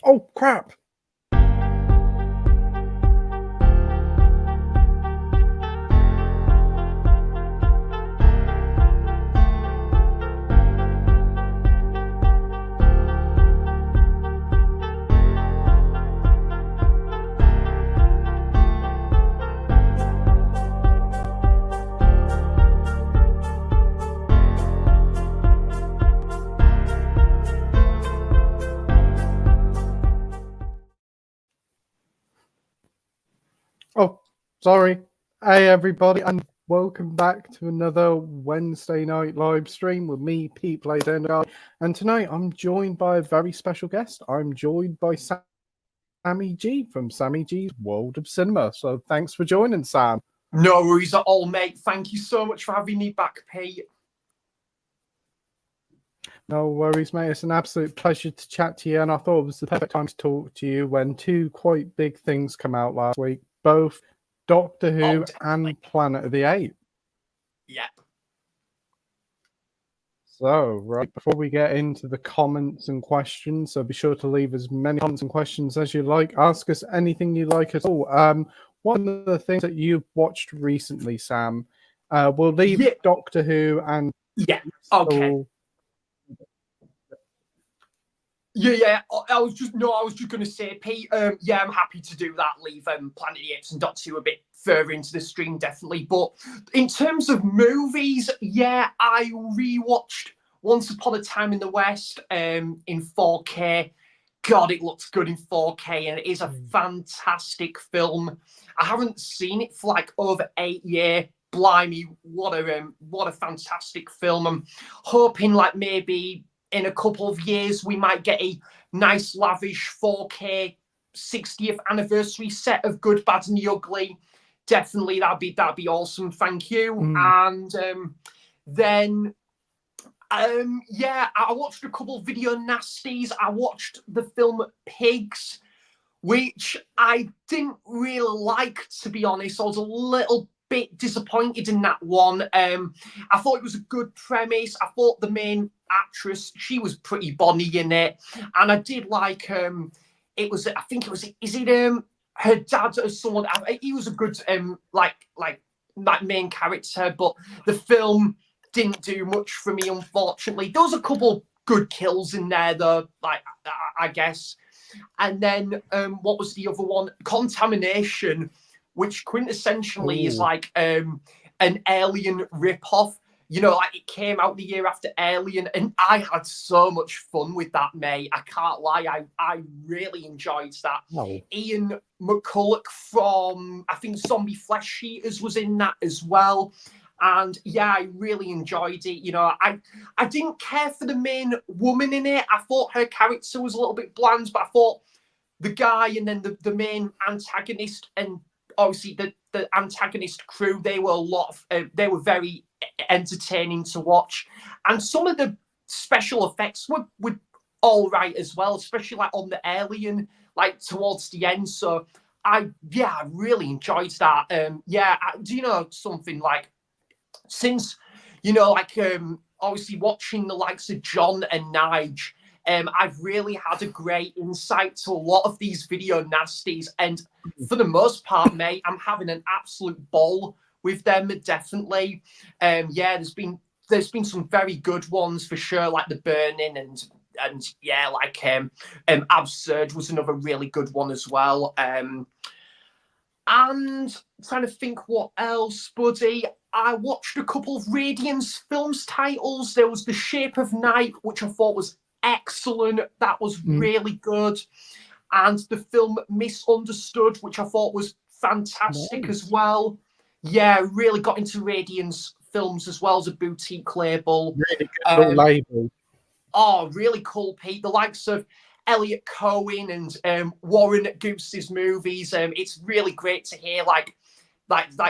Oh, crap. Oh, sorry. Hey, everybody, and welcome back to another Wednesday night live stream with me, Pete Playtendoguy. And tonight I'm joined by a very special guest. I'm joined by Sammy G from Sammy G's World of Cinema. So thanks for joining, Sam. No worries at all, mate. Thank you so much for having me back, Pete. No worries, mate. It's an absolute pleasure to chat to you. And I thought it was the perfect time to talk to you when two quite big things come out last week, both Doctor Who and Planet of the Apes. Yep. So, right, before we get into the comments and questions, so be sure to leave as many comments and questions as you like. Ask us anything you like at all. One of the things that you've watched recently, Sam, we'll leave Doctor Who and... Yeah, okay. Yeah. I was just going to say, Pete. Yeah, I'm happy to do that. Leave Planet of the Apes and Doctor Who a bit further into the stream, definitely. But in terms of movies, yeah, I rewatched Once Upon a Time in the West in 4K. God, it looks good in 4K, and it is a fantastic film. I haven't seen it for like over 8 years. Blimey, what a fantastic film. I'm hoping like maybe in a couple of years we might get a nice lavish 4K 60th anniversary set of Good, Bad and the Ugly. Definitely that'd be awesome. Thank you. And then yeah, I watched a couple of video nasties. I watched the film Pigs, which I didn't really like, to be honest. I was a little bit disappointed in that one. I thought it was a good premise. I thought the main actress, she was pretty bonny in it, and I did like it was, I think it was, is it her dad or someone? He was a good like main character, but the film didn't do much for me, unfortunately. There was a couple good kills in there though, like I guess. And then what was the other one? Contamination, which quintessentially is like an Alien ripoff. You know, like it came out the year after Alien, and I had so much fun with that, mate. I can't lie, I really enjoyed that. Ian McCulloch from, I think, Zombie Flesh Eaters was in that as well. And yeah, I really enjoyed it. You know, I didn't care for the main woman in it. I thought her character was a little bit bland, but I thought the guy and then the main antagonist and obviously the antagonist crew, they were very entertaining to watch. And some of the special effects were all right as well, especially like on the alien, like towards the end. So I really enjoyed that. Do you know something, like, since, you know, like obviously watching the likes of John and Nige, I've really had a great insight to a lot of these video nasties, and for the most part, mate, I'm having an absolute ball with them, definitely. Yeah, there's been some very good ones for sure, like The Burning, and yeah, like Absurd was another really good one as well. And trying to think what else, buddy. I watched a couple of Radiance Films titles. There was The Shape of Night, which I thought was excellent. That was really good. And the film Misunderstood, which I thought was fantastic as well. Yeah, really got into Radiance Films as well as a boutique label. Really good label. Oh, really cool, Pete. The likes of Elliot Cohen and Warren Goose's movies. It's really great to hear like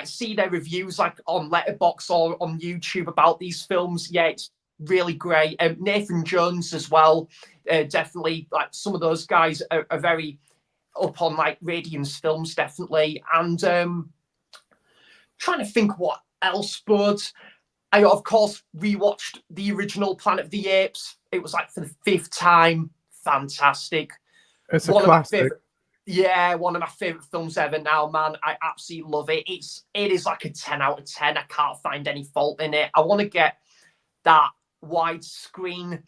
see their reviews like on Letterboxd or on YouTube about these films. Yeah, it's really great. Nathan Jones as well. Definitely, like, some of those guys are very up on like Radiance Films, definitely. And trying to think what else, but I of course rewatched the original Planet of the Apes. It was like for the 5th time. Fantastic. It's a one of my classic. favorite. Yeah, one of my favorite films ever now, man. I absolutely love it. It is like a 10 out of 10. I can't find any fault in it. I want to get that widescreen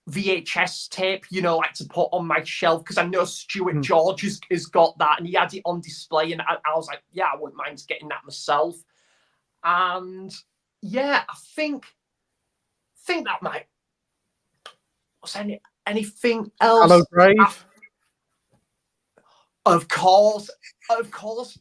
VHS tape, like to put on my shelf, because I know Stuart George has got that and he had it on display, and I was like, yeah, I wouldn't mind getting that myself. And yeah, I think that might. Was anything else? Hello, Brave. Of course,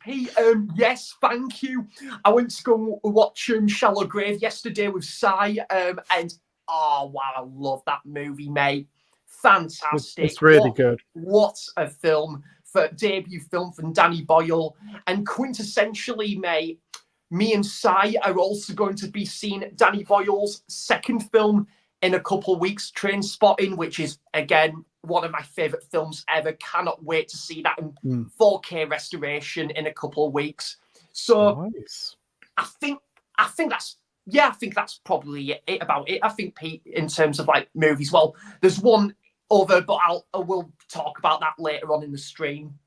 Pete. Yes, thank you. I went to go watch Shallow Grave yesterday with Si, and oh wow, I love that movie, mate. Fantastic. It's really good. What a film, for debut film from Danny Boyle. And quintessentially, mate, me and Si are also going to be seeing Danny Boyle's second film in a couple of weeks, Trainspotting, which is, again, one of my favourite films ever. Cannot wait to see that in 4K restoration in a couple of weeks. So nice. I think that's probably it about it. I think, Pete, in terms of like movies, well, there's one other, but we'll talk about that later on in the stream.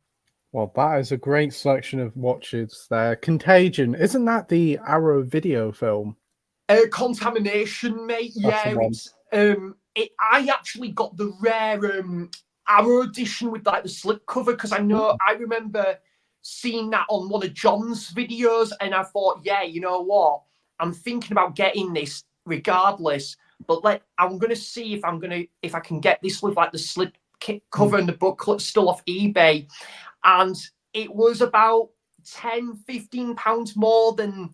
Well, that is a great selection of watches there. Contagion, isn't that the Arrow video film? Contamination, mate. That's I actually got the rare Arrow edition with like the slipcover, because I remember seeing that on one of John's videos, and I thought, yeah, you know what? I'm thinking about getting this regardless, but I'm gonna see if I can get this with like the slip cover and the booklet still off eBay, and it was about £10-15 more than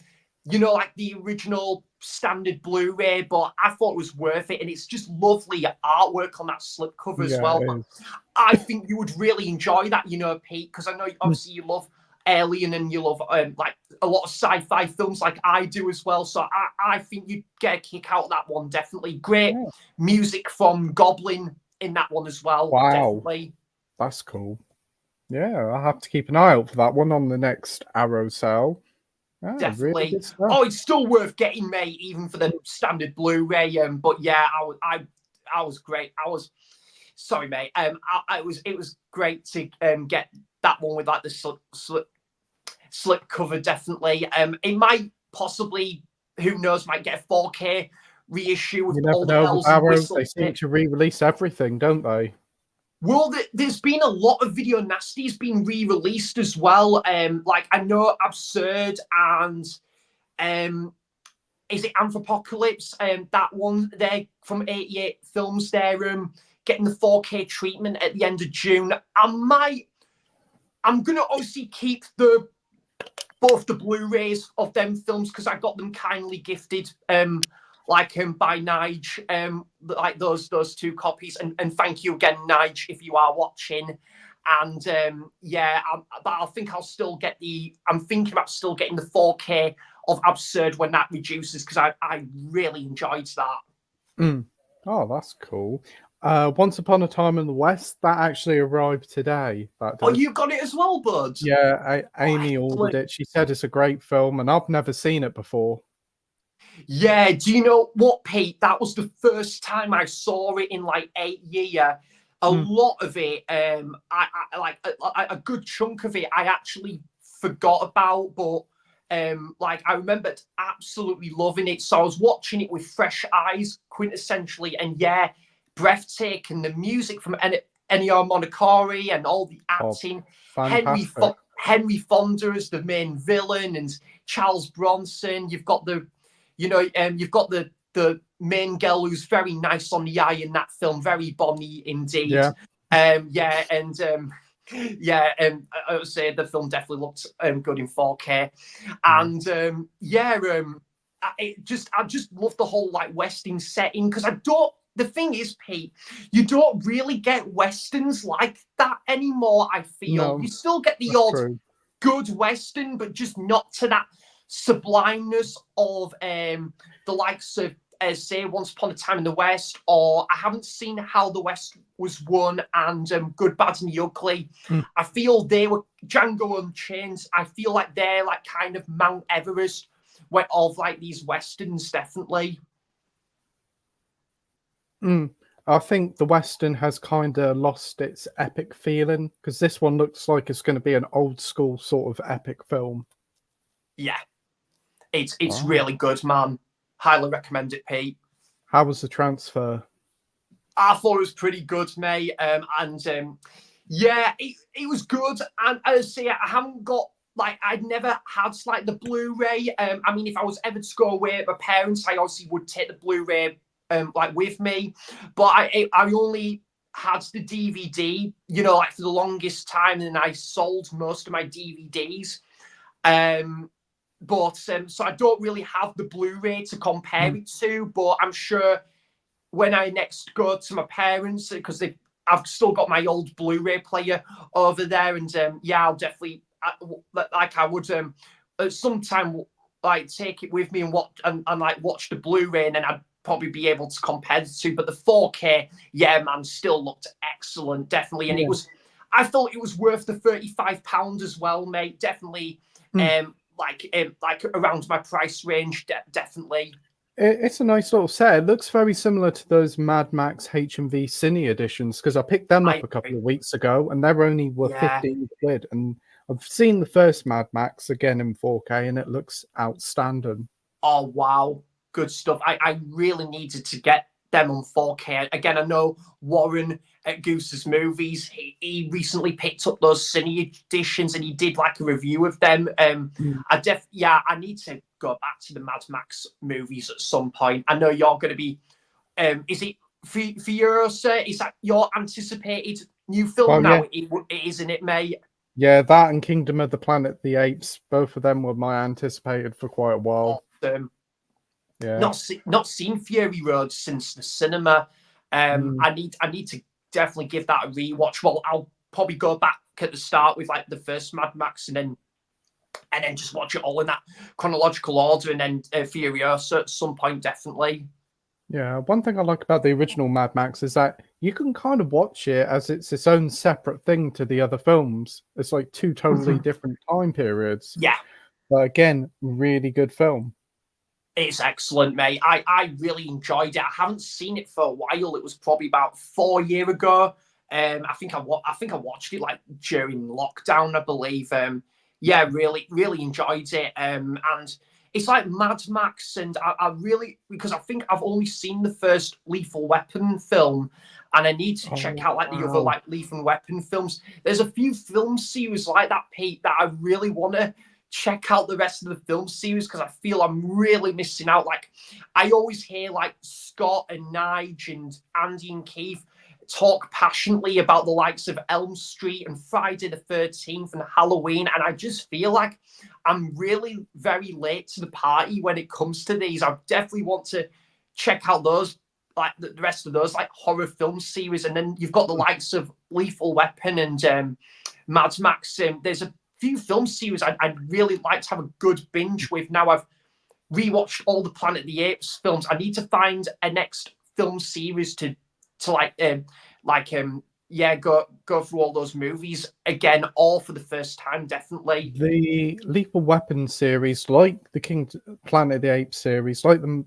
like the original standard Blu-ray, but I thought it was worth it, and it's just lovely artwork on that slipcover as well. But I think you would really enjoy that, Pete, because I know obviously you love Alien and you love like a lot of sci-fi films like I do as well. So I think you'd get a kick out of that one, definitely. Great music from Goblin in that one as well. Wow, definitely. That's cool. Yeah, I'll have to keep an eye out for that one on the next Arrow sale. Definitely. Really good stuff. Oh, it's still worth getting, mate, even for the standard Blu-ray. But yeah, I was great. Sorry, mate. It was great to get that one with like the slip cover. Definitely. It might possibly, who knows, might get a 4K reissue with all the bells and whistles. They seem to re-release everything, don't they? Well, there's been a lot of Video Nasties being re-released as well. Like I know Absurd and is it Anthropocalypse? That one there from 88 Films. They're getting the 4K treatment at the end of June. I'm gonna obviously keep both the Blu-rays of them films, because I got them kindly gifted. By Nige, like those two copies, and thank you again, Nige, if you are watching. And but I think I'm thinking about still getting the 4K of Absurd when that reduces, because I really enjoyed that. Oh, that's cool. Once Upon a Time in the West, that actually arrived today. Oh, you got it as well, bud? Yeah, Amy ordered it. She said it's a great film, and I've never seen it before. Yeah, do you know what, Pete? That was the first time I saw it in like 8 years. A lot of it, I like a good chunk of it, I actually forgot about, but I remember absolutely loving it. So I was watching it with fresh eyes, quintessentially, and yeah, breathtaking. The music from Ennio Morricone and all the acting. Henry Fonda as the main villain, and Charles Bronson. You've got you've got the main girl who's very nice on the eye in that film, very bonny indeed. I would say the film definitely looked good in 4K, and I just love the whole like Western setting, because the thing is, Pete, you don't really get Westerns like that anymore, I feel. You still get the odd good Western, but just not to that sublimeness of the likes of, say, Once Upon a Time in the West, or I haven't seen How the West Was Won and Good, Bad and the Ugly. I feel they were Django Unchained. I feel like they're like kind of Mount Everest of like these Westerns, definitely. I think the Western has kind of lost its epic feeling because this one looks like it's going to be an old school sort of epic film. Yeah, it's Oh. really good, man. Highly recommend it, Pete. How was the transfer? I thought it was pretty good, mate. Yeah, it was good. And as I say, I haven't got like I'd never had like the Blu-ray. I mean, if I was ever to go away with my parents, I obviously would take the Blu-ray like with me. But I only had the DVD, you know, like for the longest time, and I sold most of my DVDs. So I don't really have the Blu-ray to compare it to, but I'm sure when I next go to my parents, because I've still got my old Blu-ray player over there, and yeah, I'll definitely like I would at some time like take it with me and like watch the Blu-ray, and then I'd probably be able to compare the two. But the 4K, yeah, man, still looked excellent, definitely, and Yeah. I thought it was worth the £35 as well, mate. Definitely, like around my price range, definitely. It's a nice little set. It looks very similar to those Mad Max HMV Cine editions because I picked them up I a couple of weeks ago and they're only were Yeah. 15 quid. And I've seen the first Mad Max again in 4K and it looks outstanding. Oh wow, good stuff. I really needed to get them on 4K. Again, I know Warren at Goose's Movies. He recently picked up those cine editions and he did like a review of them. I need to go back to the Mad Max movies at some point. I know you're going to be. Is it Furiosa? Is that your anticipated new film Well, now? yeah. It isn't it, mate? Yeah, that and Kingdom of the Planet of the Apes, both of them were my anticipated for quite a while. Yeah. Not seen Fury Road since the cinema. I need to definitely give that a rewatch. Well, I'll probably go back at the start with like the first Mad Max and then just watch it all in that chronological order, and then Furiosa at some point, definitely. Yeah, one thing I like about the original Mad Max is that you can kind of watch it as it's its own separate thing to the other films. It's like two totally different time periods. Yeah. But again, really good film. It's excellent, mate. I really enjoyed it. I haven't seen it for a while. It was probably about 4 years ago. I think I watched it like during lockdown, I believe. Yeah, really enjoyed it. And it's like Mad Max, and I really, because I think I've only seen the first Lethal Weapon film, and I need to check out like the other like Lethal Weapon films. There's a few film series like that, Pete, that I really want to check out the rest of the film series because I feel I'm really missing out. Like I always hear like Scott and Nige and Andy and Keith talk passionately about the likes of Elm Street and Friday the 13th and Halloween, and I just feel like I'm really very late to the party when it comes to these. I definitely want to check out those, like the rest of those like horror film series, and then you've got the likes of Lethal Weapon and Mad Max. There's a few film series I'd really like to have a good binge with. Now I've rewatched all the Planet of the Apes films. I need to find a next film series to go through all those movies again, all for the first time, definitely. The Lethal Weapon series, like the Planet of the Apes series, like the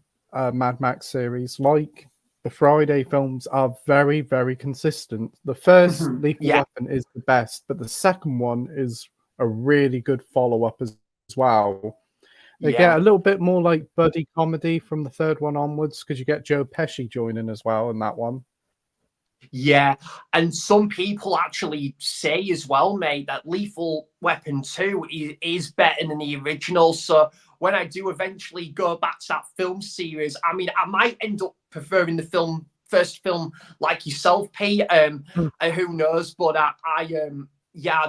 Mad Max series, like the Friday films, are very, very consistent. The first Lethal Weapon is the best, but the second one is a really good follow-up as well. They get a little bit more like buddy comedy from the third one onwards because you get Joe Pesci joining as well in that one. Yeah, and some people actually say as well, mate, that Lethal Weapon 2 is better than the original. So when I do eventually go back to that film series, I mean, I might end up preferring the first film like yourself, Pete. Who knows? But I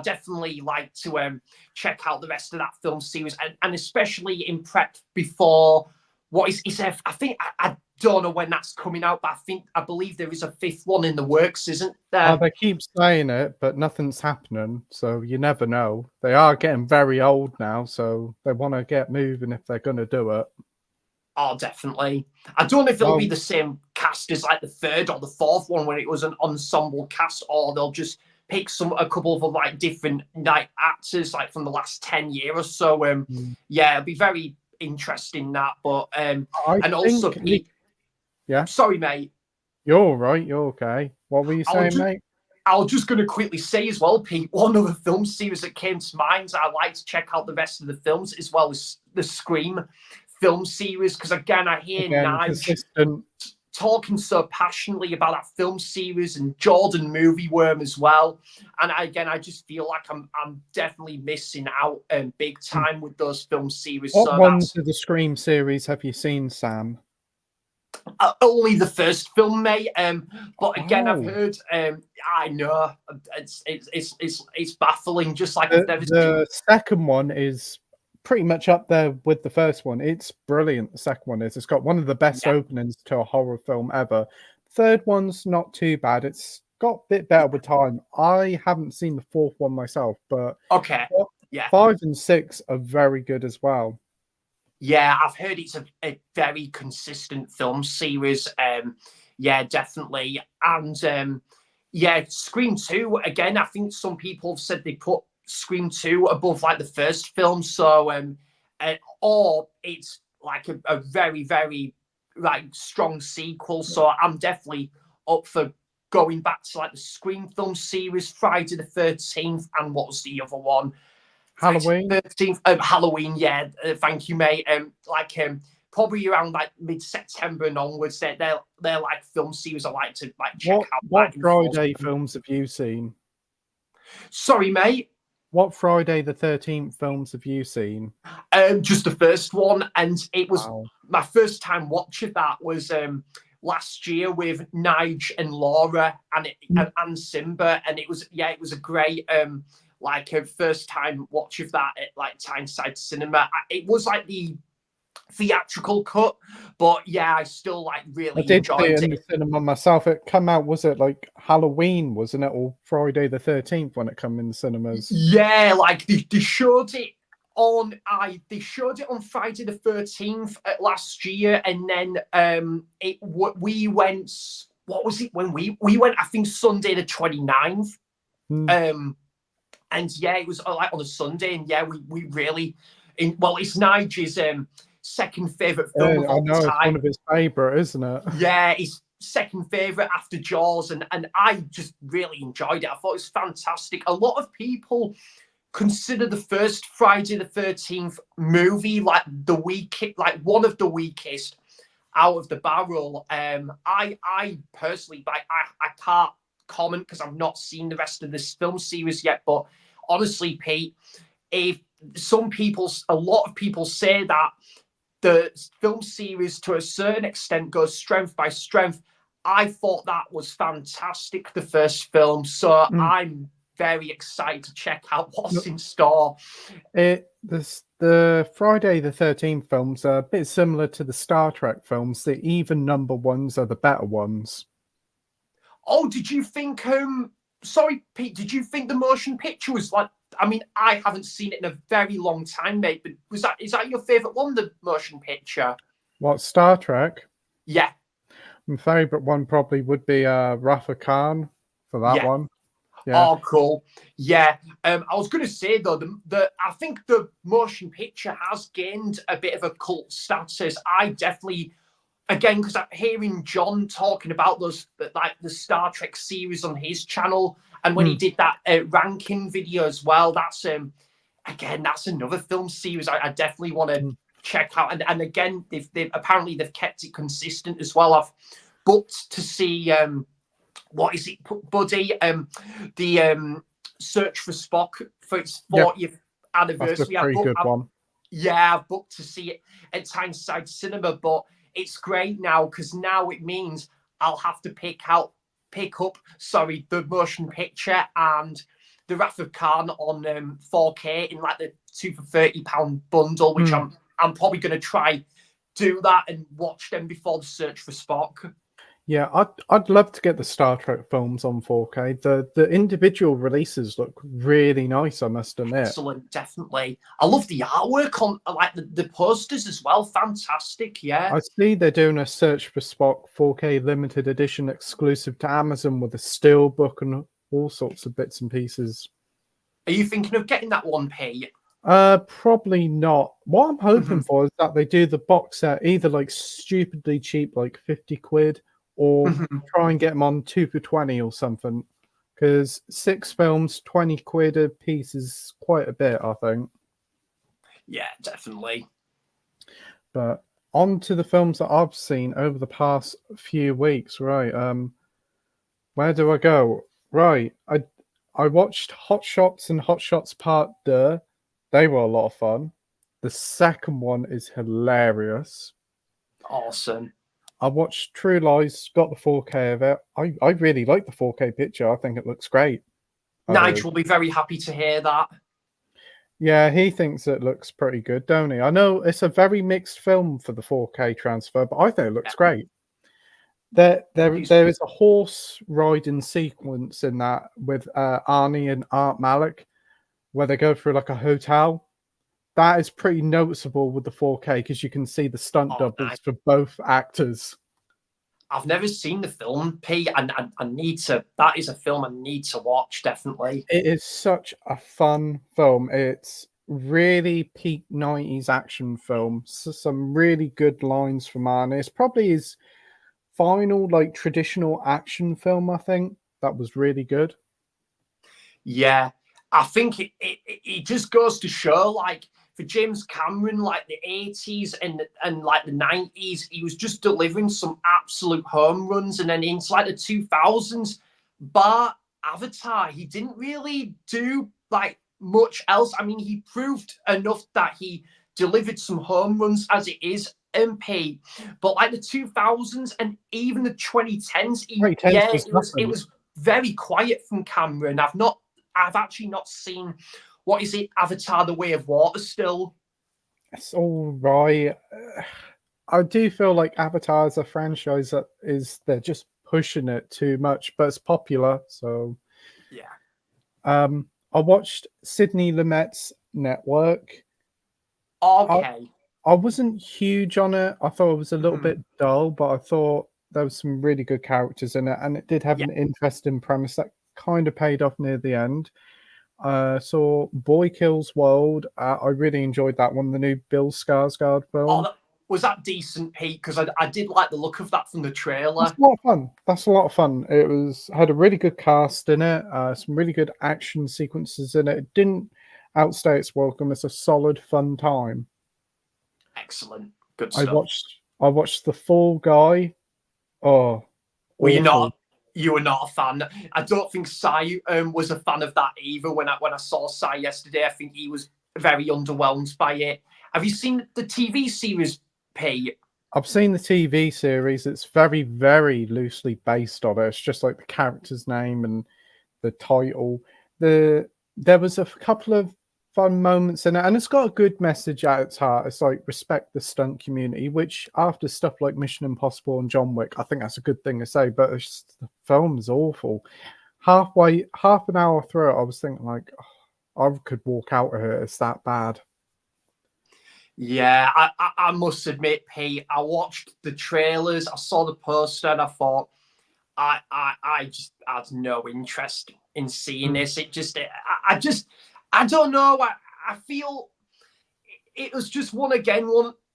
definitely like to check out the rest of that film series, and especially in prep before what is I think I don't know when that's coming out, but I believe there is a fifth one in the works, isn't there? They keep saying it, but nothing's happening, so you never know. They are getting very old now, so they want to get moving if they're going to do it. Oh, definitely. I don't know if it'll be the same cast as like the third or the fourth one when it was an ensemble cast, or they'll just pick a couple of like different like actors like from the last 10 years or so. Yeah, it'll be very interesting that. But and also, Pete, yeah. Sorry, mate. You're all right. You're okay. What were you I was saying, just, mate? I was just going to quickly say as well, Pete, one of the film series that came to mind, I like to check out the rest of the films as well as the Scream film series, because again, I hear Again, Nige consistent. talking so passionately about that film series and Jordan Movie Worm as well. And again, I just feel like I'm definitely missing out big time with those film series. What So ones that's of the Scream series have you seen, Sam? only the first film, mate. But again, I've Oh, heard. I know it's baffling. Just like I've the never seen. the second one is pretty much up there with the first one. It's brilliant. The second one is. It's got one of the best Yeah, openings to a horror film ever. Third one's not too bad. It's got a bit better with time. I haven't seen the fourth one myself, but okay. Yeah, 5 and 6 are very good as well. yeah. I've heard it's a very consistent film series. Yeah, definitely. And yeah, Scream 2, again, I think some people have said they put Scream 2 above like the first film. So, or it's like a very, very like strong sequel. So I'm definitely up for going back to like the Scream film series, Friday the 13th, and what was the other one? Friday Halloween. the 13th, Halloween, yeah. Thank you, mate. Probably around like mid-September and onwards. They're like film series I like to like check out What like in full. Friday films have you seen? Sorry, mate. What Friday the 13th films have you seen? Just the first one, and it was Wow. my first time watching that was last year with Nige and Laura and Simba, and it was a great like a first time watch of that at like Tyneside Cinema. It was like the theatrical cut, but yeah, I still like I really did see it enjoyed in the it. cinema myself. It come out, was it like Halloween, wasn't it? Or Friday the 13th when it come in the cinemas? Yeah, like they showed it on they showed it on Friday the 13th last year, and then we went, what was it when we went, I think Sunday the 29th. Hmm. um and yeah, it was like on a Sunday, and yeah, we really well, it's Nigel's second favorite film of I all know it's one time. of his favorite, isn't it? Yeah, his second favorite after Jaws, and I just really enjoyed it. I thought it was fantastic. A lot of people consider the first Friday the 13th movie like the weak, like one of the weakest out of the barrel. I personally, like, I can't comment because I've not seen the rest of this film series yet. But honestly, Pete, if a lot of people say that the film series to a certain extent goes strength by strength. I thought that was fantastic, the first film. So Mm. I'm very excited to check out what's No, in store. the Friday the 13th films are a bit similar to the Star Trek films. The even number ones are the better ones. Oh, did you think sorry, Pete, did you think the motion picture was like, I mean, I haven't seen it in a very long time, mate, but is that your favourite one, the motion picture? What Star Trek? Yeah, My favorite one probably would be Rafa Khan for that yeah. one. Yeah. Oh, cool. Yeah. I was going to say though, the I think the motion picture has gained a bit of a cult status. I definitely, again, because I'm hearing John talking about those, like the Star Trek series on his channel, and when he Mm. did that ranking video as well, that's again, that's another film series I definitely want to Mm. check out. And again, they've apparently they've kept it consistent as well. I've booked to see what is it, buddy? The Search for Spock for its Yeah, 40th that's a anniversary. pretty good one. Yeah, I've booked to see it at Tyneside Cinema, but it's great now because now it means I'll have to pick up, sorry, the motion picture and the Wrath of Khan on 4K in like the 2 for £30 bundle, which Mm. I'm probably going to try do that and watch them before the Search for Spock. Yeah, I'd love to get the Star Trek films on 4K. The individual releases look really nice, I must admit. Excellent, definitely. I love the artwork on like the posters as well. Fantastic, yeah. I see they're doing a Search for Spock 4K limited edition exclusive to Amazon with a steelbook and all sorts of bits and pieces. Are you thinking of getting that one, Pete? Probably not. What I'm hoping Mhm. for is that they do the box set either like stupidly cheap, like 50 quid, or Mhm. try and get them on 2 for 20 or something. Because 6 films, 20 quid a piece is quite a bit, I think. Yeah, definitely. But on to the films that I've seen over the past few weeks, right? Where do I go? Right, I watched Hot Shots and Hot Shots Part 2. They were a lot of fun. The second one is hilarious. Awesome. I watched True Lies, got the 4K of it. I really like the 4K picture. I think it looks great. I do. Nigel will be very happy to hear that. Yeah, he thinks it looks pretty good, don't he? I know it's a very mixed film for the 4K transfer, but I think it Yeah. looks great. There He's- is a horse riding sequence in that with Arnie and Art Malik, where they go through like a hotel. That is pretty noticeable with the 4K because you can see the stunt Oh, nice. doubles for both actors. I've never seen the film, P, and I need to. That is a film I need to watch, definitely. It is such a fun film. It's really peak 90s action film. So some really good lines from Arnie. It's probably his final like traditional action film, I think. That was really good. Yeah, I think it just goes to show, like, for James Cameron, like the 80s and like the 90s, he was just delivering some absolute home runs, and then into like the 2000s, bar Avatar, he didn't really do like much else. I mean, he proved enough that he delivered some home runs as it is, MP, but like the 2000s and even the 2010s, Great Tense yeah, was it nothing. was very quiet from Cameron. I've actually not seen, what is it, Avatar: The Way of Water still. It's all right. I do feel like Avatar is a franchise that is they're just pushing it too much, but it's popular. So Yeah. I watched Sidney Lumet's Network. I Okay. I wasn't huge on it. I thought it was a little Mhm. bit dull, but I thought there was some really good characters in it, and it did have Yeah. an interesting premise that kind of paid off near the end. Saw Boy Kills World. I really enjoyed that one, the new Bill Skarsgård Oh, film. was that decent, Pete? Because I did like the look of that from the That's trailer. a lot of fun. That's a lot of fun. It was had a really good cast in it. Some really good action sequences in it. It didn't outstay its welcome. It's a solid, fun time. Excellent. Good I stuff. watched. I watched The Fall Guy. Oh, Were you awful. not? You were not a fan. I don't think Sai was a fan of that either. When I saw Sai yesterday, I think he was very underwhelmed by it. Have you seen the TV series, Pete? I've seen the TV series. It's very, very loosely based on it. It's just like the character's name and the title. There was a couple of fun moments in it, and it's got a good message at its heart. It's like respect the stunt community, which after stuff like Mission Impossible and John Wick, I think that's a good thing to say. But it's just, the film's awful. Half an hour through it, I was thinking like, oh, I could walk out of here. It's that bad. Yeah, I must admit, Pete, I watched the trailers, I saw the poster, and I thought I just had no interest in seeing Mm. this. I don't know. I feel it was just one.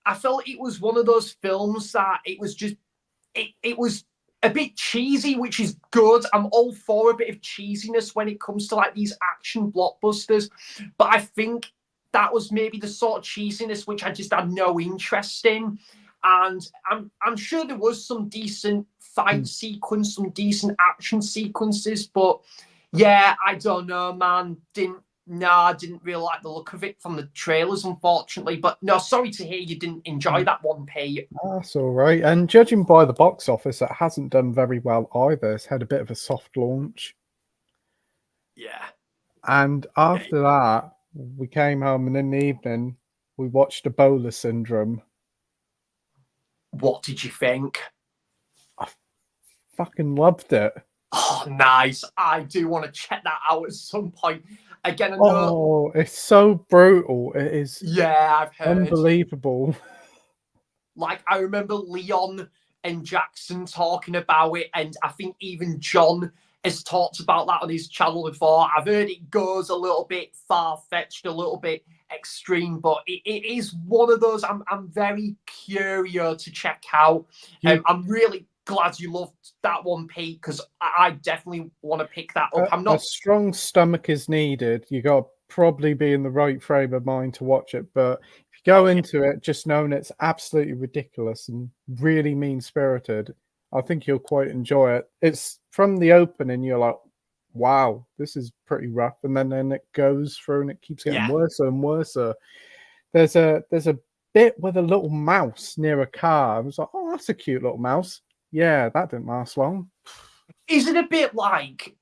I felt it was one of those films that it was just it was a bit cheesy, which is good. I'm all for a bit of cheesiness when it comes to like these action blockbusters, but I think that was maybe the sort of cheesiness which I just had no interest in. And I'm sure there was some decent fight Mm. sequence, some decent action sequences, but yeah, I don't know, man. I didn't really like the look of it from the trailers, unfortunately. But no, sorry to hear you didn't enjoy Mm. that one, Pete. That's all right. And judging by the box office, it hasn't done very well either. It's had a bit of a soft launch. Yeah. And after that, we came home, and in the evening, we watched Ebola Syndrome. What did you think? I fucking loved it. Oh, nice. I do want to check that out at some point. Again, I know. Oh, it's so brutal. It is Yeah, I've heard. unbelievable. Like, I remember Leon and Jackson talking about it, and I think even John has talked about that on his channel before. I've heard it goes a little bit far-fetched, a little bit extreme, but it is one of those I'm very curious to check out. You I'm really glad you loved that one, Pete, because I definitely want to pick that up. I'm A not. strong stomach is needed. You got to probably be in the right frame of mind to watch it. But if you go into it just knowing it's absolutely ridiculous and really mean spirited, I think you'll quite enjoy it. It's from the opening, you're like, wow, this is pretty rough. And then it goes through and it keeps getting worse and worse. There's a bit with a little mouse near a car. I was like, oh, that's a cute little mouse. Yeah, that didn't last long. Is it a bit like?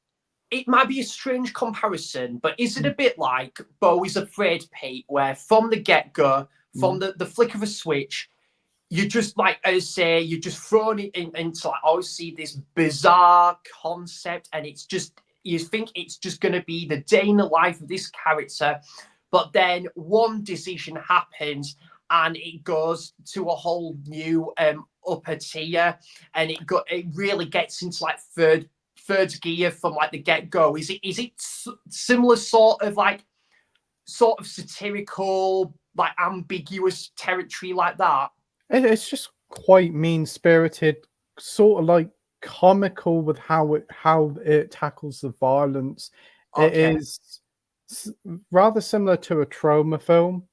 It might be a strange comparison, but is it a bit like Beau is Afraid, Pete, where from the get-go, from the flick of a switch, you just, like I say, you're just thrown into, like, I see this bizarre concept, and it's just, you think it's just going to be the day in the life of this character, but then one decision happens, and it goes to a whole new upper tier, and it really gets into, like, third gear from, like, the get-go. Is it similar sort of satirical, like, ambiguous territory like that? It's just quite mean-spirited, sort of like comical with how it tackles the violence. It Okay. is rather similar to a trauma film.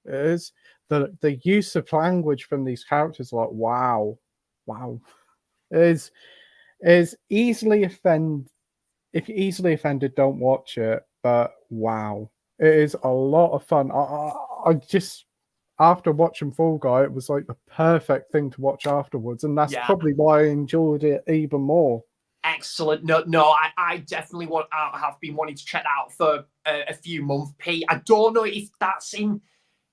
It is the use of language from these characters, like wow. It is easily offend. If you're easily offended, don't watch it. But wow, it is a lot of fun. I just after watching Fall Guy, it was like the perfect thing to watch afterwards, and that's probably why I enjoyed it even more. Excellent. No, I definitely have been wanting to check that out for a few months, Pete. I don't know if that's in.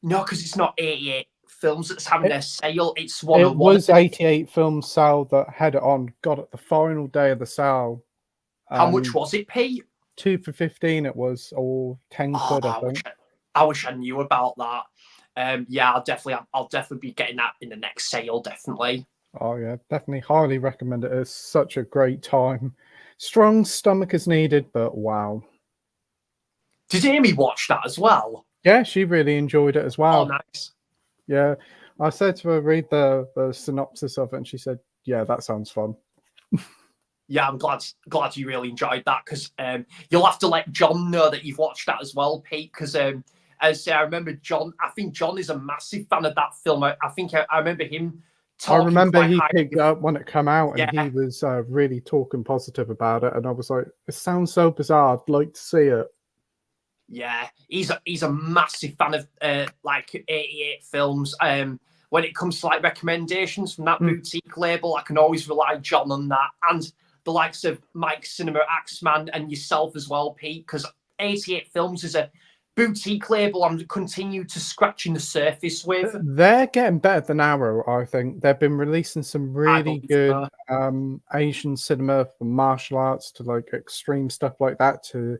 No, because it's not 88 films that's having their sale. It's one It on one. was 88 film sale that had it on. Got it the final day of the sale. How much was it, Pete? 2 for 15 it was, or 10 quid, I think. I wish I knew about that. Yeah, I'll definitely be getting that in the next sale, definitely. Oh yeah, definitely highly recommend it. It's such a great time. Strong stomach is needed, but wow. Did Amy watch that as well? Yeah, she really enjoyed it as well. Oh, nice. Yeah, I said to her, read the synopsis of it, and she said, yeah, that sounds fun. Yeah, I'm glad you really enjoyed that, because you'll have to let John know that you've watched that as well, Pete, because as I say, I remember John. I think John is a massive fan of that film. I think I remember him talking. I remember he high. picked it up when it came out, and he was really talking positive about it. And I was like, it sounds so bizarre. I'd like to see it. Yeah, he's a massive fan of like 88 films. When it comes to like recommendations from that boutique label, I can always rely John on that, and the likes of Mike Cinema Axeman and yourself as well, Pete, because 88 Films is a boutique label I'm continue to scratching the surface with. They're getting better than Arrow, I think. They've been releasing some really good Asian cinema, from martial arts to like extreme stuff like that, to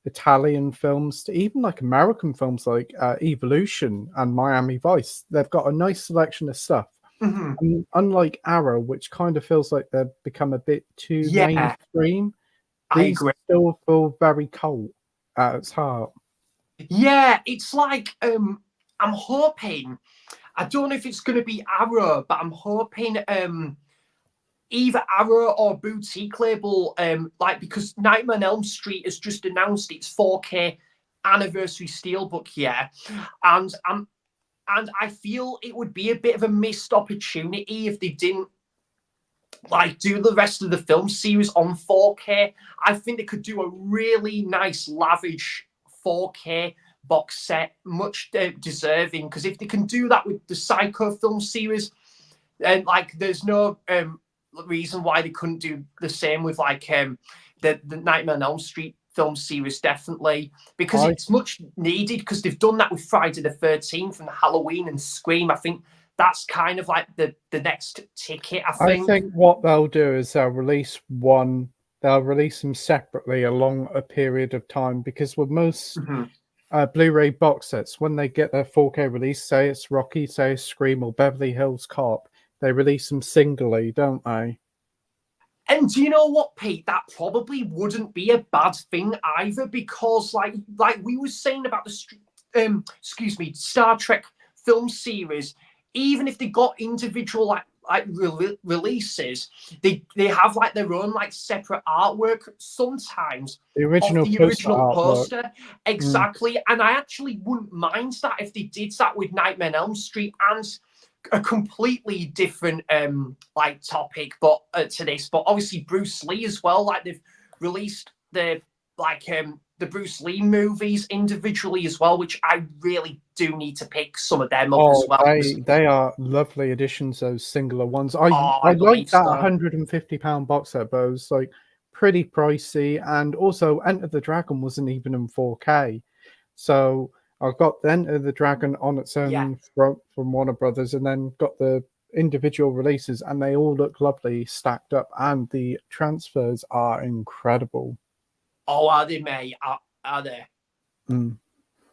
Italian films, to even like American films like Evolution and Miami Vice. They've got a nice selection of stuff. And unlike Arrow, which kind of feels like they've become a bit too mainstream, these still feel very cult at its heart. Yeah, it's like I'm hoping. I don't know if it's going to be Arrow, but I'm hoping either Arrow or boutique label, like, because Nightmare on Elm Street has just announced its 4K anniversary steelbook, and I feel it would be a bit of a missed opportunity if they didn't like do the rest of the film series on 4K. I think they could do a really nice, lavish 4K box set, much deserving. Because if they can do that with the Psycho film series, and like, there's no reason why they couldn't do the same with like the Nightmare on Elm Street film series, definitely, because it's much needed, because they've done that with Friday the 13th and Halloween and Scream. I think that's kind of like the next ticket. I think what they'll do is they'll release them separately along a period of time, because with most Blu-ray box sets, when they get their 4K release, say it's Rocky, say it's Scream or Beverly Hills Cop, they release them singly, don't they? And do you know what, Pete? That probably wouldn't be a bad thing either, because like we were saying about the Star Trek film series, even if they got individual like releases, they have like their own like separate artwork sometimes The of original the poster original artwork. poster. Exactly. And I actually wouldn't mind that if they did that with Nightmare on Elm Street. And a completely different like topic but to this, but obviously Bruce Lee as well. Like they've released the Bruce Lee movies individually as well, which I really do need to pick some of them up as well. They are lovely additions, those singular ones. I like believe that so. £150 box set, but it was like pretty pricey. And also Enter the Dragon wasn't even in 4K. So I've got the Enter the Dragon on its own from Warner Brothers, and then got the individual releases, and they all look lovely stacked up, and the transfers are incredible. Oh, are they, mate? Are they? Mm.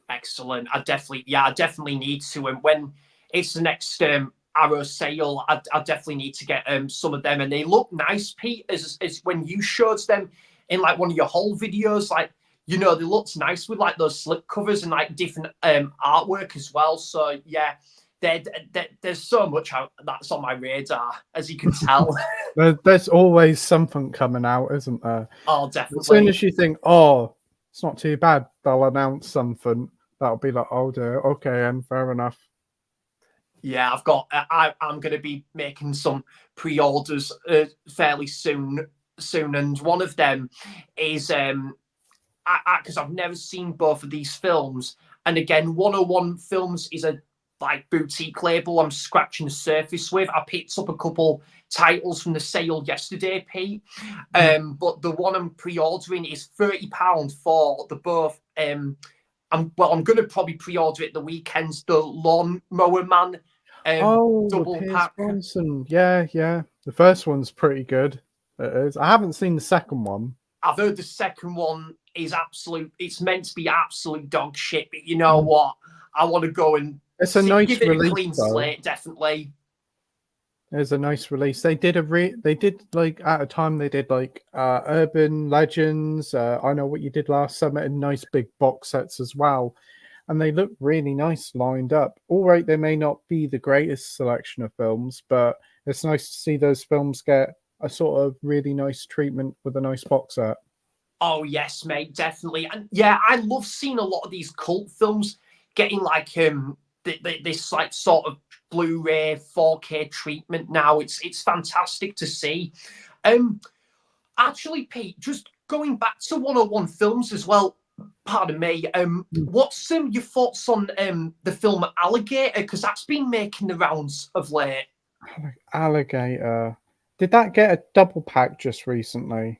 Excellent. I definitely need to. And when it's the next Arrow sale, I definitely need to get some of them. And they look nice, Pete, as when you showed them in like one of your whole videos, like, you know, they looked nice with like those slip covers and like different artwork as well. So yeah, there's so much that's on my radar, as you can tell. There's always something coming out, isn't there? Oh, definitely. As soon as you think, oh, it's not too bad, they'll announce something. That'll be like, oh dear, okay, and fair enough. Yeah, I'm going to be making some pre-orders fairly soon, and one of them is because I've never seen both of these films, and again, 101 Films is a like boutique label I'm scratching the surface with. I picked up a couple titles from the sale yesterday, Pete, but the one I'm pre-ordering is £30 for the both. I'm going to probably pre-order it the weekends. The Lawnmower Man double Piers pack. Bronson. Yeah. The first one's pretty good. It is. I haven't seen the second one. I've heard the second one is absolute. It's meant to be absolute dog shit, but you know what? I want to go and give it release, a clean slate. Definitely. It's a nice release. They did like at a time they did like Urban Legends. I Know What You Did Last Summer, in nice big box sets as well. And they look really nice lined up. All right, they may not be the greatest selection of films, but it's nice to see those films get a sort of really nice treatment with a nice box set. Oh yes, mate, definitely. And yeah, I love seeing a lot of these cult films getting like this like sort of Blu-ray 4K treatment now. It's fantastic to see. Actually, Pete, just going back to 101 Films as well. Pardon me. What's your thoughts on the film Alligator? Because that's been making the rounds of late. Alligator. Did that get a double pack just recently?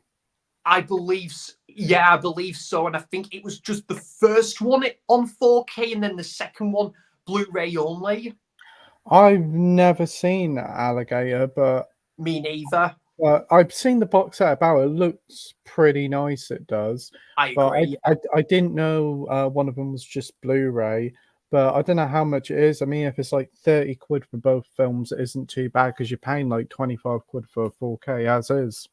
I believe so. And I think it was just the first one on 4K, and then the second one Blu-ray only. I've never seen Alligator, but me neither. I've seen the box set about. It looks pretty nice. It does. I agree. But I didn't know one of them was just Blu-ray. But I don't know how much it is. I mean, if it's like 30 quid for both films, it isn't too bad because you're paying like 25 quid for 4K as is.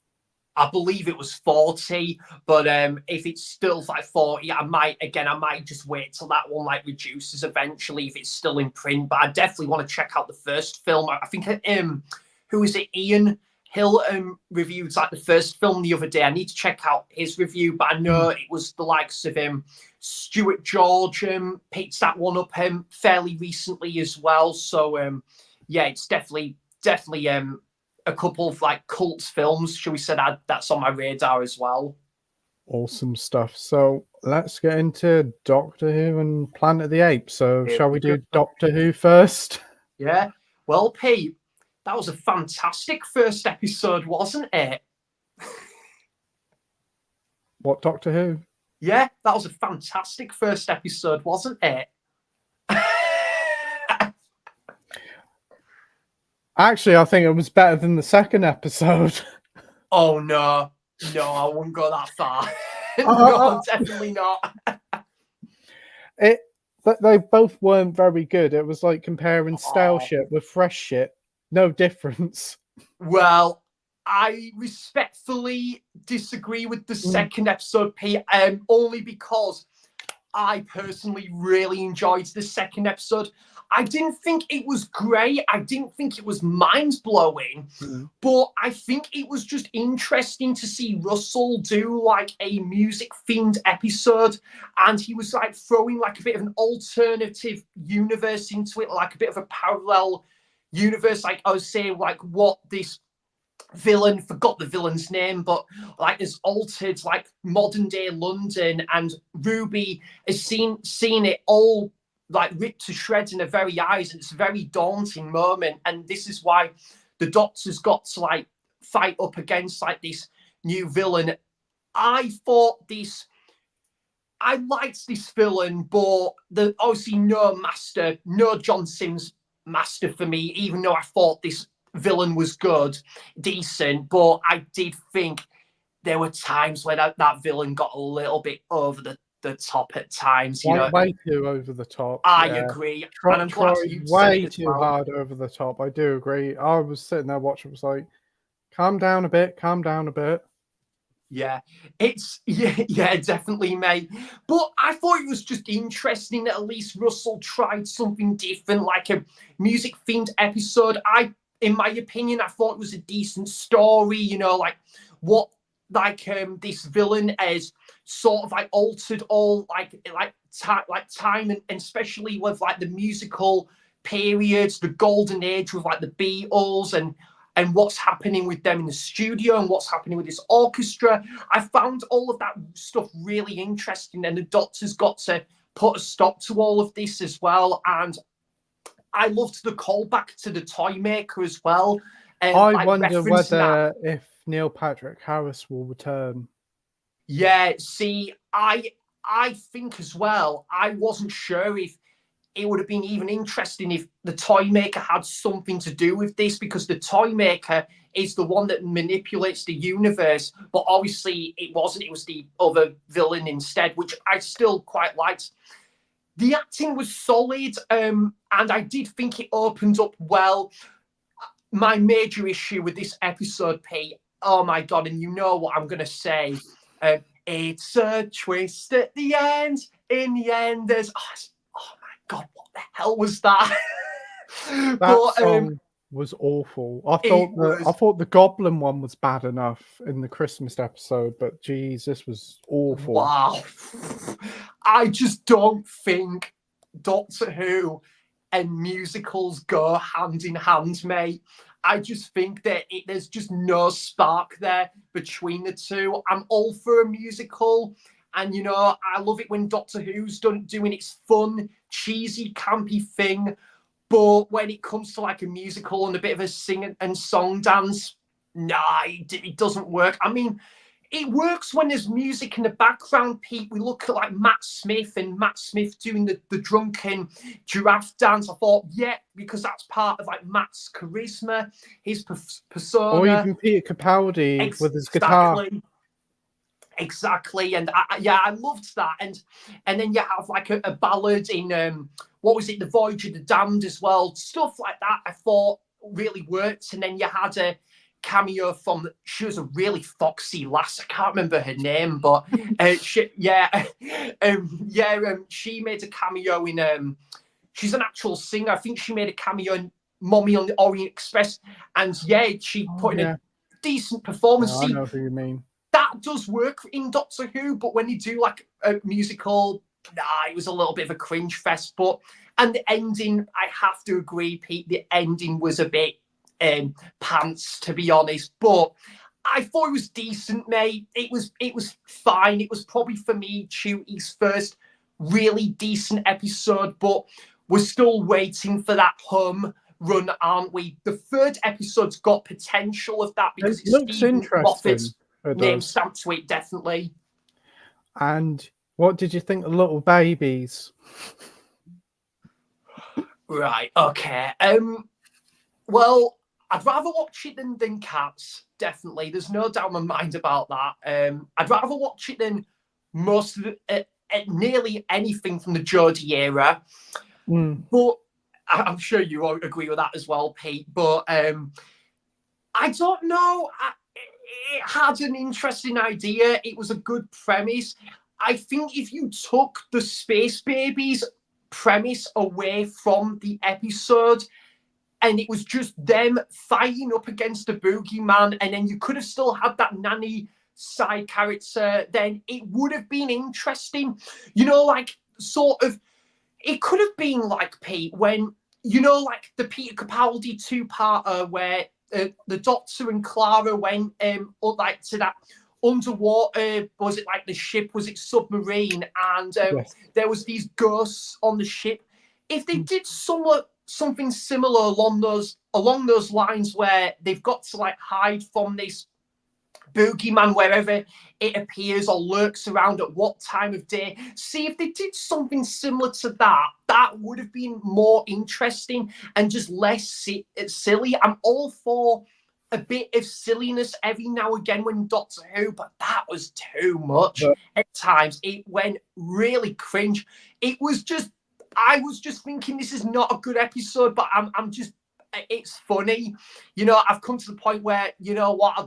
I believe it was 40, but if it's still like 40, I might just wait till that one like reduces eventually if it's still in print. But I definitely want to check out the first film. I think who is it? Ian Hill reviewed like the first film the other day. I need to check out his review, but I know it was the likes of Stuart George picked that one up fairly recently as well. So yeah, it's definitely a couple of like cult films, shall we say, that's on my radar as well. Awesome stuff. So let's get into Doctor Who and Planet of the Apes. So shall we do Doctor Who first? Yeah. Well, Pete, that was a fantastic first episode, wasn't it? What, Doctor Who? Yeah, that was a fantastic first episode, wasn't it? Actually, I think it was better than the second episode. Oh, no, I wouldn't go that far. No, definitely not. But they both weren't very good. It was like comparing stale shit with fresh shit. No difference. Well, I respectfully disagree with the second episode, Pete, only because I personally really enjoyed the second episode. I didn't think it was great. I didn't think it was mind-blowing. Mm. But I think it was just interesting to see Russell do like a music-themed episode. And he was like throwing like a bit of an alternative universe into it, like a bit of a parallel universe. Like I was saying, like what this villain, forgot the villain's name, but like has altered like modern day London, and Ruby has seen it all like ripped to shreds in her very eyes, and it's a very daunting moment. And this is why the Doctor's got to like fight up against like this new villain. I thought this I liked this villain, but the obviously no John Sims master for me, even though I thought this villain was good, decent, but I did think there were times where that villain got a little bit over the top at times, you know. Way too over the top. I Yeah. agree. And I'm glad Tried you said way it as too well. hard over the top. I do agree. I was sitting there watching, was like, calm down a bit, calm down a bit. Yeah, it's yeah, definitely, mate. But I thought it was just interesting that at least Russell tried something different, like a music themed episode. In my opinion, I thought it was a decent story. You know, like what this villain has sort of like altered all time and especially with like the musical periods, the golden age with like the Beatles and what's happening with them in the studio and what's happening with this orchestra. I found all of that stuff really interesting, and the Doctor's got to put a stop to all of this as well. And I loved the callback to the toy maker as well. I like wonder referencing that. whether if Neil Patrick Harris will return. Yeah, see, I think as well, I wasn't sure if it would have been even interesting if the toy maker had something to do with this, because the toy maker is the one that manipulates the universe, but obviously it wasn't. It was the other villain instead, which I still quite liked. The acting was solid, and I did think it opened up well. My major issue with this episode, Pete, oh my God, and you know what I'm going to say. It's a twist at the end. In the end, there's... Oh my God, what the hell was that? That song was awful. I thought the Goblin one was bad enough in the Christmas episode, but geez, this was awful. Wow. I just don't think Doctor Who and musicals go hand in hand, mate. I just think that there's just no spark there between the two. I'm all for a musical. And, you know, I love it when Doctor Who's doing its fun, cheesy, campy thing. But when it comes to like a musical and a bit of a sing and song dance, nah, it doesn't work. I mean, it works when there's music in the background, Pete. We look at like Matt Smith doing the drunken giraffe dance. I thought, yeah, because that's part of like Matt's charisma, his persona. Or even Peter Capaldi with his guitar. Exactly, and I loved that, and then you have like a ballad in what was it, The Voyage of the Damned as well, stuff like that. I thought really worked, and then you had a cameo from, she was a really foxy lass. I can't remember her name, but she made a cameo in. She's an actual singer. I think she made a cameo in Mommy on the Orient Express, and she put in a decent performance. Yeah, I know who you mean. That does work in Doctor Who, but when you do like a musical, it was a little bit of a cringe fest. And the ending, I have to agree, Pete, the ending was a bit pants, to be honest. But I thought it was decent, mate. It was fine. It was probably for me Chewie's first really decent episode, but we're still waiting for that home run, aren't we? The third episode's got potential of that because it looks interesting. Moffat's name stamped to it, definitely. And what did you think of Little Babies? Right, okay. Well, I'd rather watch it than Cats, definitely. There's no doubt in my mind about that. I'd rather watch it than most of nearly anything from the Jodie era. But I'm sure you won't agree with that as well, Pete. But I don't know. It had an interesting idea. It was a good premise. I think if you took the Space Babies premise away from the episode and it was just them fighting up against the boogeyman, and then you could have still had that nanny side character, then it would have been interesting. You know, like, sort of, it could have been like, Pete, when, you know, like the Peter Capaldi two-parter where the Doctor and Clara went like to that underwater, was it like the ship, was it submarine, and Yes. there was these ghosts on the ship. If they did something similar along those lines, where they've got to like hide from this boogeyman wherever it appears or lurks around at what time of day. See, if they did something similar to that, that would have been more interesting and just less silly. I'm all for a bit of silliness every now and again when Doctor Who, but that was too much at times. It went really cringe. It was just, I was just thinking, this is not a good episode, but I'm just, it's funny. You know, I've come to the point where, you know what, I'll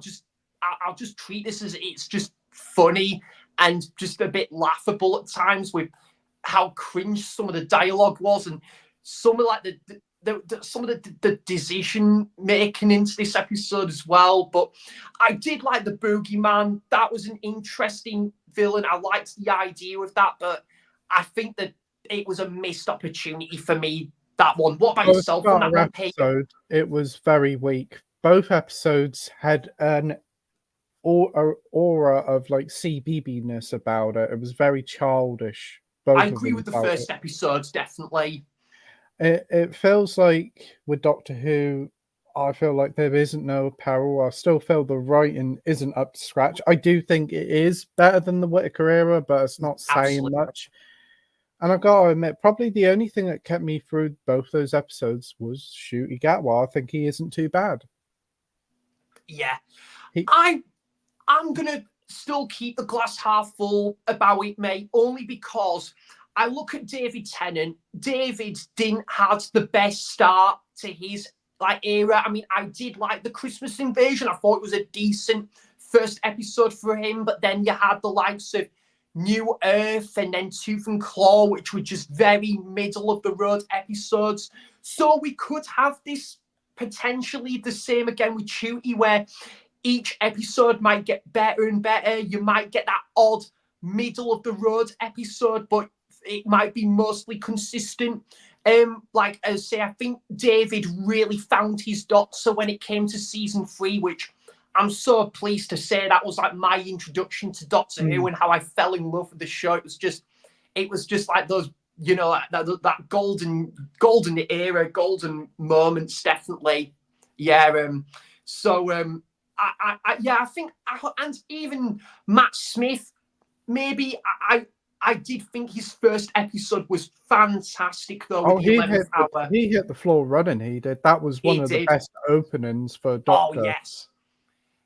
just treat this as it's just funny and just a bit laughable at times with how cringe some of the dialogue was, and some of like some of the decision making into this episode as well. But I did like the boogeyman. That was an interesting villain. I liked the idea of that, but I think that it was a missed opportunity for me, that one. What about yourself on that one, Pete? It was very weak. Both episodes had an aura of like CBeebieness about it. It was very childish. I agree with the first episodes, definitely. It feels like with Doctor Who, I feel like there isn't no peril. I still feel the writing isn't up to scratch. I do think it is better than the Whittaker era, but it's not saying much. And I gotta admit, probably the only thing that kept me through both those episodes was Ncuti Gatwa. I think he isn't too bad. Yeah. I'm going to still keep the glass half full about it, mate, only because I look at David Tennant. David didn't have the best start to his like era. I mean, I did like the Christmas Invasion. I thought it was a decent first episode for him, but then you had the likes of New Earth and then Tooth and Claw, which were just very middle of the road episodes. So we could have this potentially the same again with Ncuti, where each episode might get better and better. You might get that odd middle of the road episode, but it might be mostly consistent. Like I say, I think David really found his Doctor when it came to season 3, which I'm so pleased to say that was like my introduction to Doctor Who and how I fell in love with the show. It was just like those, you know, that golden era, golden moments, definitely. Yeah. I think, and even Matt Smith, maybe I did think his first episode was fantastic, though. Oh, he hit the floor running. He did. That was one of the best openings for Doctor. Oh, yes.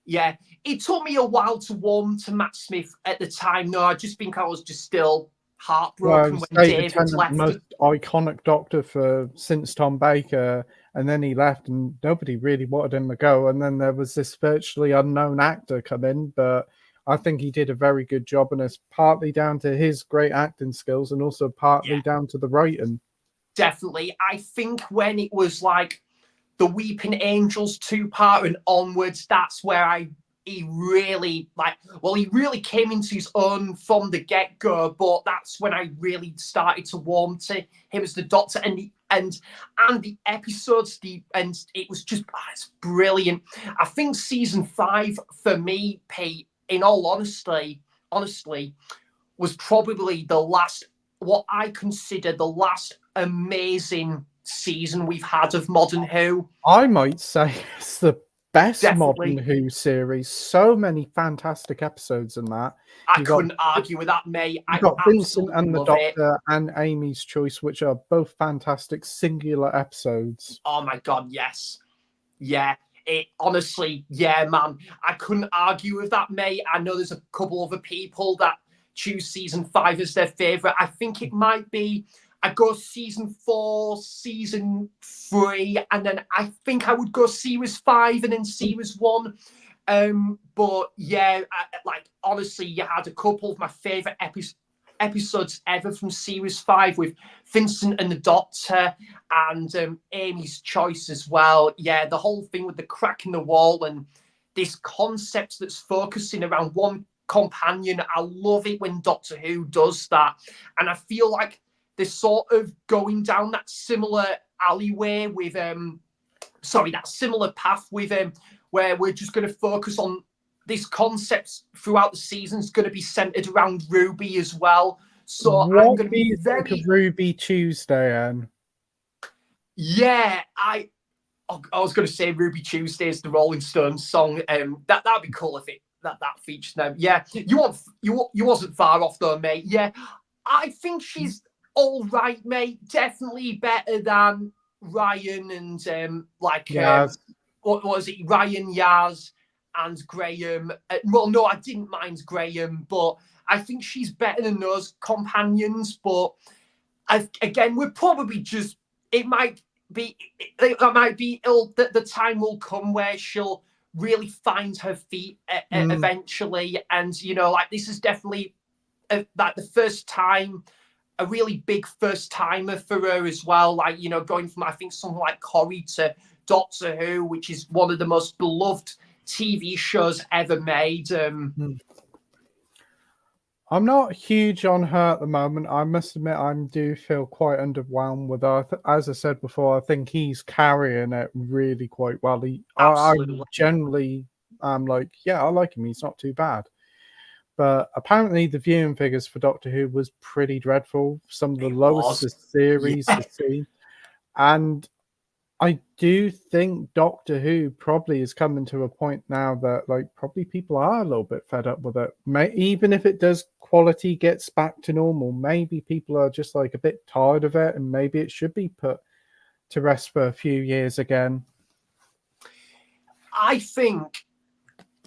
Yeah. It took me a while to warm to Matt Smith at the time. No, I just think I was just still heartbroken when David left. The most iconic Doctor since Tom Baker, and then he left and nobody really wanted him to go. And then there was this virtually unknown actor come in, but I think he did a very good job, and it's partly down to his great acting skills and also partly down to the writing. Definitely. I think when it was like the Weeping Angels two-part and onwards, that's where he really came into his own from the get-go, but that's when I really started to warm to him as the Doctor, and the episodes, and it was just, it's brilliant. I think season 5 for me, Pete, in all honestly, was probably the last, what I consider the last amazing season we've had of Modern Who. I might say it's the best Modern Who series. So many fantastic episodes in that. I couldn't argue with that, mate. You got Vincent and the Doctor and Amy's Choice, which are both fantastic singular episodes. Oh my God, yes. Yeah. It honestly, yeah, man. I couldn't argue with that, mate. I know there's a couple other people that choose season 5 as their favourite. I think it might be, I go season 4, season 3, and then I think I would go series 5 and then series 1. But yeah, like honestly, you had a couple of my favorite episodes ever from series 5 with Vincent and the Doctor and Amy's Choice as well. Yeah, the whole thing with the crack in the wall and this concept that's focusing around one companion. I love it when Doctor Who does that, and I feel like they're sort of going down that similar alleyway with that similar path with where we're just going to focus on this concept throughout the season is going to be centered around Ruby as well. So I'm What going to do be you think of very Ruby Tuesday, Anne? yeah. I was going to say Ruby Tuesday is the Rolling Stones song. That'd be cool if that featured them. Yeah, you wasn't far off though, mate. Yeah, I think she's all right, mate. Definitely better than Ryan and Yes. what was it? Ryan, Yaz, and Graham. Well, no, I didn't mind Graham, but I think she's better than those companions. But again, we're probably just. It might be. That might be ill. That the time will come where she'll really find her feet eventually, and like this is definitely like the first time, a really big first timer for her as well. Like, going from, I think, something like Corrie to Doctor Who, which is one of the most beloved TV shows ever made. I'm not huge on her at the moment. I must admit, I do feel quite underwhelmed with her. As I said before, I think he's carrying it really quite well. I Absolutely. generally am like, yeah, I like him. He's not too bad. But apparently, the viewing figures for Doctor Who was pretty dreadful. Some of the It lowest was. the series Yeah. has seen. And I do think Doctor Who probably is coming to a point now that probably people are a little bit fed up with it. Even if it does quality gets back to normal, maybe people are just a bit tired of it, and maybe it should be put to rest for a few years again. I think,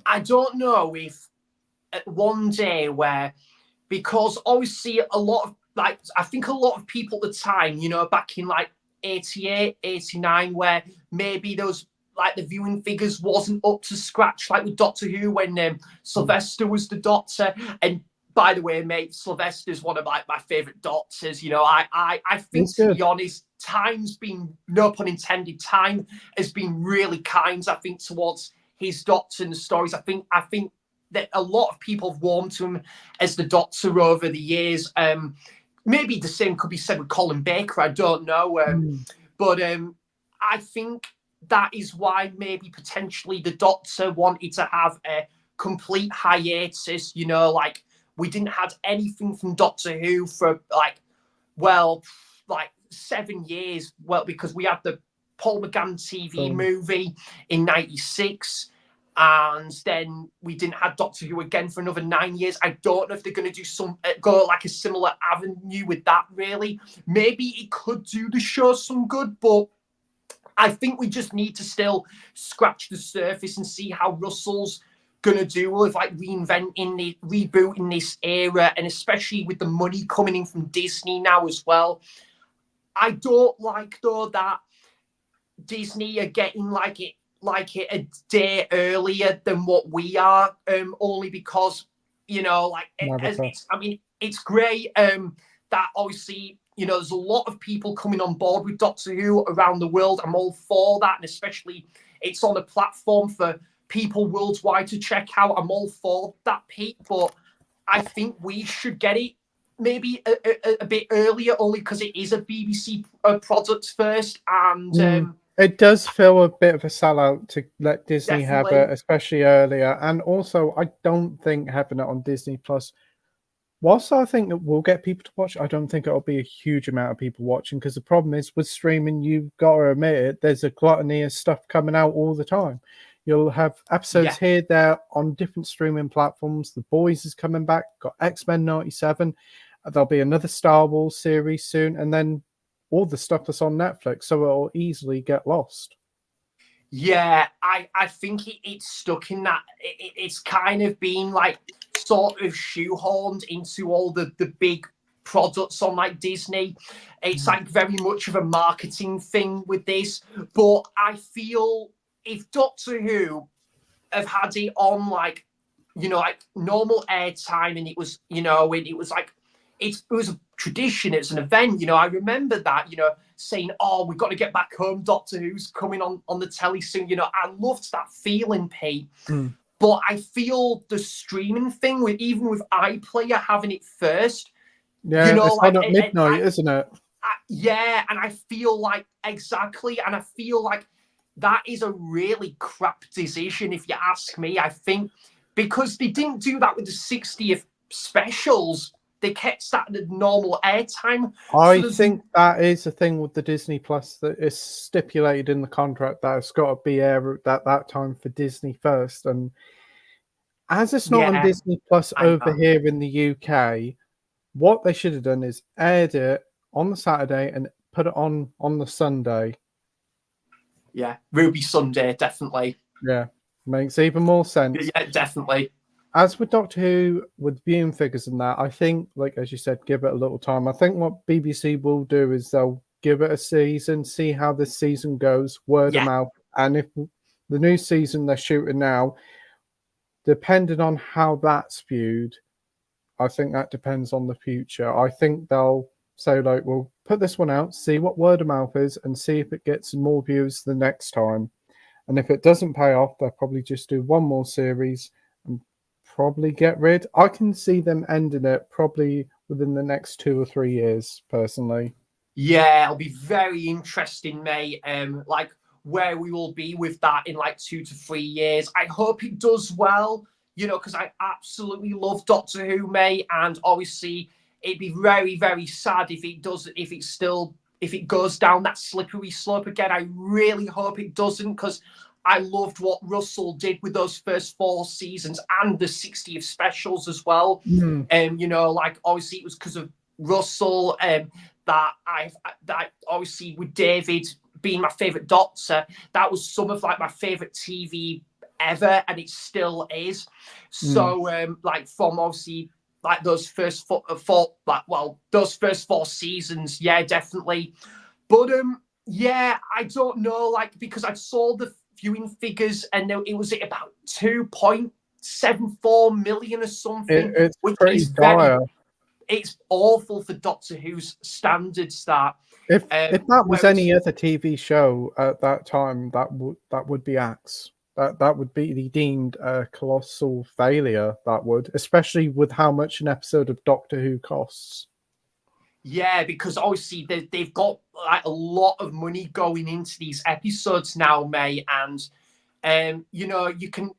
I don't know if one day where, because obviously a lot of, I think a lot of people at the time, back in 88, 89, where maybe those, the viewing figures wasn't up to scratch, like with Doctor Who when Sylvester was the Doctor. And by the way, mate, Sylvester's one of my favorite Doctors. I think, It's to good. be honest, time's been, no pun intended, time has been really kind, I think, towards his Doctor and the stories. I think that a lot of people have warmed to him as the Doctor over the years. Maybe the same could be said with Colin Baker. I don't know, but I think that is why maybe potentially the Doctor wanted to have a complete hiatus. We didn't have anything from Doctor Who for 7 years. Well, because we had the Paul McGann TV movie in '96. And then we didn't have Doctor Who again for another 9 years. I don't know if they're going to do go a similar avenue with that, really. Maybe it could do the show some good, but I think we just need to still scratch the surface and see how Russell's going to do with rebooting this era, and especially with the money coming in from Disney now as well. I don't like, though, that Disney are getting it a day earlier than what we are, only because it's great that obviously there's a lot of people coming on board with Doctor Who around the world. I'm all for that, and especially it's on a platform for people worldwide to check out. I'm all for that, Pete, but I think we should get it maybe a bit earlier, only because it is a BBC product first, and it does feel a bit of a sellout to let Disney have definitely. it, especially earlier. And also, I don't think having it on Disney Plus, whilst I think it will get people to watch, I don't think it'll be a huge amount of people watching, because the problem is with streaming, you've got to admit it, there's a gluttony of stuff coming out all the time. You'll have episodes here, there, on different streaming platforms. The Boys is coming back, got X-Men 97. There'll be another Star Wars series soon, and then all the stuff that's on Netflix, so it'll easily get lost. Yeah, I think it's stuck in that. It's kind of been sort of shoehorned into all the big products on Disney. It's very much of a marketing thing with this. But I feel if Doctor Who have had it on like, like normal airtime, and it was, it was like, it was a tradition, it's an event, I remember that, saying, oh, we've got to get back home, Doctor Who's coming on the telly soon, I loved that feeling, Pete. But I feel the streaming thing, even with iPlayer having it first, yeah, it's like on at midnight, isn't it? yeah, and I feel like exactly, and I feel like that is a really crap decision, if you ask me. I think because they didn't do that with the 60th specials, they kept that at normal airtime. I think that is the thing with the Disney Plus, that is stipulated in the contract that it's got to be aired at that time for Disney first. And as it's not on Disney Plus over here in the UK, what they should have done is aired it on the Saturday and put it on the Sunday. Yeah, Ruby Sunday, definitely. Yeah, makes even more sense. Yeah, definitely. As with Doctor Who, with viewing figures and that, I think, like as you said, give it a little time. I think what BBC will do is they'll give it a season, see how this season goes, word of mouth. And if the new season they're shooting now, depending on how that's viewed, I think that depends on the future. I think they'll say, like, we'll put this one out, see what word of mouth is, and see if it gets more views the next time. And if it doesn't pay off, they'll probably just do one more series and probably get rid. I can see them ending it probably within the next 2 or 3 years, personally. Yeah, it'll be very interesting, mate. Like where we will be with that in like 2 to 3 years. I hope it does well, because I absolutely love Doctor Who, mate. And obviously, it'd be very, very sad if it does, if it goes down that slippery slope again. I really hope it doesn't, because I loved what Russell did with those first 4 seasons and the 60th specials as well. Like obviously it was because of Russell that obviously with David being my favorite Doctor, that was some of like my favorite TV ever, and it still is. So like from obviously like those first those first 4 seasons, yeah, definitely. But yeah, I don't know, like, because I saw the viewing figures and it was at about 2.74 million or something, It's which pretty is dire. it's awful for Doctor Who's standards. That if that was any other TV show at that time, that would be axed. That would be deemed a colossal failure. That would, especially with how much an episode of Doctor Who costs. Yeah, because obviously they've got like a lot of money going into these episodes now, mate, and you can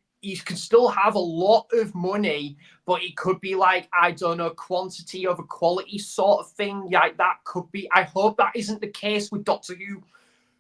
still have a lot of money, but it could be like, I don't know, quantity over quality sort of thing. Like that could be. I hope that isn't the case with Doctor Who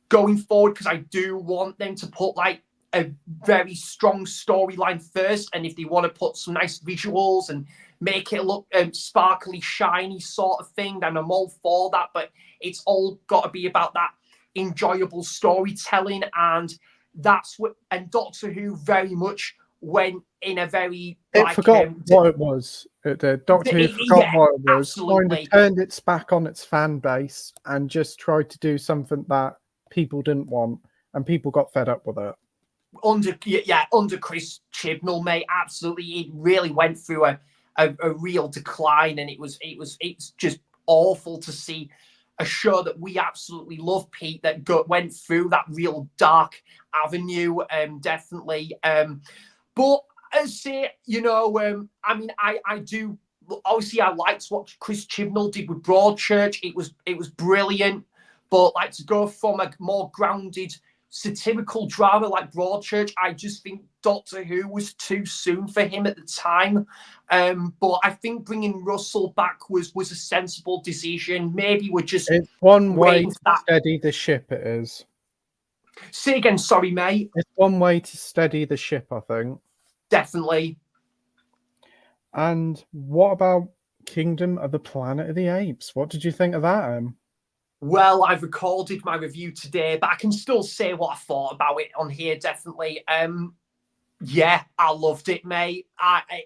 going forward, because I do want them to put like a very strong storyline first, and if they want to put some nice visuals and make it look sparkly, shiny sort of thing, then I'm all for that. But it's all got to be about that enjoyable storytelling, and that's what. And Doctor Who very much went in a very forgot what it was. Doctor Who forgot what it was. Absolutely. Kind of turned its back on its fan base and just tried to do something that people didn't want, and people got fed up with it. Under Chris Chibnall, mate, absolutely, it really went through a real decline, and it's just awful to see a show that we absolutely love, Pete, that went through that real dark avenue, definitely. But as I say, I mean, I do obviously I liked what Chris Chibnall did with Broadchurch. It was brilliant, but like to go from a more grounded satirical drama like Broadchurch, I just think Doctor Who was too soon for him at the time. But I think bringing Russell back was a sensible decision. Maybe we're just it's one way to steady the ship. It is. Say again, sorry, mate. It's one way to steady the ship, I think. Definitely. And what about Kingdom of the Planet of the Apes? What did you think of that? Well, I've recorded my review today, but I can still say what I thought about it on here, definitely. Yeah, I loved it, mate.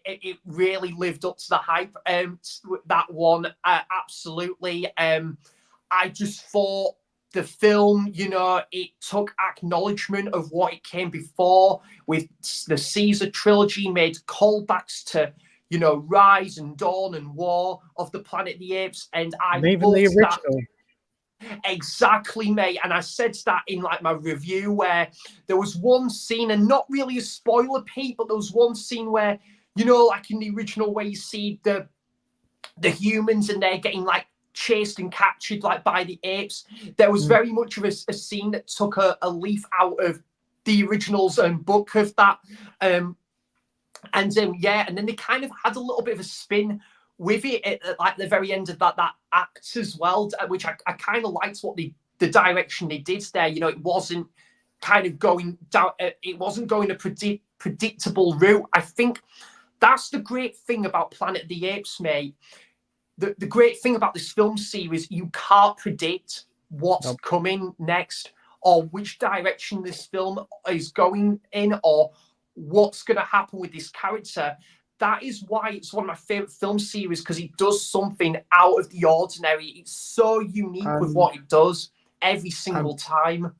It really lived up to the hype. That one, absolutely. I just thought the film, you know, it took acknowledgement of what it came before with the Caesar trilogy, made callbacks to, you know, Rise and Dawn and War of the Planet of the Apes. And I And even the loved that. original. Exactly, mate. And I said that in like my review where there was one scene, and not really a spoiler, Pete, but there was one scene where, you know, like in the original where you see the humans and they're getting like chased and captured like by the apes. There was very much of a scene that took a leaf out of the original's book of that. Yeah, and then they kind of had a little bit of a spin with it at like the very end of that act as well, which I kind of liked what the direction they did there. You know, it wasn't kind of going down, it wasn't going a predictable route. I think that's the great thing about Planet of the Apes, mate. The great thing about this film series, you can't predict what's coming next or which direction this film is going in or what's going to happen with this character. That is why it's one of my favorite film series, because it does something out of the ordinary. It's so unique with what it does every single time.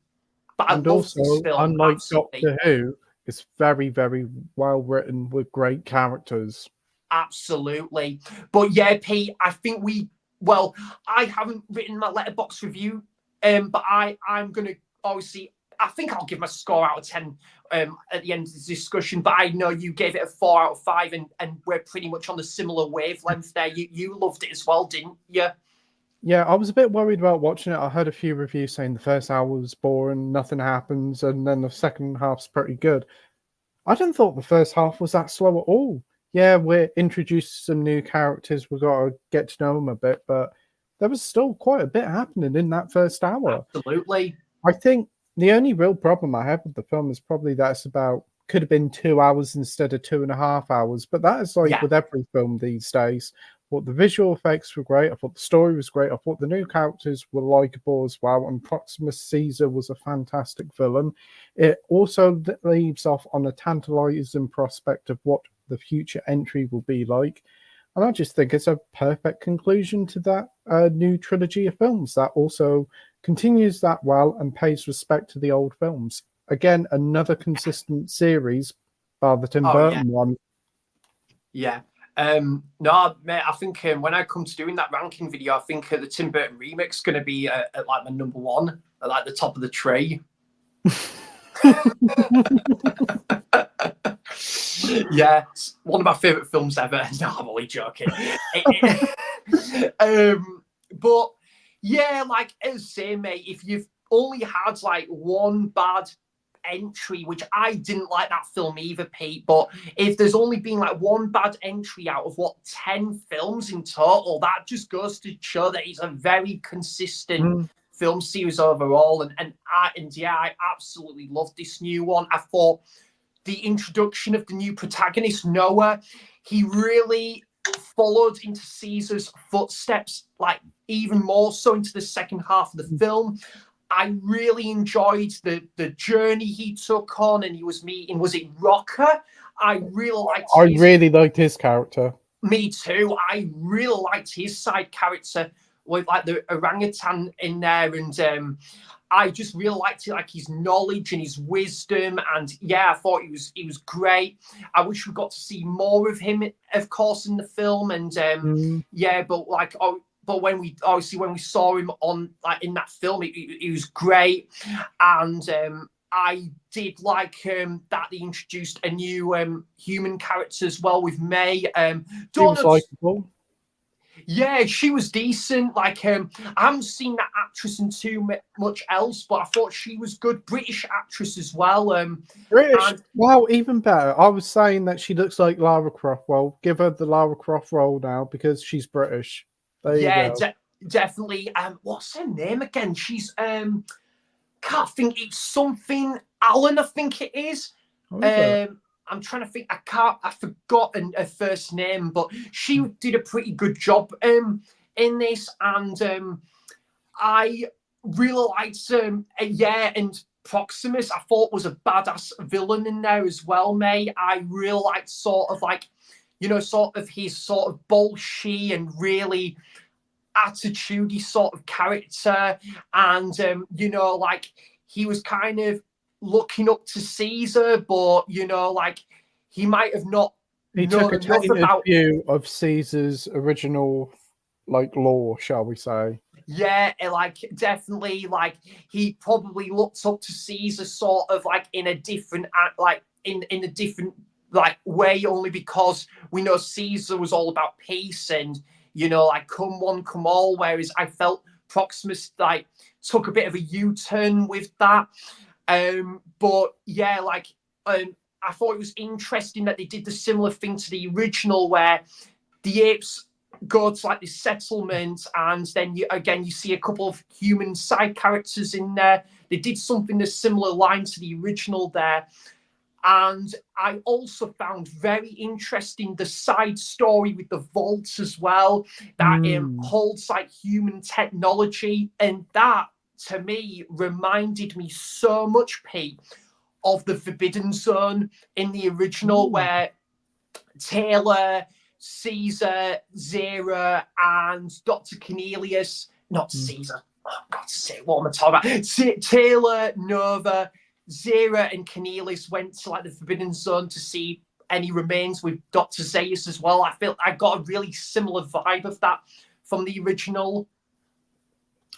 But I love this film. Unlike absolutely. Doctor Who, it's very, very well written with great characters. Absolutely. But yeah, Pete, I think I haven't written my letterbox review, but I'm going to obviously, I think I'll give my score out of 10 at the end of the discussion, but I know you gave it a 4 out of 5 and we're pretty much on the similar wavelength there. You loved it as well, didn't you? Yeah, I was a bit worried about watching it. I heard a few reviews saying the first hour was boring, nothing happens, and then the second half's pretty good. I didn't thought the first half was that slow at all. Yeah, we're introduced some new characters. We've got to get to know them a bit, but there was still quite a bit happening in that first hour. Absolutely. I think the only real problem I have with the film is probably that it's could have been 2 hours instead of 2.5 hours. But that is like with every film these days. I thought the visual effects were great. I thought the story was great. I thought the new characters were likable as well. And Proximus Caesar was a fantastic villain. It also leaves off on a tantalizing prospect of what the future entry will be like. And I just think it's a perfect conclusion to that new trilogy of films that also continues that well and pays respect to the old films. Again, another consistent series, bar the Tim Burton one. Yeah. No, mate, I think when I come to doing that ranking video, I think the Tim Burton remix is going to be at like my number 1, at like the top of the tree. Yeah, it's one of my favorite films ever. No, I'm only joking. But yeah, like as I say, mate, if you've only had like one bad entry, which I didn't like that film either, Pete, but if there's only been like one bad entry out of 10 films in total, that just goes to show that it's a very consistent film series overall. And I absolutely loved this new one. I thought the introduction of the new protagonist, Noah, he really followed into Caesar's footsteps, like even more so into the second half of the film. I really enjoyed the journey he took on, and he was meeting, was it Rocker? I really liked his character. Me too. I really liked his side character with like the orangutan in there, and I just really liked it, like his knowledge and his wisdom, and yeah, I thought he was great. I wish we got to see more of him, of course, in the film, and yeah, but like but when we saw him on like in that film, it was great, and I did like that they introduced a new human character as well with May. She was likable. Yeah, she was decent. Like, I haven't seen that actress in too much else, but I thought she was good. British actress as well. British? Wow, even better. I was saying that she looks like Lara Croft. Well, give her the Lara Croft role now because she's British. There you go. Definitely. What's her name again? She's can't think. It's something Alan, I think it is. I'm trying to think. I forgot her first name, but she did a pretty good job in this, and I really liked and Proximus. I thought was a badass villain in there as well, mate. I really liked sort of like, sort of his sort of bolshy and really attitudey sort of character, and you know, like he was kind of looking up to Caesar, but you know, like he might have not He took known a enough tainted about. view of Caesar's original, like, law, shall we say. Yeah, like definitely, like he probably looked up to Caesar sort of like in a different, like in a different like way, only because we know Caesar was all about peace and you know like come one come all, whereas I felt Proximus like took a bit of a U-turn with that. But yeah, like I thought it was interesting that they did the similar thing to the original where the apes go to like this settlement, and then you see a couple of human side characters in there. They did something a similar line to the original there. And I also found very interesting the side story with the vault as well, that holds like human technology. And that to me reminded me so much, Pete, of the Forbidden Zone in the original, where Taylor, Caesar, Zera, and Dr. Cornelius, not Caesar, oh God's sake, what am I talking about? Taylor, Nova, Zera, and Cornelius went to like the Forbidden Zone to see any remains with Dr. Zaius as well. I felt I got a really similar vibe of that from the original.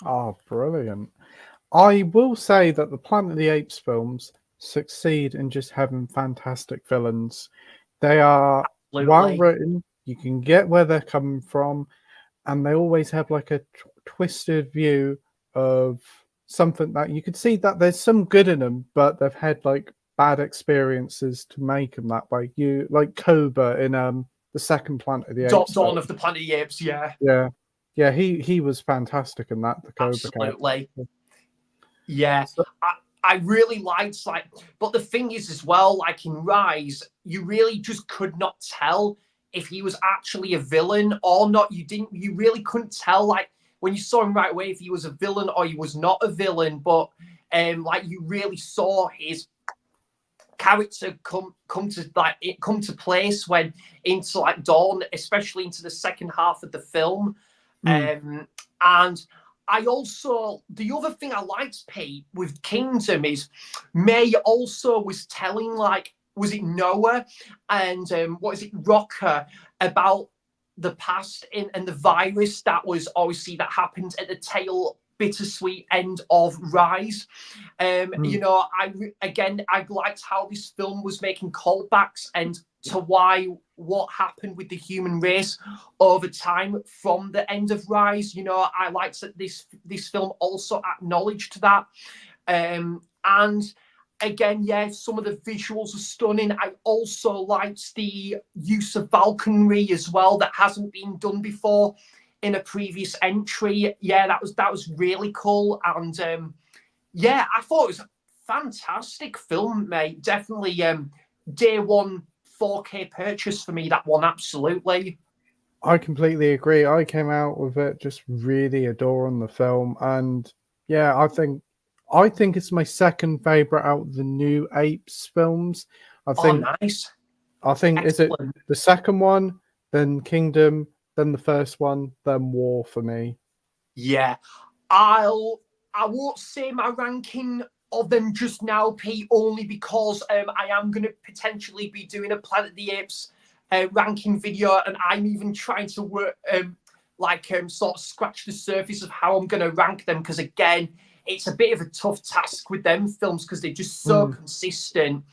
Oh, brilliant. I will say that the Planet of the Apes films succeed in just having fantastic villains. They are well Absolutely. written, you can get where they're coming from, and they always have like a twisted view of something that you could see that there's some good in them, but they've had like bad experiences to make them that way. You like Cobra in the second Planet of the Apes Dawn film. of the Planet of the Apes, yeah. Yeah. Yeah, he was fantastic in that, the Cobra character. Absolutely. Yeah. So, I really liked like, but the thing is as well, like in Rise, you really just could not tell if he was actually a villain or not. You really couldn't tell like when you saw him right away if he was a villain or he was not a villain. But like you really saw his character come to place when into like Dawn, especially into the second half of the film. And I also, the other thing I liked, Pete, with Kingdom is May also was telling, like, was it Noah and what is it, Rocker, about the past and the virus that was obviously that happened at the tail bittersweet end of Rise. You know, I liked how this film was making callbacks and to what happened with the human race over time from the end of Rise. You know, I liked that this film also acknowledged that. And again, yeah, some of the visuals are stunning. I also liked the use of falconry as well that hasn't been done before in a previous entry. Yeah, that was really cool. And yeah, I thought it was a fantastic film, mate. Definitely day one 4K purchase for me, that one, absolutely. I completely agree. I came out with it just really adoring the film, and yeah, I think it's my second favorite out of the new Apes films. I Oh, think nice. I think is it Excellent. the second one, then Kingdom, then the first one, then War for me. Yeah. I won't say my ranking of them just now, Pete, only because I am going to potentially be doing a Planet of the Apes ranking video, and I'm even trying to work sort of scratch the surface of how I'm going to rank them, because again, it's a bit of a tough task with them films because they're just so consistent.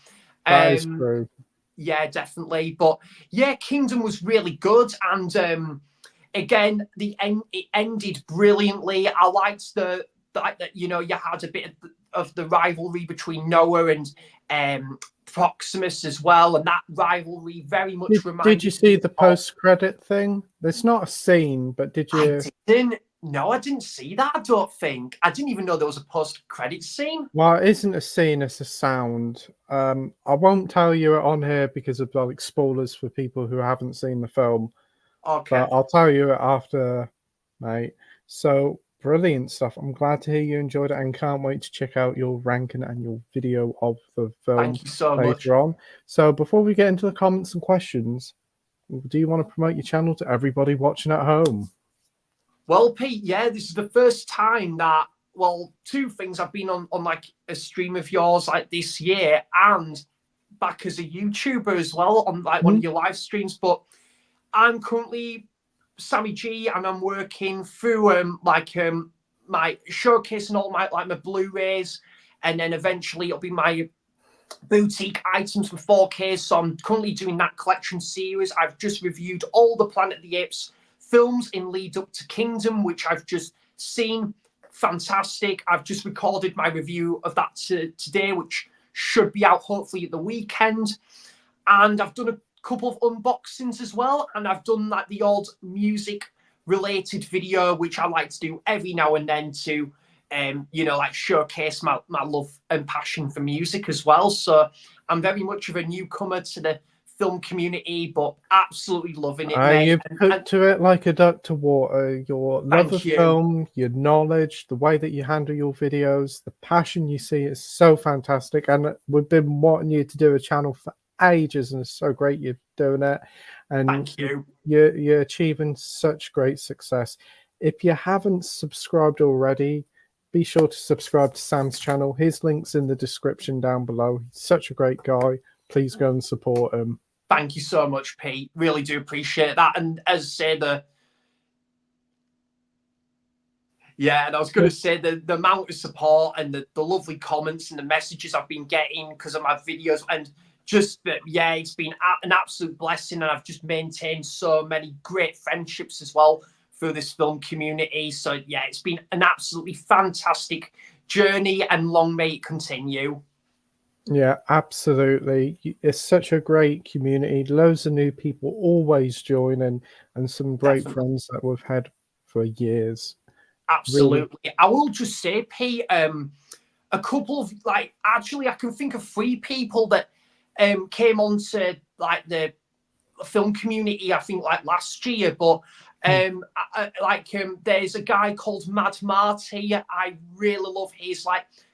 That is Um, true. yeah, definitely. But yeah, Kingdom was really good, and again, it ended brilliantly. I liked the fact that you know you had a bit of the rivalry between Noah and Proximus as well, and that rivalry very much Did you reminded see me the of. post-credit thing? There's not a scene, but did I you? didn't. No, I didn't see that. I don't think. I didn't even know there was a post-credit scene. Well, it isn't a scene, it's a sound. I won't tell you it on here because of like spoilers for people who haven't seen the film, but Okay. I'll tell you it after, mate. So brilliant stuff. I'm glad to hear you enjoyed it and can't wait to check out your ranking and your video of the film Thank you so much. later on. So before we get into the comments and questions, do you want to promote your channel to everybody watching at home? Well, Pete, yeah, this is the first time that, well, two things. I've been on like a stream of yours like this year and back as a YouTuber as well on like one of your live streams. But I'm currently Sammy G and I'm working through my showcase and all my like my Blu-rays, and then eventually it'll be my boutique items for 4K. So I'm currently doing that collection series. I've just reviewed all the Planet of the Apes films in lead up to Kingdom, which I've just seen. Fantastic. I've just recorded my review of that today, which should be out hopefully at the weekend. And I've done a couple of unboxings as well. And I've done like the odd music related video, which I like to do every now and then to like showcase my love and passion for music as well. So I'm very much of a newcomer to the film community, but absolutely loving it, mate. You put to it like a duck to water. Your love of you. film, your knowledge, the way that you handle your videos, the passion you see is so fantastic. And we've been wanting you to do a channel for ages, and it's so great you're doing it. And Thank you. You're achieving such great success. If you haven't subscribed already, be sure to subscribe to Sam's channel. His link's in the description down below. He's such a great guy. Please go and support him. Thank you so much, Pete. Really do appreciate that. And as I say, and I was going to say the amount of support and the lovely comments and the messages I've been getting because of my videos, and just it's been an absolute blessing, and I've just maintained so many great friendships as well through this film community. So yeah, it's been an absolutely fantastic journey, and long may it continue. Yeah, absolutely. It's such a great community. Loads of new people always joining, and some great friends that we've had for years. Absolutely. Really. I will just say, Pete, a couple of actually I can think of 3 people that came onto like the film community, I think like last year, but there's a guy called Mad Marty. I really love his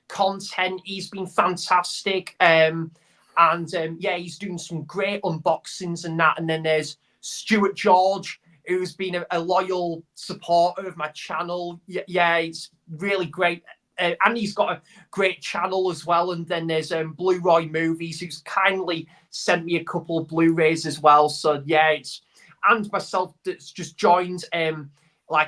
content. He's been fantastic. He's doing some great unboxings and that. And then there's Stuart George, who's been a loyal supporter of my channel. Yeah, it's really great. And he's got a great channel as well. And then there's Blue Roy Movies, who's kindly sent me a couple of Blu-rays as well. So yeah, and myself that's just joined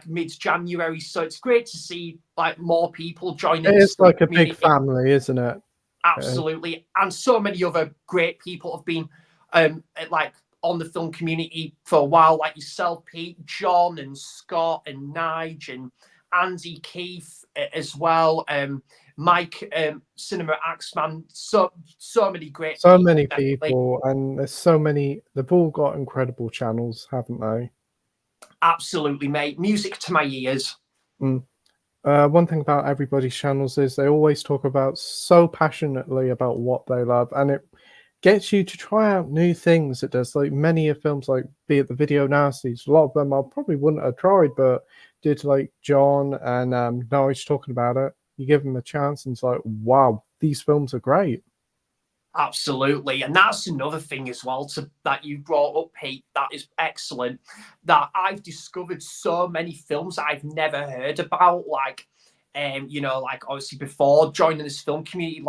mid-January. So it's great to see more people joining. It's like a big family, isn't it? Absolutely. And so many other great people have been on the film community for a while, like yourself, Pete, John and Scott and Nige and Andy Keith as well. Mike, Cinema Axeman, so many great people. So many people, and there's so many. They've all got incredible channels, haven't they? Absolutely, mate. Music to my ears. One thing about everybody's channels is they always talk about so passionately about what they love, and it gets you to try out new things. It does, like many of films, like be it the Video Nasties. A lot of them I probably wouldn't have tried, but did like John and Norwich talking about it. You give them a chance, and it's like, wow, these films are great. Absolutely. And that's another thing as well that you brought up, Pete, that is excellent, that I've discovered so many films I've never heard about, obviously before joining this film community.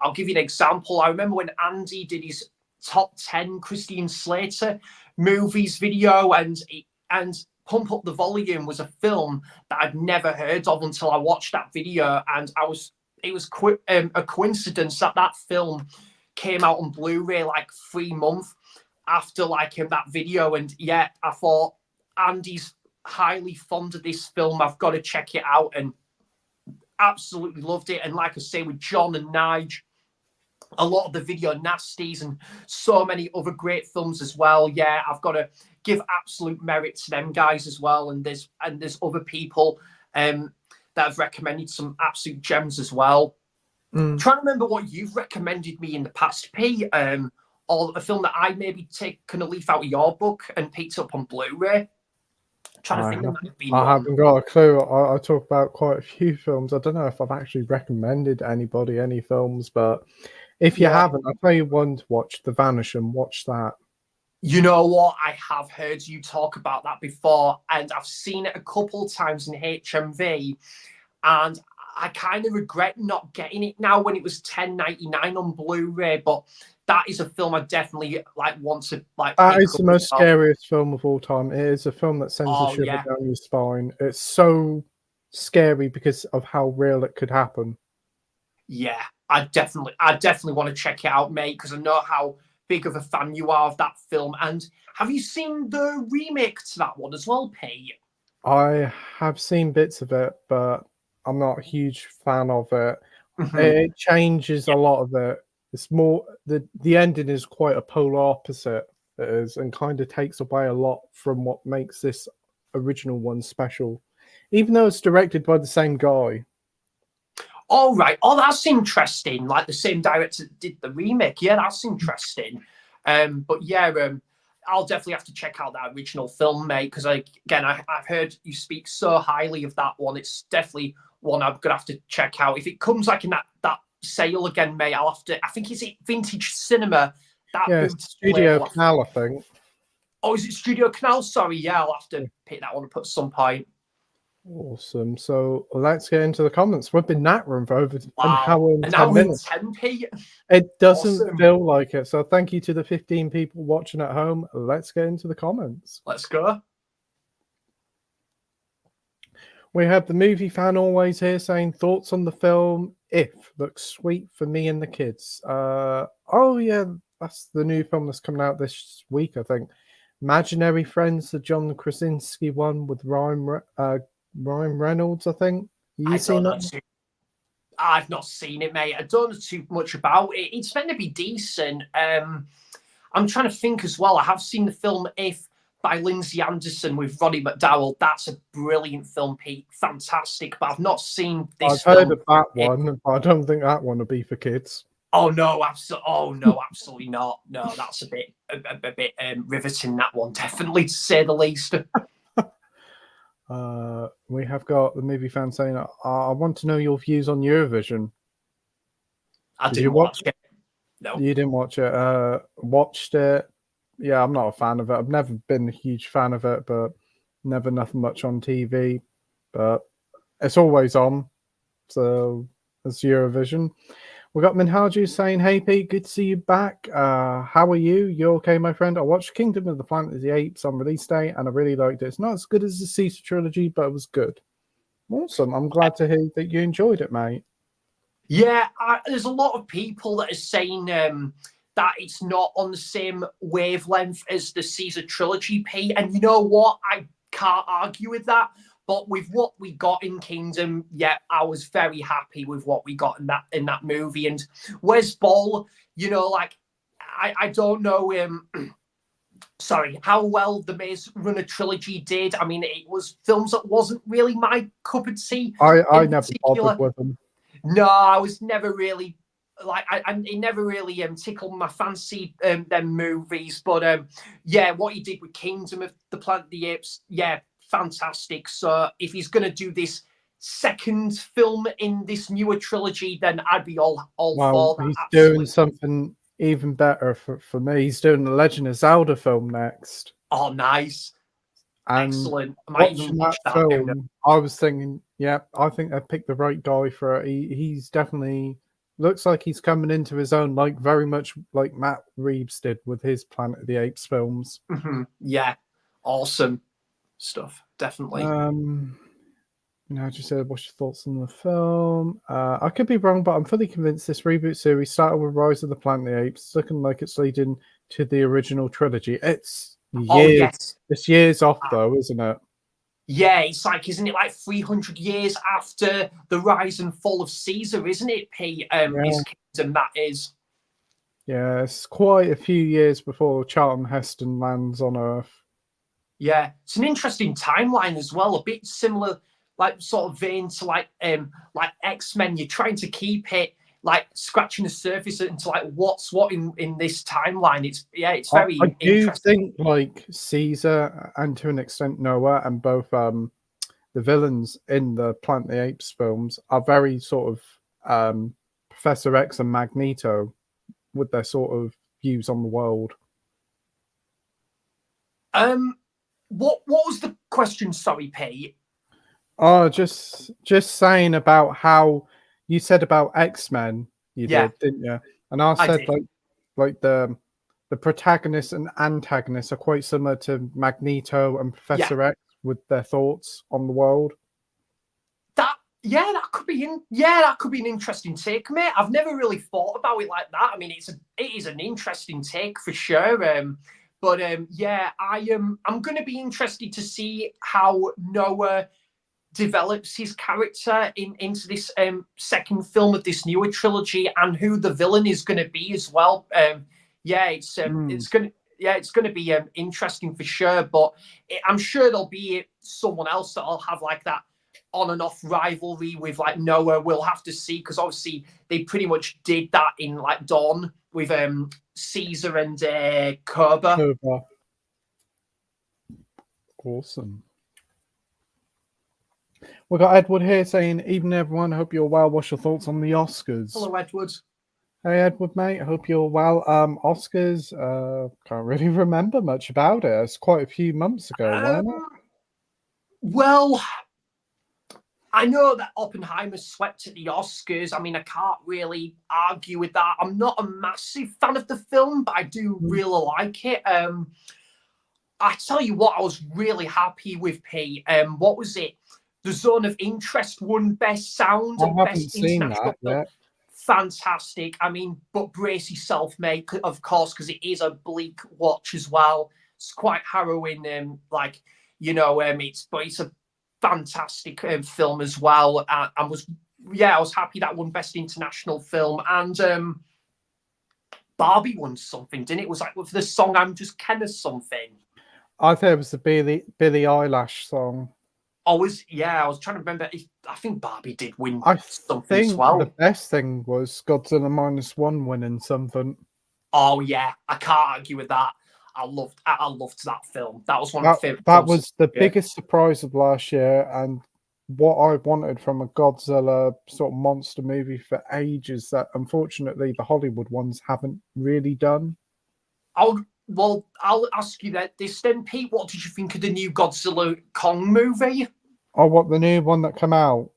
I'll give you an example. I remember when Andy did his top 10 Christian Slater movies video, and Pump Up the Volume was a film that I'd never heard of until I watched that video. And it was a coincidence that film came out on Blu-ray 3 months after that video. And yeah, I thought, Andy's highly fond of this film, I've got to check it out, and absolutely loved it. And like I say, with John and Nige, a lot of the Video Nasties and so many other great films as well. Yeah, I've got to give absolute merit to them guys as well. And there's other people that have recommended some absolute gems as well. I'm trying to remember what you've recommended me in the past, Pete, or a film that I maybe taken a leaf out of your book and picked up on Blu-ray. I haven't got a clue. I talk about quite a few films. I don't know if I've actually recommended anybody any films, but if you haven't, I'll tell you one to watch, The Vanishing. Watch that. You know what? I have heard you talk about that before, and I've seen it a couple of times in HMV, and I kind of regret not getting it now when it was $10.99 on Blu-ray. But that is a film I definitely want to That pick is up the as most well. scariest film of all time. It is a film that sends a Oh shiver yeah, down your spine. It's so scary because of how real it could happen. yeah. I definitely want to check it out, mate, because I know how big of a fan you are of that film. And have you seen the remake to that one as well, Pete? I have seen bits of it, but I'm not a huge fan of it. Mhm. It changes a lot of it. It's more the ending is quite a polar opposite. It is, and kind of takes away a lot from what makes this original one special. Even though it's directed by the same guy. All right. Oh, that's interesting. Like the same director that did the remake. Yeah, that's interesting. But yeah, I'll definitely have to check out that original film, mate, because I've heard you speak so highly of that one. It's definitely one I'm gonna have to check out. If it comes like in that sale again, mate, I'll have to. I think is it Vintage Cinema that Yeah, boots Studio Canal, I think. Oh, is it Studio Canal? Sorry, yeah, I'll have to pick that one up at some point. Awesome. So let's get into the comments. We've been nattering for over an Wow, hour and an 10 hour and minutes. 10p. It doesn't Awesome. feel like it. So thank you to the 15 people watching at home. Let's get into the comments. Let's go. We have the movie fan always here saying thoughts on the film. If looks sweet for me and the kids. Oh yeah, that's the new film that's coming out this week, I think. Imaginary Friends, the John Krasinski one with Ryan Reynolds, I think. You I seen don't know that? too. I've not seen it, mate. I don't know too much about it. It's meant to be decent. I'm trying to think as well. I have seen the film If by Lindsay Anderson with Roddy McDowell. That's a brilliant film, Pete. Fantastic. But I've not seen I've this heard film. of that one, but I don't think that one will be for kids. Oh no, absolutely not. No, that's a bit riveting. That one, definitely, to say the least. We have got the movie fan saying, I want to know your views on Eurovision. I Did you didn't watch watch it. No. You didn't watch it. Watched it. Yeah, I'm not a fan of it. I've never been a huge fan of it, but never nothing much on TV. But it's always on. So it's Eurovision. We got Minhaju saying, "Hey Pete, good to see you back. How are you? You okay, my friend? I watched Kingdom of the Planet of the Apes on release day, and I really liked it. It's not as good as the Caesar trilogy, but it was good. Awesome. I'm glad to hear that you enjoyed it, mate. Yeah, there's a lot of people that are saying that it's not on the same wavelength as the Caesar trilogy, Pete. And you know what? I can't argue with that. But with what we got in Kingdom, yeah, I was very happy with what we got in that movie. And Wes Ball, you know, like I don't know sorry, how well the Maze Runner trilogy did. I mean, it was films that wasn't really my cup of tea I in never bothered particular. with them. No, I was never really it never really tickled my fancy them movies. But yeah, what he did with Kingdom of the Planet of the Apes, yeah, fantastic. So if he's gonna do this second film in this newer trilogy, then I'd be all Well, for that. he's doing Absolutely. something even better for me. He's doing the Legend of Zelda film next. Oh, nice, And excellent. I might even watching that watch that. Who knows? film, I was thinking, yeah, I think I picked the right guy for it. He's definitely looks like he's coming into his own, like very much like Matt Reeves did with his Planet of the Apes films. Yeah, awesome stuff. Definitely. Now, just said, what's your thoughts on the film? I could be wrong, but I'm fully convinced this reboot series started with Rise of the Planet of the Apes. It's looking like it's leading to the original trilogy. Oh yes. It's years off though, isn't it? Yeah, it's like, isn't it like 300 years after the rise and fall of Caesar, isn't it, Pete? Yeah, His kingdom, that is. yeah. It's quite a few years before Charlton Heston lands on Earth. Yeah, it's an interesting timeline as well, a bit similar, like sort of vein to like X-Men. You're trying to keep it like scratching the surface into like what's what in this timeline. It's I very do interesting. think like Caesar and to an extent Noah and both the villains in the Planet of the Apes films are very sort of Professor X and Magneto with their sort of views on the world. What was the question? Sorry, Pete. Oh, just saying about how you said about X-Men, you Yeah, did, didn't you? And I I said did. like the protagonist and antagonist are quite similar to Magneto and Yeah, Professor X with their thoughts on the world. that could be that could be an interesting take, mate. I've never really thought about it like that. I mean, it is an interesting take for sure. Yeah, I'm going to be interested to see how Noah develops his character into this second film of this newer trilogy, and who the villain is going to be as well. It's going to be interesting for sure. But I'm sure there'll be someone else that'll have like that on and off rivalry with like Noah. We'll have to see, because obviously they pretty much did that in like Dawn with Caesar and Kerber. Over. Awesome. We got Edward here saying, "Evening, everyone. Hope you're well. What's your thoughts on the Oscars?" Hello, Edward. Hey, Edward, mate. Hope you're well. Oscars. Can't really remember much about it. It's quite a few months ago, wasn't it? Well, I know that Oppenheimer swept at the Oscars. I mean, I can't really argue with that. I'm not a massive fan of the film, but I do really like it. I tell you what, I was really happy with Pete. What was it? The Zone of Interest won Best Sound I and haven't Best seen International that Film. yet. Fantastic. I mean, but brace yourself, mate, of course, because it is a bleak watch as well. It's quite harrowing. It's a fantastic film as well. I was happy that won Best International Film, and Barbie won something, didn't it? It was like with the song "I'm Just Ken" or something. I thought it was the Billie Eilish song. I was trying to remember. I think Barbie did win I something as think well. the best thing was Godzilla -1 winning something. Oh yeah, I can't argue with that. I loved that film. That was one of my favorite. That films. was the biggest surprise of last year, and what I wanted from a Godzilla sort of monster movie for ages that unfortunately the Hollywood ones haven't really done. I'll ask you this then, Pete. What did you think of the new Godzilla Kong movie? Oh, what, the new one that came out?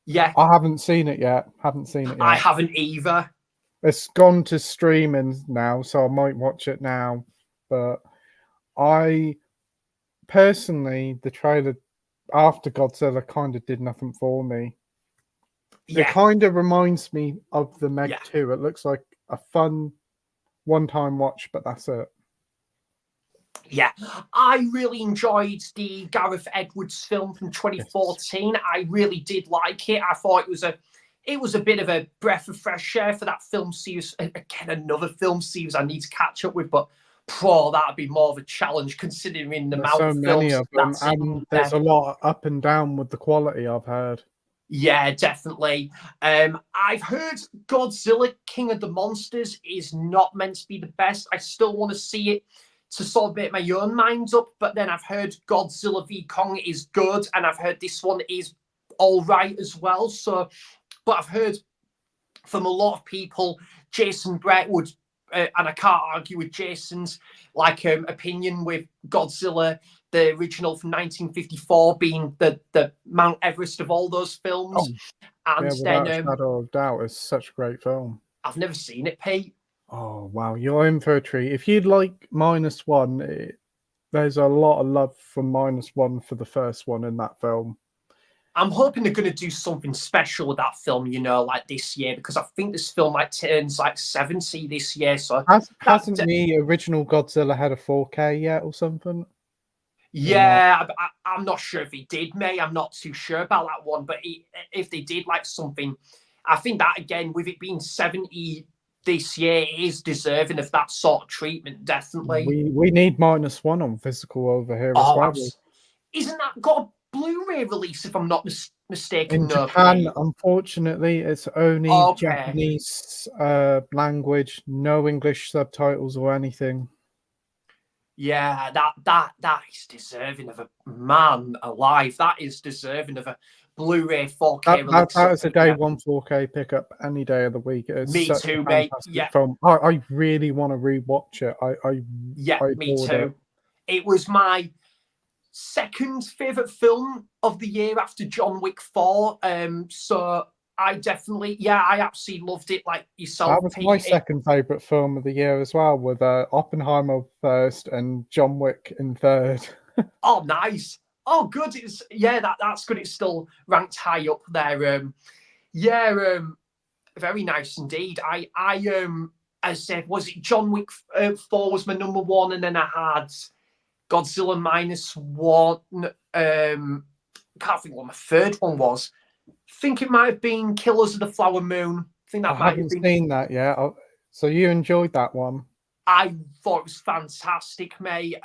Yeah, I haven't seen it yet. I haven't either. It's gone to streaming now, so I might watch it now. But I personally, the trailer after Godzilla kind of did nothing for me. It Yeah, kind of reminds me of the Meg yeah. 2. It looks like a fun one-time watch, but that's it. Yeah, I really enjoyed the Gareth Edwards film from 2014. Yes. I really did like it. I thought it was a bit of a breath of fresh air for that film series. Again, another film series I need to catch up with, but that'd be more of a challenge considering the There's amount so of many films of them, that's and in there's there. a lot up and down with the quality, I've heard. Yeah, definitely. I've heard Godzilla King of the Monsters is not meant to be the best. I still want to see it to sort of make my own mind up, but then I've heard Godzilla v Kong is good, and I've heard this one is all right as well. So, but I've heard from a lot of people, Jason Brett and I can't argue with Jason's opinion with Godzilla, the original from 1954, being the Mount Everest of all those films. Oh, And yeah, without a then shadow of doubt, it's such a great film. I've never seen it, Pete. Oh, wow, you're in for a treat. If you'd like -1, there's a lot of love from -1 for the first one in that film. I'm hoping they're going to do something special with that film, like this year, because I think this film turns 70 this year. So Hasn't the original Godzilla had a 4K yet or something? Yeah, I'm not sure if he did, mate. I'm not too sure about that one. But if they did something, I think that, again, with it being 70 this year, it is deserving of that sort of treatment, definitely. We need -1 on physical over here as well. Isn't that got a Blu-ray release, if I'm not mistaken? In Japan, unfortunately, it's only Japanese language, no English subtitles or anything. Yeah, that is deserving of a man alive. That is deserving of a Blu-ray 4K release. That is a day one 4K pickup any day of the week. It's me such too, a fantastic mate. Yeah, film. I really want to rewatch it. me too. it was my second favourite film of the year after John Wick 4. So I definitely, I absolutely loved it, like yourself, That was my Pete. second favourite film of the year as well, with Oppenheimer first and John Wick in third. Oh, nice. Oh, good. It's that's good. It's still ranked high up there. Very nice indeed. I said, was it John Wick 4 was my number one, and then I had Godzilla minus one. Can't think what my third one was. I think it might have been Killers of the Flower Moon. I think that I might have haven't been. seen that yet. So you enjoyed that one? I thought it was fantastic, mate.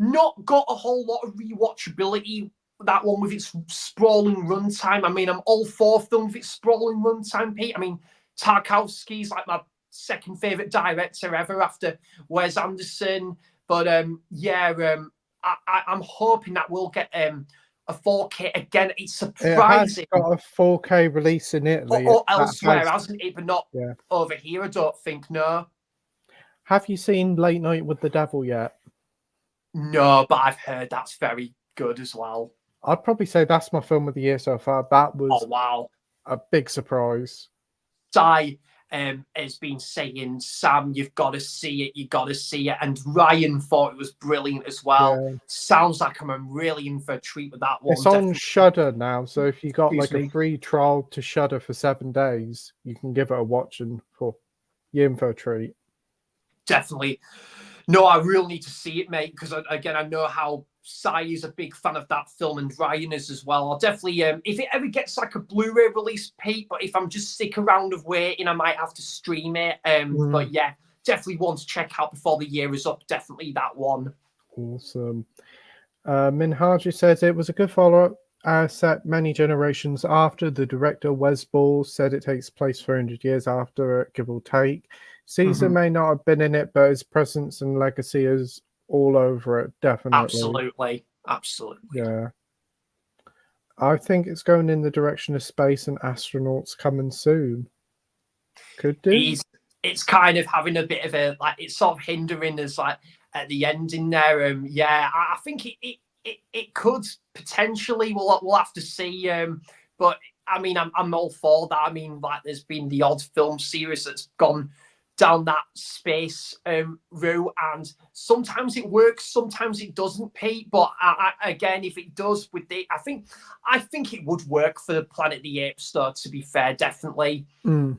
Not got a whole lot of rewatchability. That one with its sprawling runtime. I mean, I'm all for film with its sprawling runtime, Pete. I mean, Tarkovsky's like my second favorite director ever after Wes Anderson. But I'm hoping that we'll get a 4K again. It's surprising. It has got a 4K release in Italy or elsewhere, hasn't it? But not over here. I don't think. No. Have you seen Late Night with the Devil yet? No, but I've heard that's very good as well. I'd probably say that's my film of the year so far. That was a big surprise. Di has been saying, Sam, you've got to see it. You got to see it. And Ryan thought it was brilliant as well. Yeah. Sounds like I'm really in for a treat with that one. It's on Shudder now, so if you got Excuse like me. a free trial to Shudder for 7 days, you can give it a watch and you're in for a treat. Definitely. No, I really need to see it, mate, because again, I know how Sai is a big fan of that film and Ryan is as well. I'll definitely, if it ever gets like a Blu-ray release, Pete, but if I'm just sick around of waiting, I might have to stream it. But yeah, definitely one to check out before the year is up. Definitely that one. Awesome. Minhaji says it was a good follow-up set many generations after. The director Wes Ball said it takes place 300 years after it, give or take. Caesar may not have been in it, but his presence and legacy is all over it, definitely. Absolutely. Yeah. I think it's going in the direction of space and astronauts coming soon. Could do. It's kind of having a bit of a, like, it's sort of hindering us, like, at the end in there. I think it could potentially, we'll have to see. But I mean, I'm all for that. I mean, like, there's been the odd film series that's gone down that space route, and sometimes it works, sometimes it doesn't, Pete. But again, if it does with the, I think it would work for the Planet of the Apes, though. To be fair, definitely, and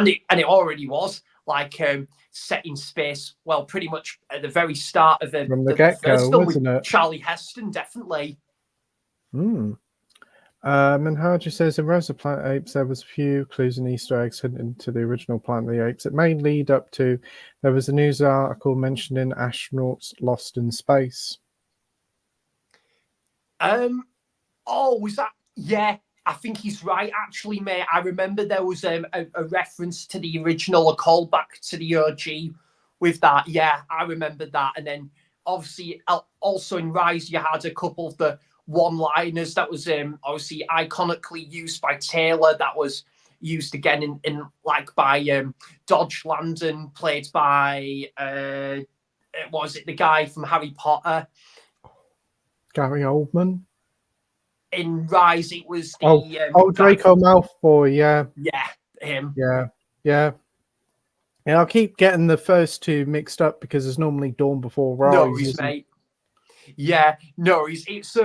it already was like set in space. Well, pretty much at the very start of from the get-go, wasn't it? Charlie Heston, definitely. Manhaja says in Rise of Planet Apes there was a few clues and Easter eggs hidden to the original Planet of the Apes. It may lead up to there was a news article mentioning astronauts lost in space. Was that? Yeah, I think he's right. Actually, mate, I remember there was a reference to the original, a callback to the OG with that. Yeah, I remember that. And then obviously also in Rise you had a couple of the one-liners that was obviously iconically used by Taylor, that was used again in like by Dodge Landon, played by what was it, the guy from Harry Potter, Gary Oldman. In Rise it was the Draco Malfoy. Yeah him. Yeah, I'll keep getting the first two mixed up because there's normally Dawn Before Rise. No worries, mate. Yeah, no, it's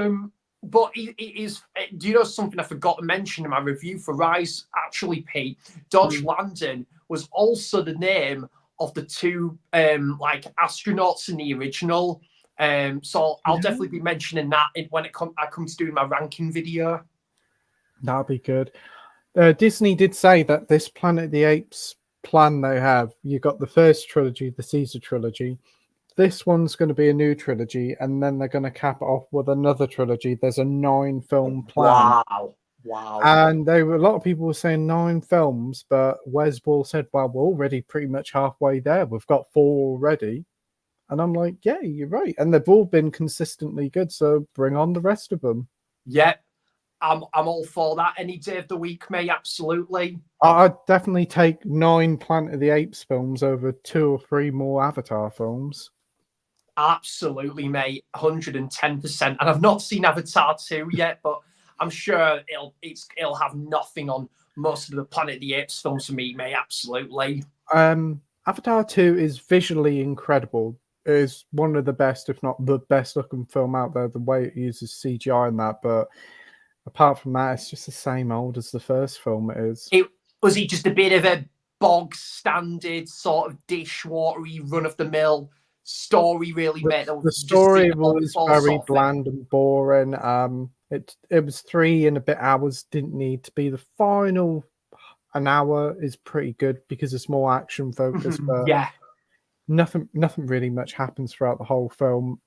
but it is. Do you know something I forgot to mention in my review for Rise? Actually, Pete, Dodge Landon was also the name of the two like astronauts in the original. So I'll definitely be mentioning that when I come to doing my ranking video. That'll be good. Disney did say that this Planet of the Apes plan they have, you got the first trilogy, the Caesar trilogy. This one's going to be a new trilogy, and then they're going to cap it off with another trilogy. There's a 9-film plan. Wow. And a lot of people were saying 9 films, but Wes Ball said, well, we're already pretty much halfway there. We've got 4 already. And I'm like, yeah, you're right. And they've all been consistently good, so bring on the rest of them. Yeah, I'm all for that any day of the week, mate. Absolutely. I'd definitely take 9 Planet of the Apes films over 2 or 3 more Avatar films. Absolutely, mate, 110%. And I've not seen Avatar 2 yet, but I'm sure it'll have nothing on most of the Planet of the Apes films for me, mate. Absolutely. Avatar 2 is visually incredible. It is one of the best, if not the best looking film out there, the way it uses CGI and that. But apart from that, it's just the same old as the first film it is. Was it just a bit of a bog standard sort of dishwatery run of the mill story, really, mate? The story was very sort of bland and boring. It was 3 and a bit hours. Didn't need to be. The final an hour is pretty good because it's more action focused, but yeah. nothing really much happens throughout the whole film.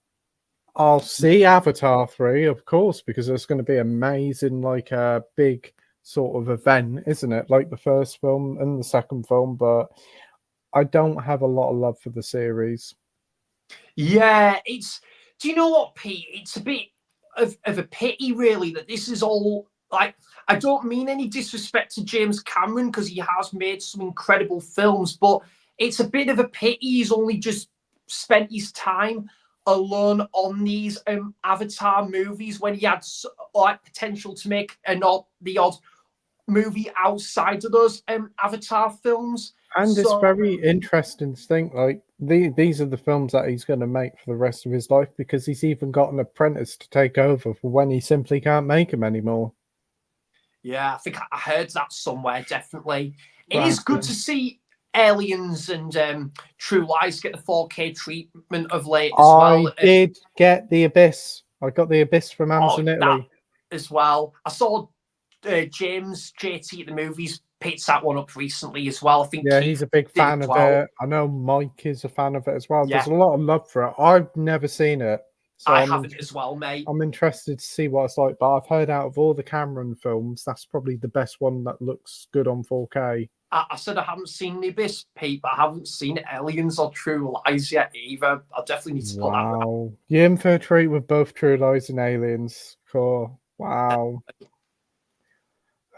I'll see Avatar 3, of course, because it's going to be amazing, like a big sort of event, isn't it? Like the first film and the second film, but I don't have a lot of love for the series. Yeah, do you know what, Pete? It's a bit of a pity, really, that this is all like, I don't mean any disrespect to James Cameron because he has made some incredible films, but it's a bit of a pity he's only just spent his time alone on these Avatar movies when he had like potential to make the odd movie outside of those Avatar films. And it's very interesting to think like these are the films that he's going to make for the rest of his life because he's even got an apprentice to take over for when he simply can't make them anymore. Yeah, I think I heard that somewhere, definitely. It is good to see Aliens and True Lies get the 4K treatment of late as well. I did get The Abyss. I got The Abyss from Amazon Italy. As well. I saw James JT at the movies picked that one up recently as well. I think he's a big fan of it. I know Mike is a fan of it as well. Yeah. There's a lot of love for it. I've never seen it. So I haven't as well, mate. I'm interested to see what it's like, but I've heard out of all the Cameron films, that's probably the best one that looks good on 4K. I said I haven't seen The Abyss, Pete, but I haven't seen Aliens or True Lies yet either. I definitely need to put that out. You're in for a treat with both True Lies and Aliens. Cool. Wow.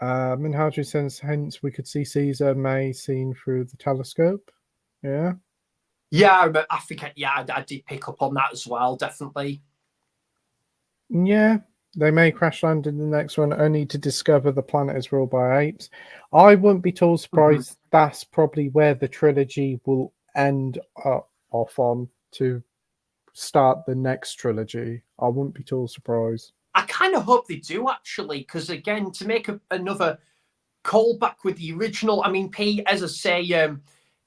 And how do you sense, hence we could see Caesar May seen through the telescope? Yeah. Yeah, but I think I did pick up on that as well, definitely. Yeah, they may crash land in the next one only to discover the planet is ruled by apes. I wouldn't be too surprised. That's probably where the trilogy will end off on to start the next trilogy. I wouldn't be too surprised. I kind of hope they do, actually, because again, to make another callback with the original, I mean, Pete, as I say,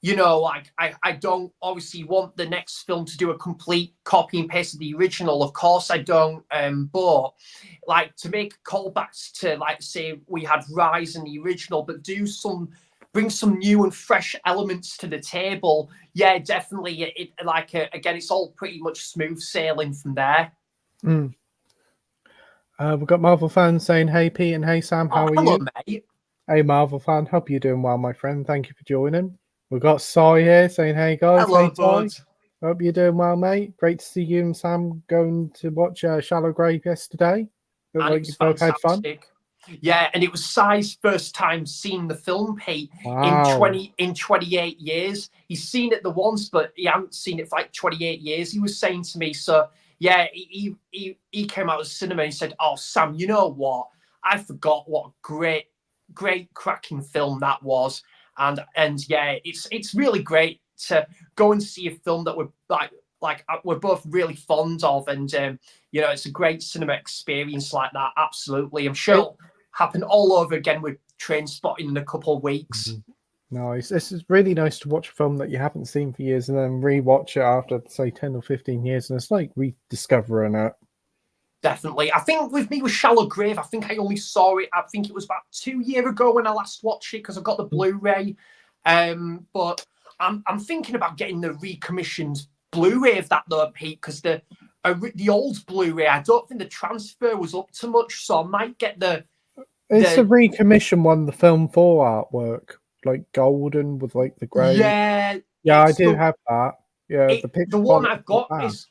you know, like I don't obviously want the next film to do a complete copy and paste of the original. Of course, I don't. But like to make callbacks to, like, say we had Rise in the original, but bring some new and fresh elements to the table. Yeah, definitely. Again, it's all pretty much smooth sailing from there. We've got Marvel fans saying, "Hey Pete and hey Sam, how are you?" Mate. Hey Marvel fan, hope you're doing well, my friend. Thank you for joining. We've got Sai here saying, "Hey guys, hello, hey bud. Hope you're doing well, mate. Great to see you and Sam going to watch Shallow Grave yesterday. Looked like you both had fun." Yeah, and it was Sai's first time seeing the film, Pete. Wow. in 28 years. He's seen it the once, but he hadn't seen it for like 28 years. He was saying to me, so yeah, he came out of the cinema and he said, "Oh, Sam, you know what? I forgot what a great cracking film that was." And yeah, it's really great to go and see a film that we're we're both really fond of, and you know, it's a great cinema experience like that. Absolutely, I'm sure it'll happen all over again with Trainspotting in a couple of weeks. Nice. This is really nice to watch a film that you haven't seen for years and then rewatch it after, say, 10 or 15 years, and it's like rediscovering it. Definitely. I think with me with Shallow Grave, I think I only saw it, I think it was about 2 years ago when I last watched it because I've got the Blu-ray. But I'm thinking about getting the recommissioned Blu-ray of that though, Pete, because the old Blu-ray, I don't think the transfer was up to much, so I might get It's the recommissioned one, the film 4 artwork, like golden with like the grey. Yeah, I did have that. Yeah, the one I've got is.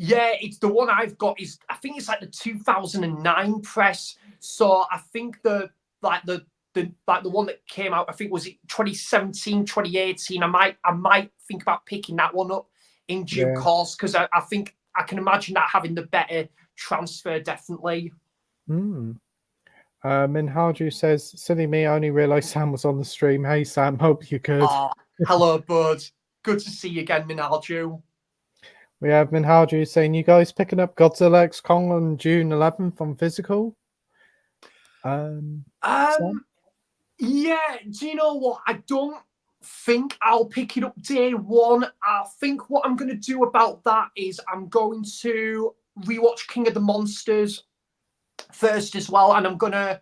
Yeah, it's the one I've got is, I think it's like the 2009 press. So I think the one that came out, I think was it 2017, 2018. I might think about picking that one up in due Yeah. course, because I think I can imagine that having the better transfer, definitely. Hmm. Minhaju says, "Silly me, I only realised Sam was on the stream. Hey Sam, hope you're good." Oh, hello, bud. Good to see you again, Minarju. We have Minhaju saying, "You guys picking up Godzilla X Kong on June 11th on physical?" Sam? Yeah, do you know what? I don't think I'll pick it up day one. I think what I'm going to do about that is I'm going to rewatch King of the Monsters first as well, and I'm going to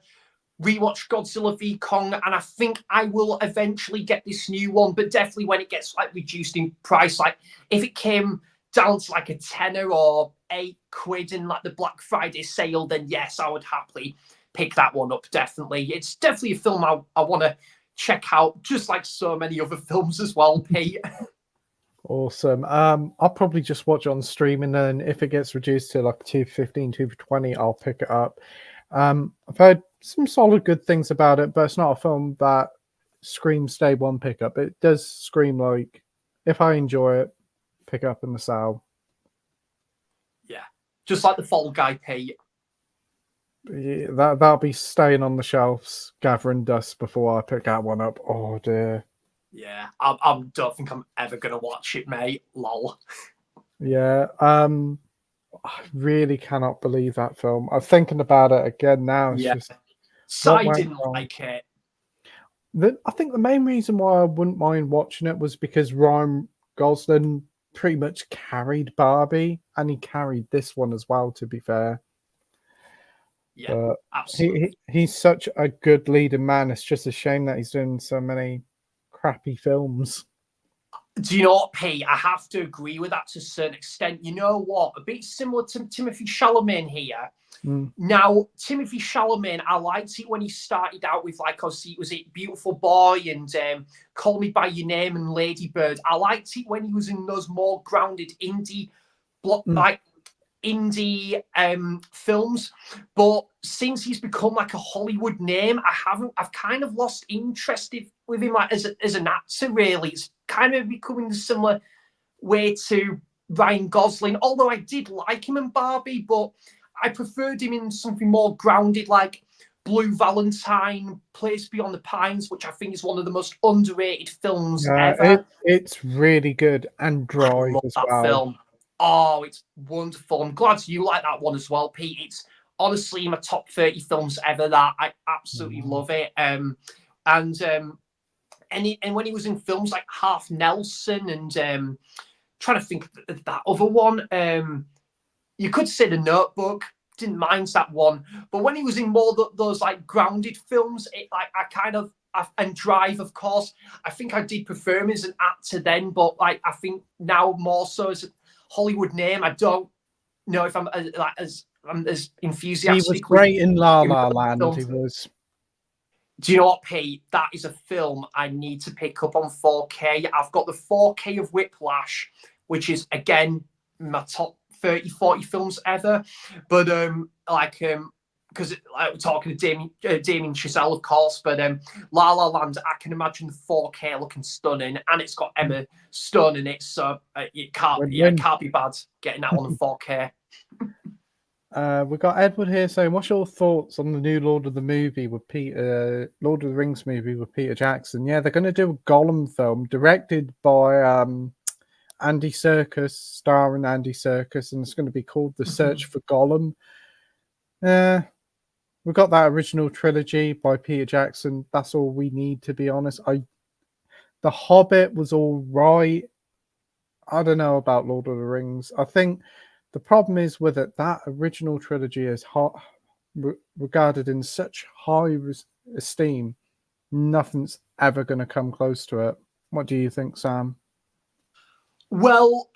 rewatch Godzilla v Kong, and I think I will eventually get this new one, but definitely when it gets like reduced in price, like if it came down to like a tenner or £8 in like the Black Friday sale, then yes, I would happily pick that one up. Definitely, it's definitely a film I want to check out, just like so many other films as well, Pete. Awesome. I'll probably just watch it on stream, and then if it gets reduced to like 215, 220, I'll pick it up. I've heard some solid good things about it, but it's not a film that screams day one pickup. It does scream like, if I enjoy it, pick up in the sale. Yeah, just like the Fall Guy, Pete. Yeah, that'll be staying on the shelves, gathering dust before I pick that one up. Oh dear. Yeah, I don't think I'm ever gonna watch it, mate. Lol. Yeah. I really cannot believe that film. I'm thinking about it again now. It's Yeah, just what Sai went didn't wrong. like it. I think the main reason why I wouldn't mind watching it was because Ryan Gosling pretty much carried Barbie, and he carried this one as well, to be fair. Yeah, But absolutely. he's such a good leading man. It's just a shame that he's doing so many crappy films. Do you know what, Pete? I have to agree with that to a certain extent. You know what? A bit similar to Timothy Chalamet here. Mm. Now, Timothy Chalamet, I liked it when he started out with, like, obviously, was it Beautiful Boy and Call Me By Your Name and Lady Bird. I liked it when he was in those more grounded indie, like, indie films, but since he's become like a Hollywood name, I've kind of lost interest with him, like as an actor. Really, it's kind of becoming a similar way to Ryan Gosling, although I did like him in Barbie, but I preferred him in something more grounded, like Blue Valentine, Place Beyond the Pines, which I think is one of the most underrated films Yeah, ever. it's really good, and I Drive love as that well. film. Oh, it's wonderful. I'm glad you like that one as well, Pete. It's honestly in my top 30 films ever. That I absolutely love it. And when he was in films like Half Nelson and trying to think of that other one, you could say The Notebook. Didn't mind that one, but when he was in more those like grounded films, it like and Drive, of course. I think I did prefer him as an actor then, but like I think now more so as a Hollywood name. I don't know if I'm as He was enthusiastic with great in La him La in Land. He films. was. Do you know what, Pete? That is a film I need to pick up on 4K. I've got the 4K of Whiplash, which is again my top 30, 40 films ever. But because like, we're talking to Damien Chazelle, of course, but La La Land, I can imagine the 4K looking stunning, and it's got Emma Stone in it, so it Win-win. can't be bad getting that one in 4K. We got Edward here saying, "What's your thoughts on the new Lord of the Lord of the Rings movie with Peter Jackson?" Yeah, they're going to do a Gollum film directed by Andy Serkis, starring Andy Serkis, and it's going to be called The Search for Gollum. We've got that original trilogy by Peter Jackson. That's all we need, to be honest. The Hobbit was all right. I don't know about Lord of the Rings. I think the problem is with it, that original trilogy is regarded in such high esteem. Nothing's ever going to come close to it. What do you think, Sam? Well,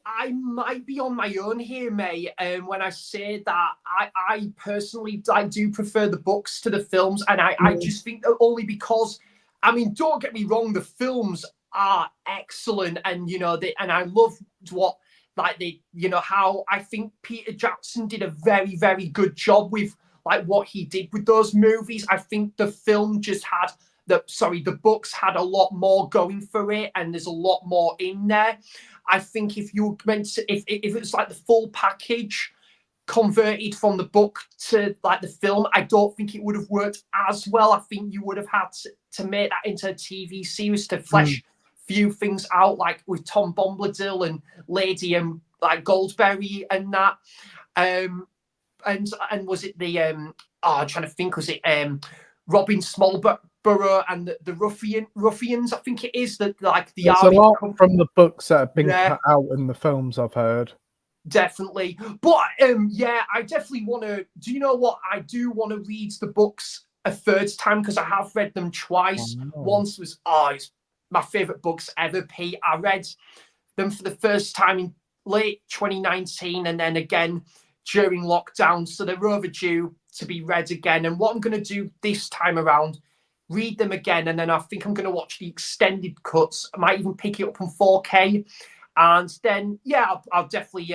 I might be on my own here, mate. When I say that, I personally I do prefer the books to the films, and I just think that only because, I mean, don't get me wrong, the films are excellent, and and I love what how I think Peter Jackson did a very, very good job with like what he did with those movies. I think the film just had the books had a lot more going for it, and there's a lot more in there. I think if you meant to, if it was like the full package converted from the book to like the film, I don't think it would have worked as well. I think you would have had to make that into a TV series to flesh few things out, like with Tom Bombadil and Lady like Goldberry and that. And was it the I'm trying to think, was it Robin Smallborough and the ruffians? I think it is that, like, the There's army a lot from the books that have been Yeah. cut out in the films, I've heard. Definitely. But yeah, I definitely want to. Do you know what? I do want to read the books a third time, because I have read them twice. Oh. Once was it's my favorite books ever, Pete. I read them for the first time in late 2019, and then again during lockdown. So they're overdue to be read again. And what I'm going to do this time around, read them again, and then I think I'm going to watch the extended cuts. I might even pick it up on 4K. And then, yeah, I'll definitely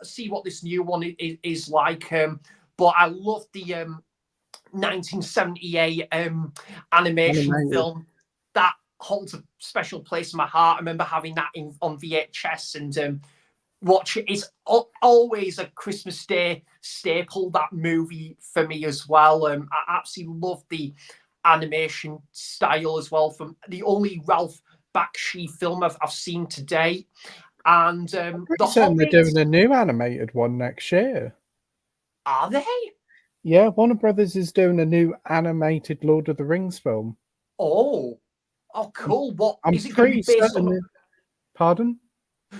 see what this new one is like. But I love the 1978 animation film. That holds a special place in my heart. I remember having that on VHS and watch it. It's always a Christmas Day staple, that movie, for me as well. I absolutely love the animation style as well. From the only Ralph Bakshi film I've seen to date. And the Hobbit. They're doing a new animated one next year. Are they? Yeah, Warner Brothers is doing a new animated Lord of the Rings film. Oh, cool. What is it going to be based on? Pardon?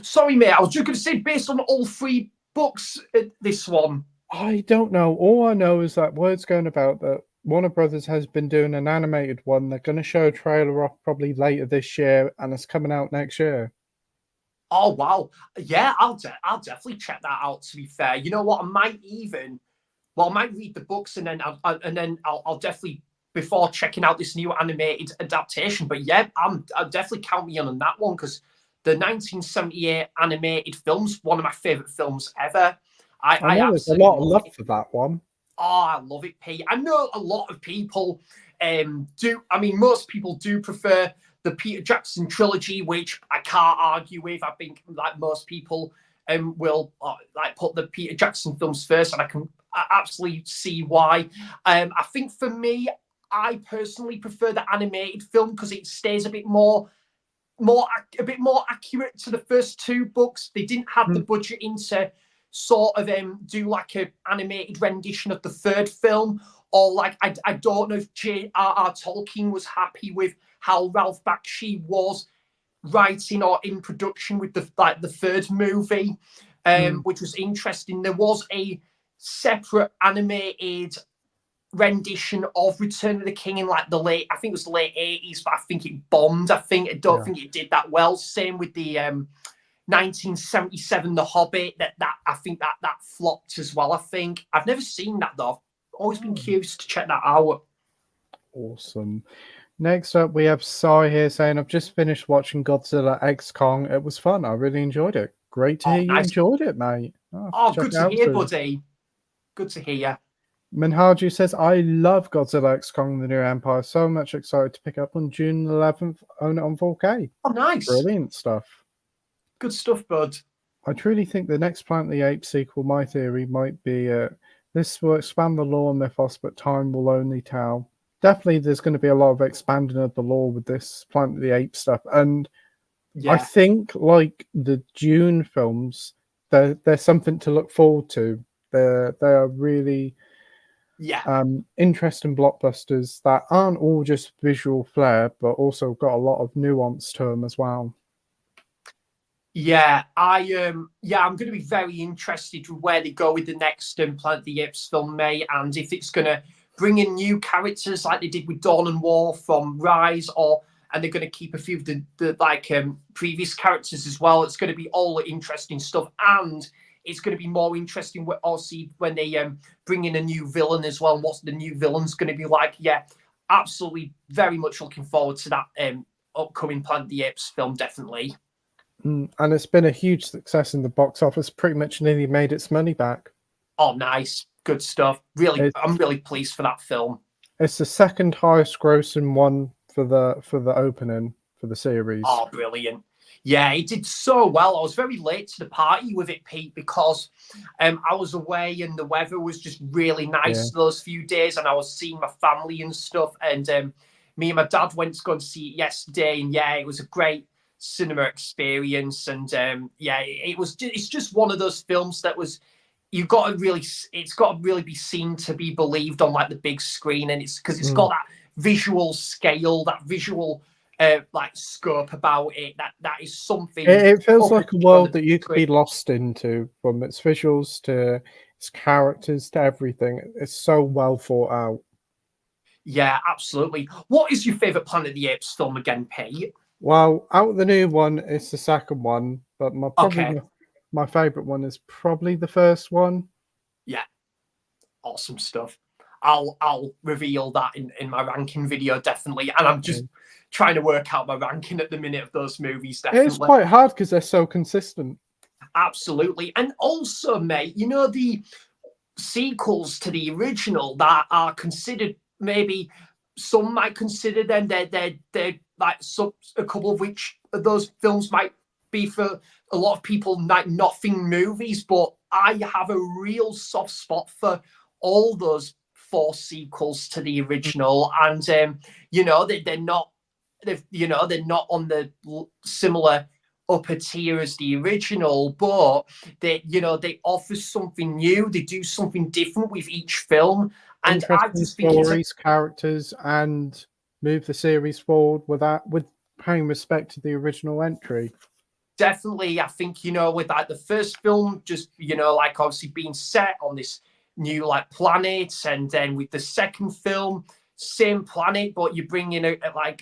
Sorry, mate. I was just going to say based on all 3 books. This one. I don't know. All I know is that word's going about that Warner Brothers has been doing an animated one. They're going to show a trailer off probably later this year, and it's coming out next year. Oh wow, yeah, I'll definitely check that out. To be fair, you know what, I might read the books, and then I'll definitely, before checking out this new animated adaptation. But yeah, I'll definitely count me on that one, because the 1978 animated film's one of my favorite films ever. I know there's a lot of love for that one. Oh, I love it, Pete. I know a lot of people do. I mean, most people do prefer the Peter Jackson trilogy, which I can't argue with. I think, like, most people will like put the Peter Jackson films first, and I can absolutely see why. I think for me, I personally prefer the animated film, because it stays a bit more accurate to the first 2 books. They didn't have the budget into sort of do like an animated rendition of the 3rd film, or like I don't know if J.R.R. Tolkien was happy with how Ralph Bakshi was writing or in production with the 3rd movie, which was interesting. There was a separate animated rendition of Return of the King in like I think it was the late 80s, but I think it bombed. I don't think it did that well. Same with the 1977 The Hobbit. That I think that flopped as well. I think I've never seen that though. I've always been curious to check that out. Awesome. Next up, we have Sai here saying, I've just finished watching Godzilla X Kong. It was fun. I really enjoyed it. Great to hear you enjoyed it, mate. Good to hear, buddy. Good to hear. Minhaju says, I love Godzilla X Kong The New Empire. So much excited to pick up on June 11th. Own it on 4K. Oh, nice. Brilliant stuff. Good stuff, bud. I truly think the next Planet of the Apes sequel, my theory, might be this will expand the lore mythos, but time will only tell. Definitely there's going to be a lot of expanding of the lore with this Planet of the Apes stuff. And I think, like the Dune films, there's something to look forward to. They are really interesting blockbusters that aren't all just visual flair, but also got a lot of nuance to them as well. Yeah, I'm going to be very interested with where they go with the next Planet of the Apes film, mate, and if it's going to bring in new characters like they did with Dawn and War from Rise, and they're going to keep a few of the previous characters as well. It's going to be all interesting stuff, and it's going to be more interesting when they bring in a new villain as well. And what's the new villain's going to be like? Yeah, absolutely, very much looking forward to that upcoming Planet of the Apes film, definitely. And it's been a huge success in the box office. Pretty much nearly made its money back. Oh, nice. Good stuff. Really, I'm really pleased for that film. It's the second highest grossing one for the opening for the series. Oh, brilliant. Yeah, it did so well. I was very late to the party with it, Pete, because I was away and the weather was just really nice those few days, and I was seeing my family and stuff. And me and my dad went to go and see it yesterday, and yeah, it was a great cinema experience. And yeah, it's just one of those films that was it's got to really be seen to be believed on like the big screen, and it's because it's got that visual scale, that visual like scope about it. That is something. It feels like a world that you could be lost into, from its visuals to its characters to everything. It's so well thought out. Yeah, absolutely. What is your favorite Planet of the Apes film again, Pete? Well, out of the new one, it's the second one, but my favorite one is probably the first one. Yeah, awesome stuff. I'll reveal that in my ranking video, definitely. And I'm just trying to work out my ranking at the minute of those movies, definitely. It's quite hard because they're so consistent. Absolutely. And also, mate, you know, the sequels to the original that are considered, maybe some might consider them, they're like a couple of which of those films might be for a lot of people like nothing movies, but I have a real soft spot for all those 4 sequels to the original. And you know, they're not on the similar upper tier as the original, but they offer something new. They do something different with each film, and I just think stories, characters, and move the series forward with paying respect to the original entry. Definitely, I think with like the first film, just like obviously being set on this new like planet, and then with the second film, same planet, but you bring in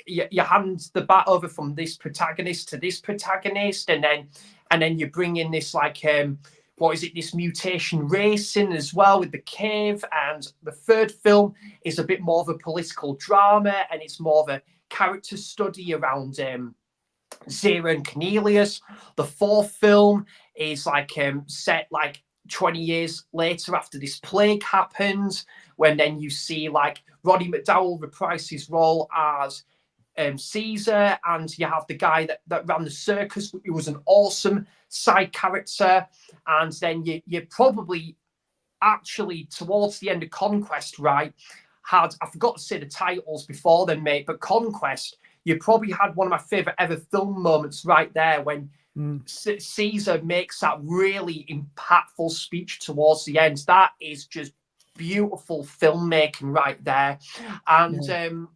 you hand the bat over from this protagonist to this protagonist, and then you bring in this like this mutation racing as well with the cave. And the third film is a bit more of a political drama, and it's more of a character study around Zero and Cornelius. The fourth film is like set like 20 years later after this plague happens, when then you see like Roddy McDowall reprise his role as Caesar, and you have the guy that ran the circus, who was an awesome side character. And then you probably actually towards the end of Conquest, right, I forgot to say the titles before then, mate, but Conquest, you probably had one of my favorite ever film moments right there when Caesar makes that really impactful speech towards the end. That is just beautiful filmmaking right there. And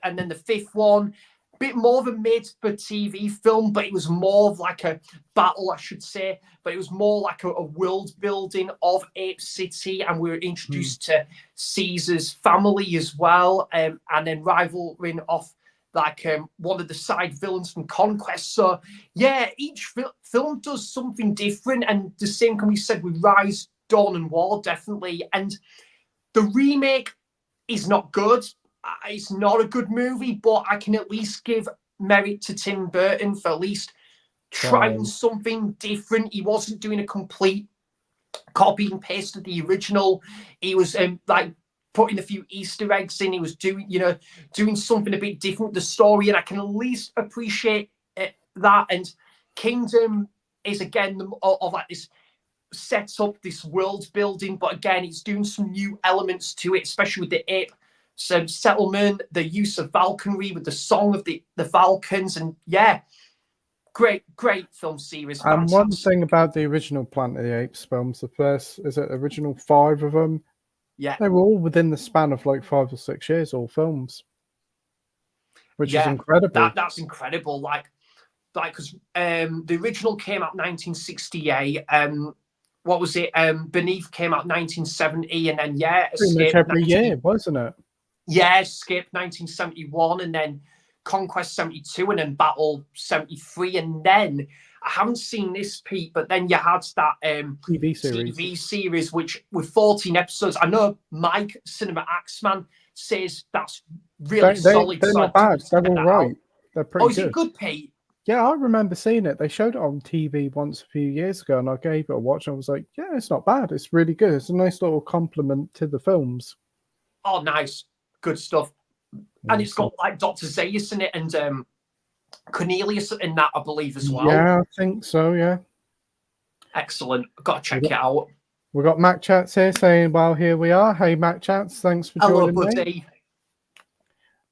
and then the fifth one, a bit more of a made-for-TV film, but it was more of like a battle, I should say. But it was more like a world building of Ape City, and we were introduced to Caesar's family as well, and then rivaling off like one of the side villains from Conquest. So yeah, each film does something different, and the same can be said with Rise, Dawn, and War, definitely. And the remake is not good. It's not a good movie, but I can at least give merit to Tim Burton for at least trying something different. He wasn't doing a complete copy and paste of the original. He was like putting a few Easter eggs in. He was doing something a bit different with the story, and I can at least appreciate that. And Kingdom is again of like this sets up this world building, but again, it's doing some new elements to it, especially with the ape settlement, the use of falconry with the song of the falcons, and yeah, great film series. And one thing about the original Planet of the Apes films, the first, original 5 of them? Yeah, they were all within the span of like 5 or 6 years, all films, which is incredible. That's incredible. Like because the original came out 1968. What was it? Beneath came out 1970, and then pretty much every year, wasn't it? Yeah, Escape 1971, and then Conquest 72, and then Battle 73, and then I haven't seen this, Pete, but then you had that TV series, which with 14 episodes. I know Mike, Cinema Axeman, says that's really solid. They're not bad. They're all right. They're pretty good. Is it good, Pete? Yeah, I remember seeing it. They showed it on TV once a few years ago, and I gave it a watch. And I was like, yeah, it's not bad. It's really good. It's a nice little compliment to the films. Oh, nice. Good stuff. And it's got like Dr. Zaius in it and Cornelius in that, I believe, as well. Yeah, I think so, yeah. Excellent. Got to check it out. We've got Mac Chats here saying, well, here we are. Hey, Mac Chats, thanks for joining me.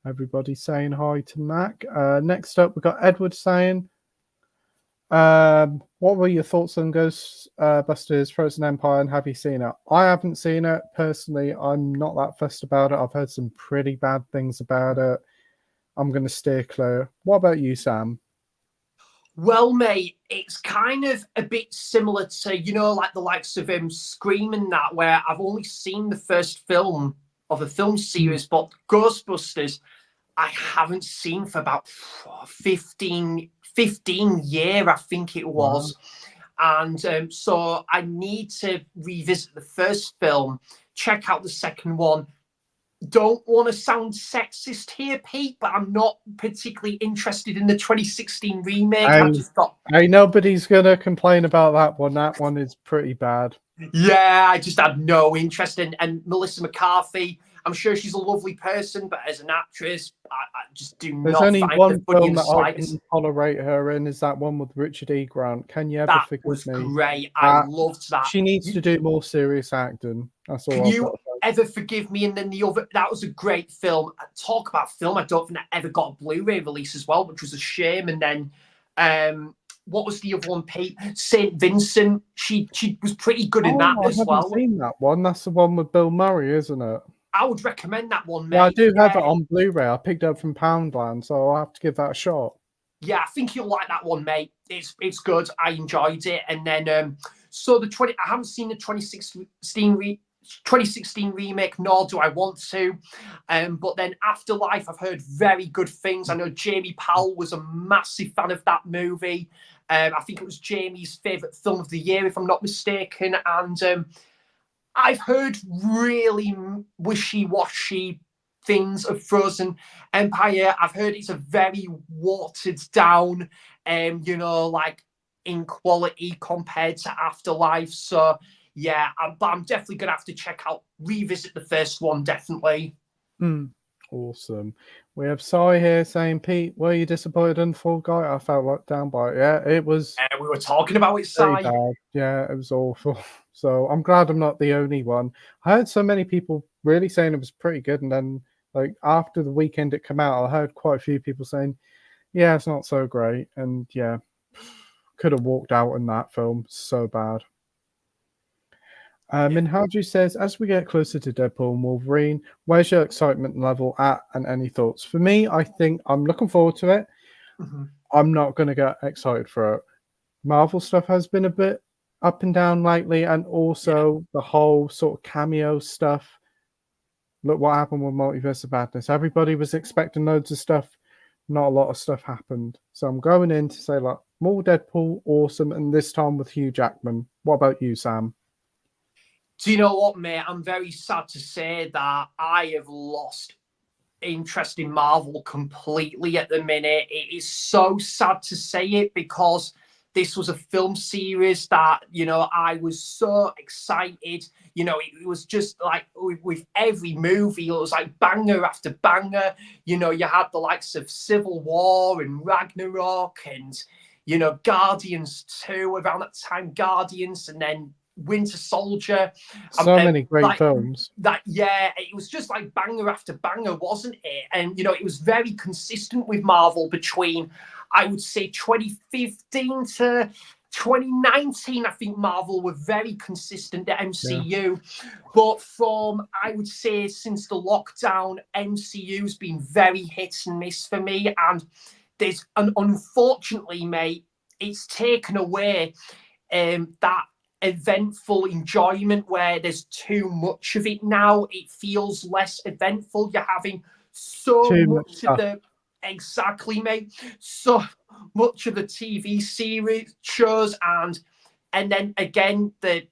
Everybody saying hi to Mac. Next up, we've got Edward saying, what were your thoughts on Ghostbusters Frozen Empire, and have you seen it? I haven't seen it. Personally, I'm not that fussed about it. I've heard some pretty bad things about it. I'm going to steer clear. What about you, Sam? Well, mate, it's kind of a bit similar to, like the likes of Scream and that, where I've only seen the first film of a film series, but Ghostbusters, I haven't seen for about 15 years, I think it was. Wow. And so I need to revisit the first film, check out the second one. Don't want to sound sexist here, Pete, but I'm not particularly interested in the 2016 remake. Nobody's going to complain about that one. That one is pretty bad. Yeah, I just had no interest in. And Melissa McCarthy, I'm sure she's a lovely person, but as an actress, I just do not find her funny in the slightest. There's only one film that I can tolerate her in, is that one with Richard E. Grant. Can you ever forgive me? That was great. I loved that. She needs to do more serious acting. That's all. Can you ever forgive me? And then the other, that was a great film. Talk about film. I don't think that ever got a Blu-ray release as well, which was a shame. And then, what was the other one, Pete? St. Vincent. She was pretty good in that as well. I haven't seen that one. That's the one with Bill Murray, isn't it? I would recommend that one, mate. Yeah, I do have it on Blu-ray. I picked it up from Poundland, so I'll have to give that a shot. Yeah, I think you'll like that one, mate. It's good. I enjoyed it. And then, so I haven't seen the 2016 remake, nor do I want to. But then Afterlife, I've heard very good things. I know Jamie Powell was a massive fan of that movie. I think it was Jamie's favourite film of the year, if I'm not mistaken. And I've heard really wishy-washy things of Frozen Empire. I've heard it's a very watered down, like in quality compared to Afterlife. So yeah, but I'm definitely gonna have to revisit the first one, definitely. Awesome. We have Sai here saying, Pete, were you disappointed in Fall Guy? I felt let down by it. Yeah, it was. We were talking about it, Sai. Bad. Yeah, it was awful. So I'm glad I'm not the only one. I heard so many people really saying it was pretty good, and then like after the weekend it came out, I heard quite a few people saying, yeah, it's not so great. And yeah, could have walked out in that film. So bad. Minhaju says, as we get closer to Deadpool and Wolverine, where's your excitement level at, and any thoughts? For me, I think I'm looking forward to it. I'm not going to get excited for it. Marvel stuff has been a bit up and down lately, and also the whole sort of cameo stuff. Look what happened with Multiverse of Madness. Everybody was expecting loads of stuff. Not a lot of stuff happened. So I'm going in to say, like, more Deadpool, awesome, and this time with Hugh Jackman. What about you, Sam? Do you know what, mate? I'm very sad to say that I have lost interest in Marvel completely at the minute. It is so sad to say it, because this was a film series that, I was so excited. It was just like with every movie, it was like banger after banger. You had the likes of Civil War and Ragnarok and, Guardians 2, around that time, Guardians, and then Winter Soldier. So many great films. It was just like banger after banger, wasn't it? And, it was very consistent with Marvel between, I would say, 2015 to 2019. I think Marvel were very consistent, the MCU. Yeah. But from, I would say, since the lockdown, MCU's been very hit and miss for me. And unfortunately, mate, it's taken away that eventful enjoyment where there's too much of it now. It feels less eventful. You're having so much of the... Exactly, mate. So much of the TV series shows, and then again the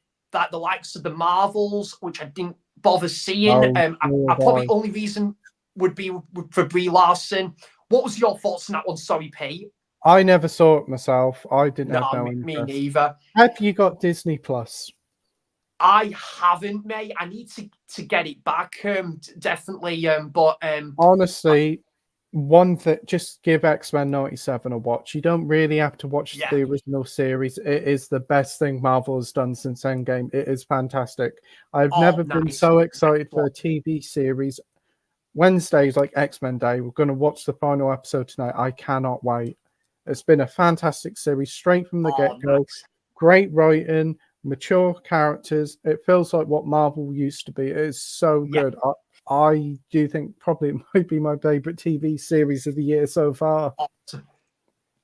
likes of the Marvels, which I didn't bother seeing. I probably only reason would be for Brie Larson. What was your thoughts on that one? Sorry, Pete. I never saw it myself. I didn't have no interest. Me neither. Have you got Disney Plus? I haven't, mate. I need to get it back. Definitely. But Honestly, one that just give X-Men 97 a watch. You don't really have to watch yeah. the original series. It is the best thing Marvel has done since Endgame. It is fantastic. I've Oh, never been nice. so excited for a TV series. Wednesday's like X-Men Day. We're going to watch the final episode tonight. I cannot wait. It's been a fantastic series, straight from the Oh, get-go. nice. Great writing, mature characters. It feels like what Marvel used to be. It is so Yeah. good. I do think probably it might be my favorite TV series of the year so far.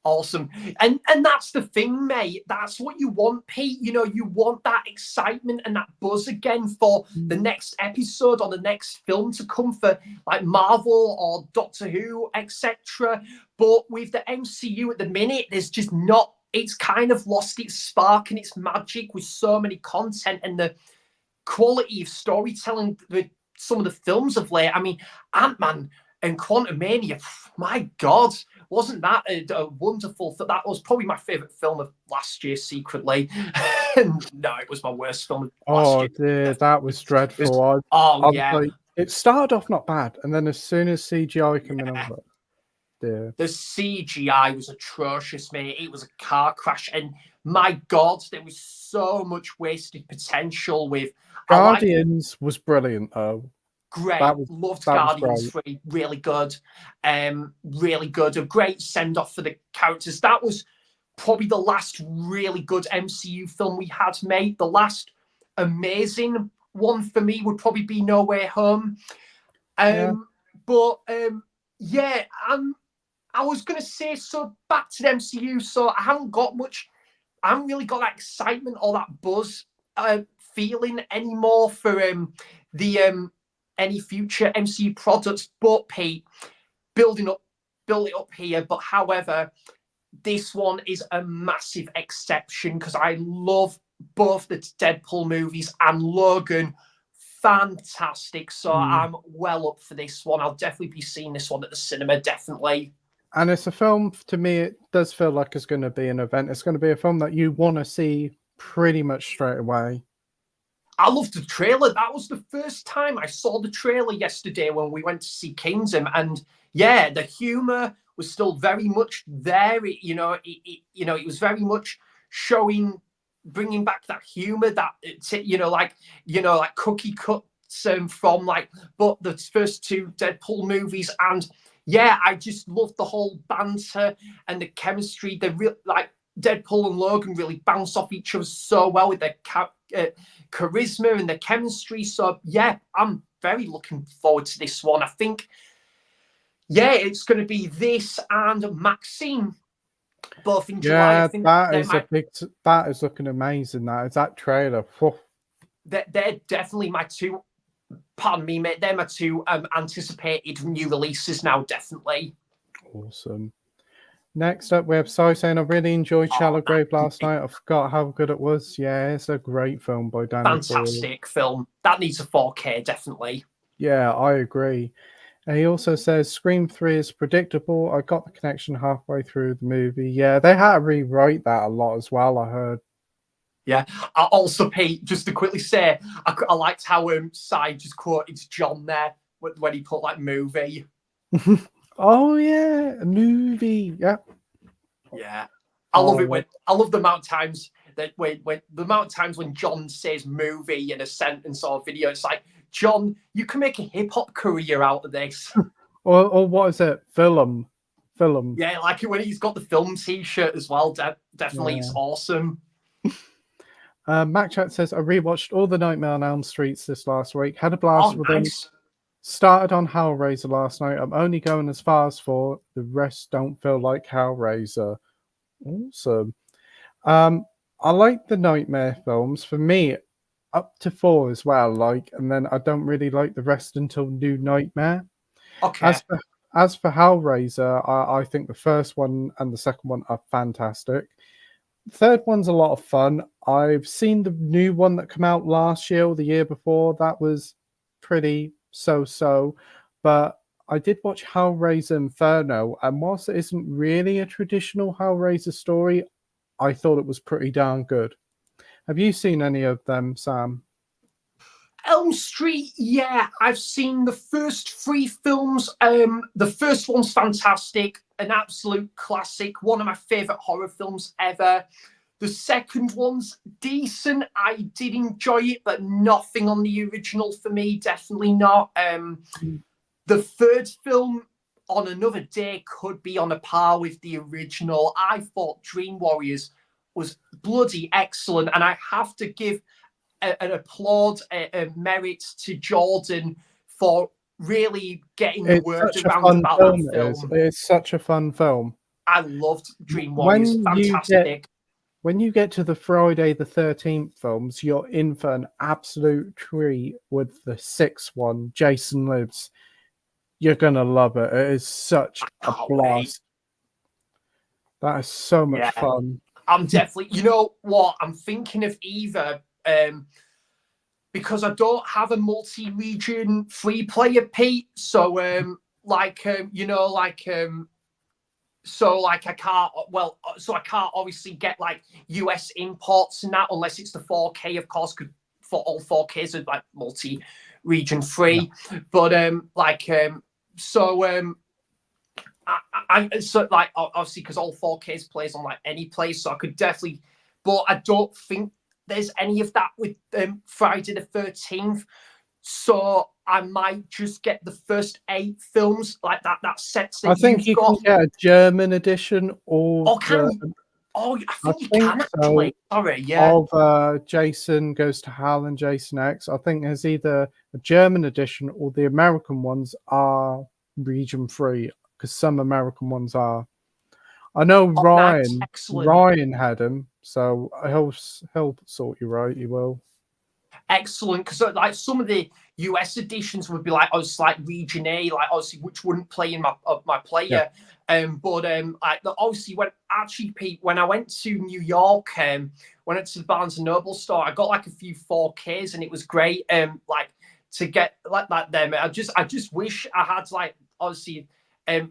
Awesome. And that's the thing, mate. That's what you want, Pete. You know, you want that excitement and that buzz again for the next episode or the next film to come for like Marvel or Doctor Who, etc. But with the MCU at the minute, there's just not, it's kind of lost its spark and its magic with so many content and the quality of storytelling with some of the films of late. I mean, Ant-Man and Quantumania, my God, wasn't that a wonderful that was probably my favorite film of last year secretly. No, it was my worst film of last Oh year. dear, that was dreadful. I was Yeah. like, it started off not bad, and then as soon as CGI came in, I was like, dear. The CGI was atrocious, mate. It was a car crash, and my God, there was so much wasted potential with. I like Guardians was brilliant though. Great. Loved That was Guardians great. 3. Really good. Really good. A great send off for the characters. That was probably the last really good MCU film we had, mate. The last amazing one for me would probably be No Way Home. Yeah. But yeah, I was gonna say, so back to the MCU. So I haven't really got that excitement or that buzz feeling anymore for the any future MCU products. But Pete, build it up here. But however, this one is a massive exception because I love both the Deadpool movies and Logan. Fantastic. So I'm well up for this one. I'll definitely be seeing this one at the cinema, definitely. And it's a film, to me, it does feel like it's going to be an event. It's going to be a film that you want to see pretty much straight away. I loved the trailer. That was the first time I saw the trailer yesterday when we went to see Kingdom. And yeah, the humor was still very much there. It was very much bringing back that humor that, like cookie cuts from but the first two Deadpool movies. And yeah, I just loved the whole banter and the chemistry. The real Deadpool and Logan really bounce off each other so well with their charisma and the chemistry. So yeah, I'm very looking forward to this one. I think, yeah, it's going to be this and Maxine both in July. I Yeah, think that is looking amazing. That trailer. they're definitely my two. Pardon me, mate. They're my two anticipated new releases now. Definitely. Awesome. Next up, we have Sai saying, I really enjoyed Shallow Grave last night. I forgot how good it was. Yeah, it's a great film by Danny Boyle. Fantastic film. That needs a 4K, definitely. Yeah, I agree. And he also says, Scream 3 is predictable. I got the connection halfway through the movie. Yeah, they had to rewrite that a lot as well, I heard. Yeah. I also, Pete, just to quickly say, I liked how Sai just quoted John there when he put movie. Oh yeah, a movie. Yeah. Yeah. I love it I love the amount of times that when the amount of times when John says movie in a sentence or video, it's like, John, you can make a hip hop career out of this. or what is it? Film. Yeah, like when he's got the film T-shirt as well. Definitely, It's awesome. Mac Chat says, I rewatched all the Nightmare on Elm Streets this last week. Had a blast with them. Started on Hellraiser last night. I'm only going as far as 4. The rest don't feel like Hellraiser. Awesome. I like the Nightmare films. For me, up to 4 as well. And then I don't really like the rest until New Nightmare. Okay. As for Hellraiser, I think the first one and the second one are fantastic. The third one's a lot of fun. I've seen the new one that came out last year or the year before. That was pretty so. But I did watch Hellraiser Inferno, and whilst it isn't really a traditional Hellraiser story, I thought it was pretty darn good. Have you seen any of them, Sam? Elm Street, yeah, I've seen the first 3 films. The first one's fantastic, an absolute classic, one of my favourite horror films ever. The second one's decent. I did enjoy it, but nothing on the original for me. Definitely not. The third film, on another day, could be on a par with the original. I thought Dream Warriors was bloody excellent, and I have to give an applaud, a merit to Jordan for really getting the It's word such a around fun about film. that It is. film. It's such a fun film. I loved Dream Warriors. When you get Fantastic. when you get to the Friday the 13th films, you're in for an absolute treat with the sixth one, Jason Lives. You're gonna love it. It is such a Can't wait. blast. That is so much Yeah. fun. I'm definitely, you know what? I'm thinking of either because I don't have a multi-region free player, Pete. So I can't, so I can't obviously get like US imports and that unless it's the 4K, of course, because for all 4Ks are like multi-region free. Yeah. But so like obviously because all 4Ks plays on like any place, so I could definitely, but I don't think there's any of that with Friday the 13th. So I might just get the first 8 films like that sets that I think you've you got. can get a German edition or I think you can actually. Sorry, yeah. Of Jason Goes to Hell and Jason X. I think there's either a German edition or the American ones are region free, because some American ones are. I know Ryan had them, so he'll sort you right. He will. Excellent, because like some of the US editions would be like, I was like region A, like obviously which wouldn't play in my player. Yeah. Like obviously when I went to New York, went to the Barnes and Noble store, I got like a few 4Ks and it was great. Like to get like that them. I just wish I had like obviously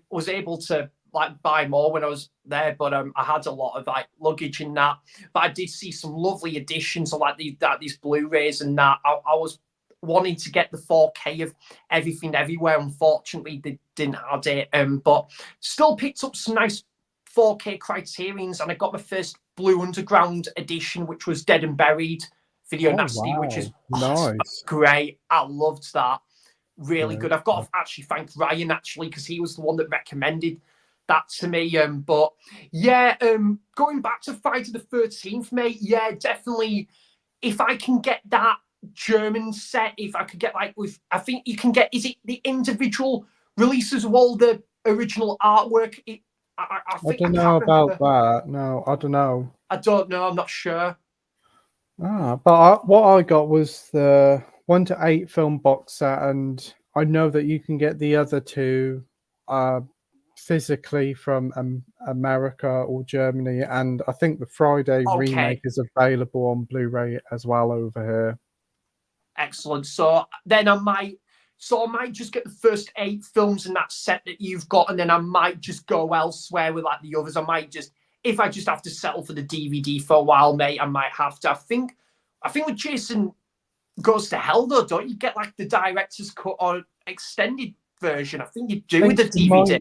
was able to like buy more when I was there, but I had a lot of like luggage in that. But I did see some lovely editions of like these Blu-rays and that. I was wanting to get the 4K of Everything Everywhere. Unfortunately, they didn't have it. But still picked up some nice 4K Criterions, and I got my first Blue Underground edition, which was Dead and Buried Video Nasty, wow. which is nice, great. I loved that. Really good. I've got to actually thank Ryan actually, because he was the one that recommended that to me. But yeah, going back to Friday the 13th, mate, yeah, definitely. If I can get that German set, if I could get like I think you can get, is it the individual releases of all the original artwork? I don't know about that. No, I don't know. I don't know. I'm not sure. But what I got was the 1 to 8 film box set, and I know that you can get the other 2 physically from America or Germany, and I think the Friday remake is available on Blu-ray as well over here. Excellent. So then I might just get the first 8 films in that set that you've got, and then I might just go elsewhere with like the others. I might just, if I just have to settle for the DVD for a while, mate, I might have to. I think with Jason Goes to Hell though, don't you get like the director's cut or extended version? I think you do with the DVD.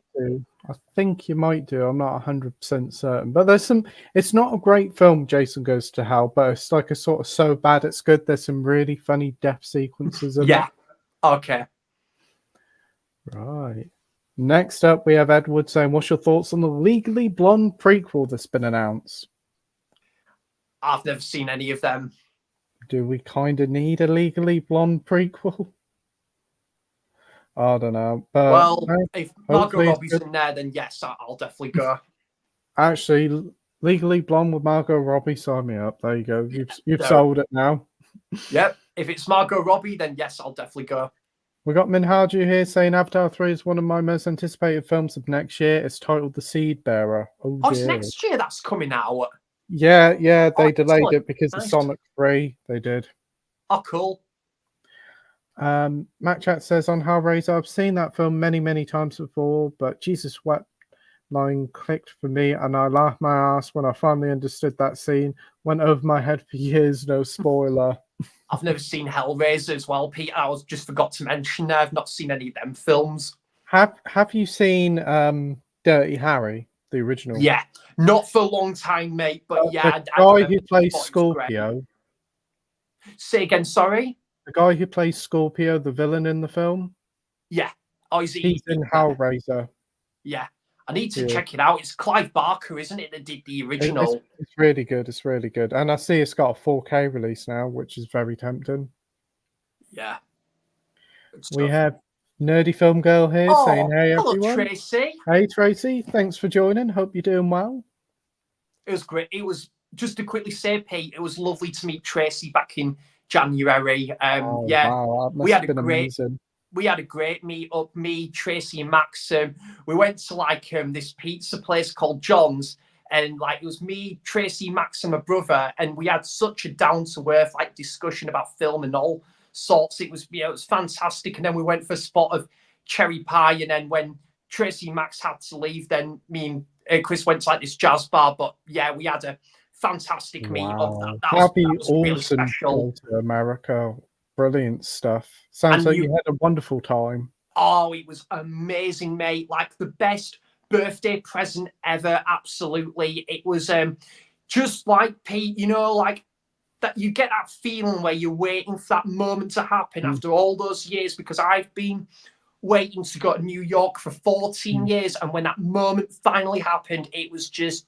I think you might do. I'm not 100% certain, but there's some. It's not a great film, Jason Goes to Hell, but it's like a sort of so bad it's good. There's some really funny death sequences in it. Okay. Right. Next up, we have Edward saying, "What's your thoughts on the Legally Blonde prequel that's been announced?" I've never seen any of them. Do we kind of need a Legally Blonde prequel? I don't know. But if Margot Robbie's in there, then yes, I'll definitely go. Actually, Legally Blonde with Margot Robbie, sign me up. There you go. You've sold it now. Yep. If it's Margot Robbie, then yes, I'll definitely go. We got Minhaju here saying Avatar 3 is one of my most anticipated films of next year. It's titled The Seed Bearer. Oh, it's next year that's coming out. Yeah, they delayed it because of Sonic 3. They did. Oh, cool. Matt Chat says on Hellraiser, I've seen that film many times before, but Jesus Wept line clicked for me, and I laughed my ass when I finally understood that scene. Went over my head for years, no spoiler. I've never seen Hellraiser as well, Pete. I was just forgot to mention there. I've not seen any of them films. Have you seen Dirty Harry, the original? Yeah, not for a long time, mate. But The yeah, I guy remember. who plays Thought it was great. Scorpio, Say again, sorry. the guy who plays Scorpio, the villain in the film, Yeah. Oh, is he's he? in Hellraiser. Yeah. I need to Yeah. check it out. It's Clive Barker, isn't it, that did the original? It's really good. It's really good. And I see it's got a 4K release now, which is very tempting. Yeah. Good We stuff. have Nerdy Film Girl here saying, hey, hello, everyone. Tracy. Hey, Tracy. Thanks for joining. Hope you're doing well. It was great. It was, just to quickly say, Pete, it was lovely to meet Tracy back in January. Yeah, Wow. That must we had have been amazing. We had a great meet up. Me, Tracy, and Max. We went to like this pizza place called John's, and like it was me, Tracy, Max, and my brother, and we had such a down to earth like discussion about film and all sorts. It was it was fantastic. And then we went for a spot of cherry pie, and then when Tracy and Max had to leave, then me and Chris went to like this jazz bar. But yeah, we had a fantastic meet up. That'd be was awesome really special. to go to America. Brilliant stuff. Sounds like you had a wonderful time. Oh, it was amazing, mate. Like the best birthday present ever. Absolutely. It was just like Pete, you know, like that you get that feeling where you're waiting for that moment to happen after all those years, because I've been waiting to go to New York for 14 years. And when that moment finally happened, it was just,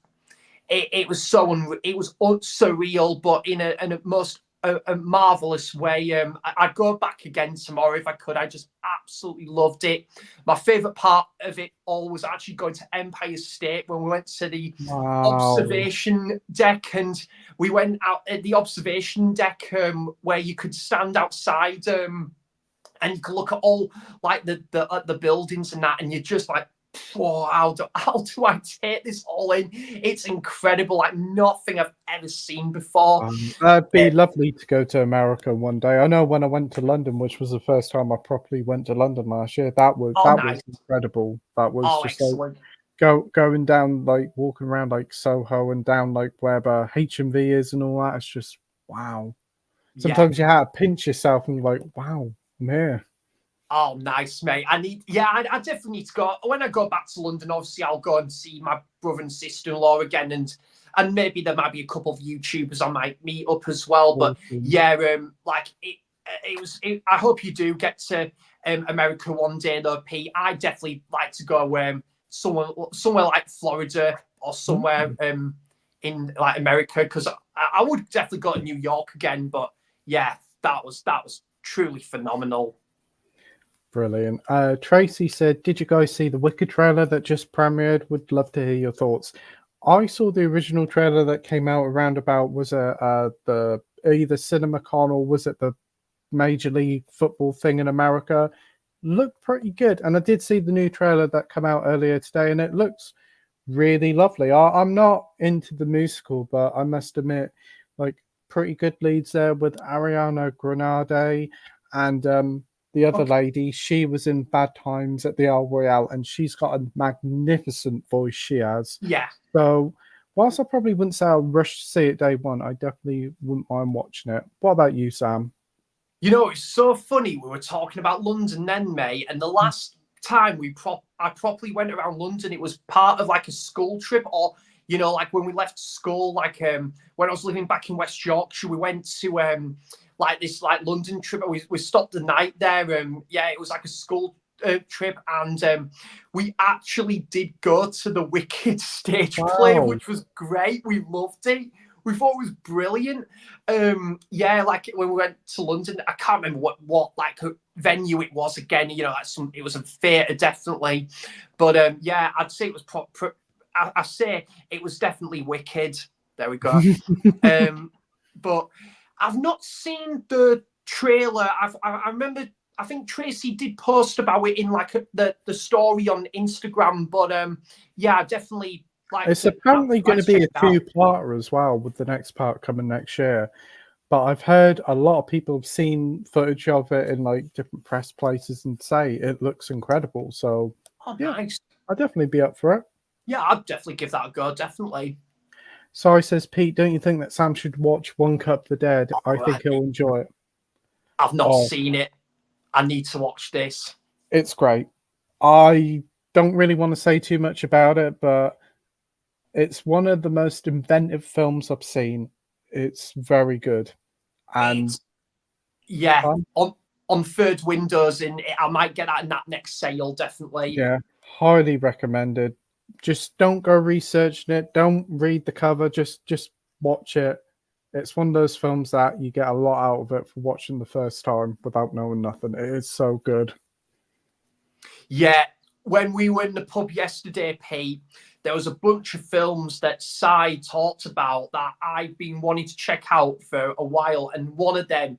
it was so, it was surreal, but in a most a marvelous way. I'd go back again tomorrow if I could. I just absolutely loved it. My favorite part of it all was actually going to Empire State when we went to the observation deck, and we went out at the observation deck where you could stand outside and you could look at all like the buildings and that, and you're just like, whoa, how do I take this all in? It's incredible, like nothing I've ever seen before. That'd be lovely to go to America one day. I know when I went to London, which was the first time I properly went to London last year, that was was incredible. That was just excellent. Like going down, like walking around like Soho and down like wherever HMV is and all that. It's just wow. Sometimes you have to pinch yourself and you're like, wow, I'm here. Oh, nice, mate. I definitely need to go. When I go back to London, obviously, I'll go and see my brother and sister-in-law again, and maybe there might be a couple of YouTubers I might meet up as well. But yeah, like I hope you do get to America one day, though, Pete. I definitely like to go somewhere like Florida or somewhere in like America, because I would definitely go to New York again. But yeah, that was truly phenomenal. Brilliant. Tracy said, did you guys see the Wicked trailer that just premiered? Would love to hear your thoughts. I saw the original trailer that came out around about, was the either CinemaCon or was it the Major League Football thing in America? Looked pretty good. And I did see the new trailer that came out earlier today, and it looks really lovely. I'm not into the musical, but I must admit, like, pretty good leads there with Ariana Grande and the other lady. She was in Bad Times at the El Royale, and she's got a magnificent voice, she has. Yeah. So whilst I probably wouldn't say I'll rush to see it day one, I definitely wouldn't mind watching it. What about you, Sam? You know, it's so funny. We were talking about London then, mate, and the last time I properly went around London, it was part of like a school trip, or you know, like when we left school, like when I was living back in West Yorkshire, we went to like this like London trip. We stopped the night there. Yeah, it was like a school trip, and we actually did go to the Wicked stage play, which was great. We loved it. We thought it was brilliant. Yeah, like when we went to London, I can't remember what like venue it was again. You know, like it was a theatre definitely, but yeah, I'd say it was I say it was definitely Wicked. There we go. But I've not seen the trailer. I remember, I think Tracy did post about it in like the story on Instagram. But yeah, definitely. Like it's apparently going to be a two-parter as well, with the next part coming next year. But I've heard a lot of people have seen footage of it in like different press places and say it looks incredible. So yeah, nice. I'd definitely be up for it. Yeah, I'd definitely give that a go. Definitely. Sorry, says Pete, don't you think that Sam should watch One Cut the Dead? I think he'll enjoy it. I've not Oh, seen it. I need to watch this. it's great. I don't really want to say too much about it, but it's one of the most inventive films I've seen. It's very good. And It's yeah um, on third windows, and I might get that in that next sale definitely. yeah, highly recommended. Just don't go researching it. Don't read the cover. Just watch it. It's one of those films that you get a lot out of it for watching the first time without knowing nothing. It is so good. Yeah, when we were in the pub yesterday, Pete, there was a bunch of films that Si talked about that I've been wanting to check out for a while, and one of them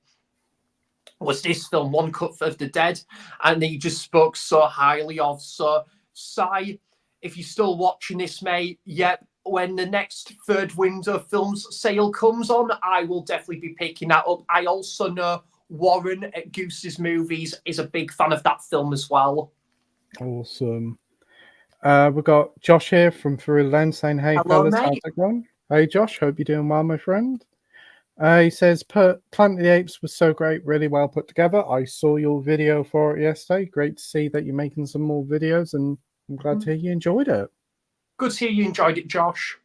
was this film, One Cut of the Dead, and he just spoke so highly of. So, Si, if you're still watching this, mate, yep, when the next third window films sale comes on, I will definitely be picking that up. I also know Warren at Goose's Movies is a big fan of that film as well. Awesome. We've got Josh here from Through Lens saying, "Hey Hello, fellas, how's mate. it going?" Hey Josh, hope you're doing well, my friend. He says, Planet of the Apes was so great, really well put together. I saw your video for it yesterday. Great to see that you're making some more videos, and I'm glad to hear you enjoyed it. Good to hear you enjoyed it, Josh.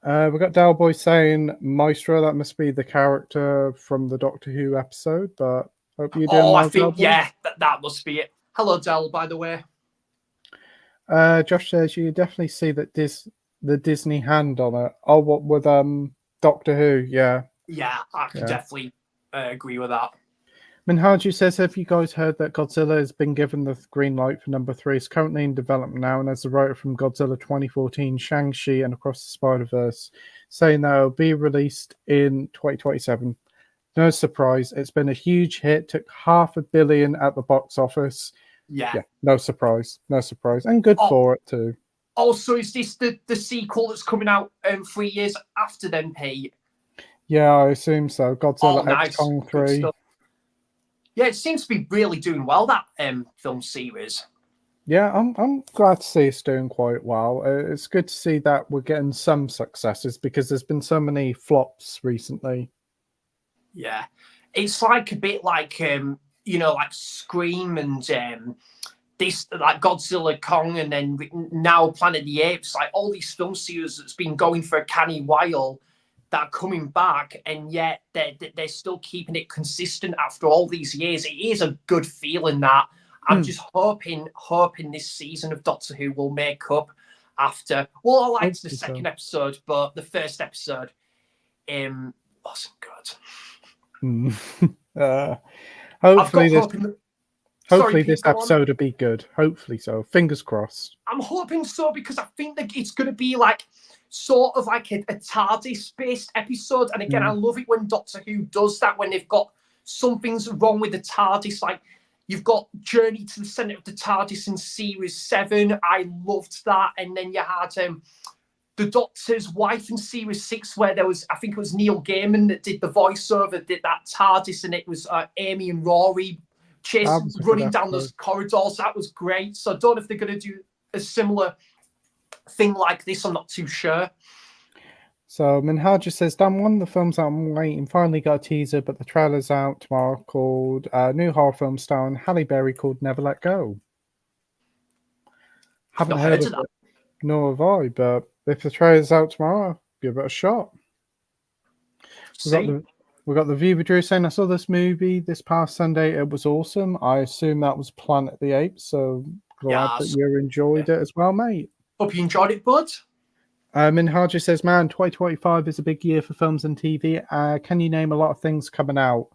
We've got Dalboy saying, Maestro, that must be the character from the Doctor Who episode, but hope you're doing Oh, I well, think, Dalboy. yeah, that must be it. Hello, Del, by the way. Josh says, you definitely see that the Disney hand on it. Oh, what with Doctor Who? Yeah. Yeah, I can definitely agree with that. Minhaju says, have you guys heard that Godzilla has been given the green light for number 3? It's currently in development now, and as the writer from Godzilla 2014, Shang-Chi and Across the Spider-Verse, saying that it'll be released in 2027. No surprise. It's been a huge hit, took $500 million at the box office. Yeah, no surprise. No surprise. And good for it, too. Also, is this the sequel that's coming out 3 years after then, Pete? Yeah, I assume so. Godzilla X Nice. Kong 3. Yeah, it seems to be really doing well, that film series. Yeah, I'm glad to see it's doing quite well. It's good to see that we're getting some successes because there's been so many flops recently. Yeah, it's like a bit like like Scream and this, like Godzilla, Kong, and then now Planet of the Apes. Like all these film series that's been going for a canny while that are coming back, and yet they're still keeping it consistent after all these years. It is a good feeling that I'm just hoping this season of Doctor Who will make up after. Well, I liked the second episode, but the first episode wasn't good. Hopefully this episode will be good. Hopefully so. Fingers crossed. I'm hoping so, because I think that it's going to be like sort of like a TARDIS-based episode. And again, I love it when Doctor Who does that, when they've got something's wrong with the TARDIS. Like you've got Journey to the Centre of the TARDIS in Series 7. I loved that. And then you had the Doctor's wife in Series 6, where there was, I think it was Neil Gaiman that did the voiceover, did that TARDIS, and it was Amy and Rory running down those corridors. That was great. So I don't know if they're going to do a similar thing like this. I'm not too sure. So Minhaja says, Dan, one of the films that I'm waiting finally got a teaser, but the trailer's out tomorrow, called new horror film starring Halle Berry called Never Let Go. Haven't heard of it, nor have I, but if the trailer's out tomorrow, I'll give it a shot. We got the viewer Drew saying, I saw this movie this past Sunday. It was awesome. I assume that was Planet of the Apes. So glad that you enjoyed it as well, mate. Hope you enjoyed it, bud. Minhaji says, man, 2025 is a big year for films and TV. Can you name a lot of things coming out?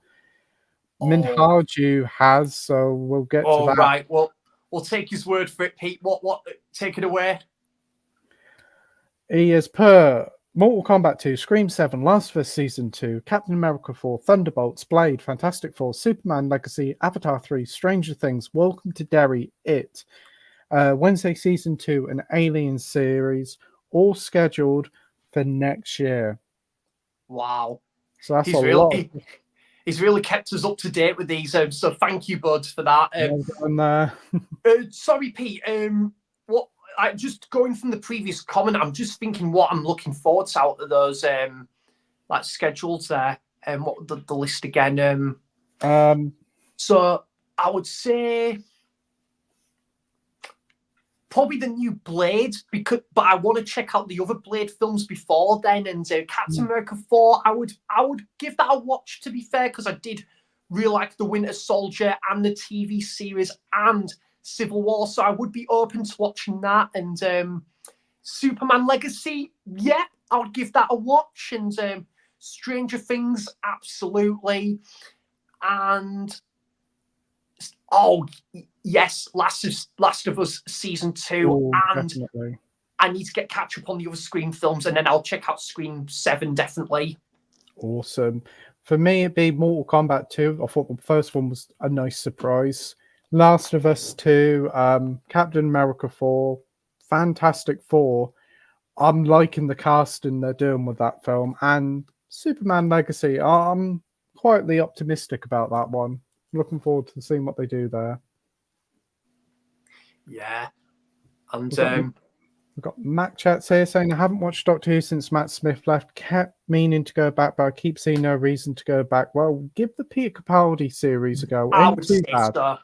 Minhaji has, so we'll get to that. Right. Well, we'll take his word for it, Pete. What? Take it away. He is per Mortal Kombat 2, Scream 7, Last of Us Season 2, Captain America 4, Thunderbolts, Blade, Fantastic Four, Superman Legacy, Avatar 3, Stranger Things, Welcome to Derry, It, Wednesday Season 2, and Alien series, all scheduled for next year. Wow. So that's a lot. He's really kept us up to date with these. So thank you, bud, for that. Sorry, Pete. Just going from the previous comment, I'm just thinking what I'm looking forward to out of those like schedules there. And what the list again? So I would say probably the new Blade, but I want to check out the other Blade films before then. And Captain America 4, I would give that a watch, to be fair, because I did really like The Winter Soldier and the TV series and Civil War, so I would be open to watching that. And Superman Legacy, yeah, I would give that a watch. And Stranger Things, absolutely. And oh yes, Last of Us season 2, Oh, and definitely. I need to catch up on the other Scream films, and then I'll check out Scream 7 definitely. Awesome. For me, it'd be Mortal Kombat 2. I thought the first one was a nice surprise. Last of Us 2, Captain America 4, Fantastic Four. I'm liking the casting they're doing with that film, and Superman Legacy. I'm quietly optimistic about that one. Looking forward to seeing what they do there. Yeah, and We've got Mac Chats here saying, I haven't watched Doctor Who since Matt Smith left. Kept meaning to go back, but I keep seeing no reason to go back. Well, give the Peter Capaldi series a go. I Ain't would too say bad. so.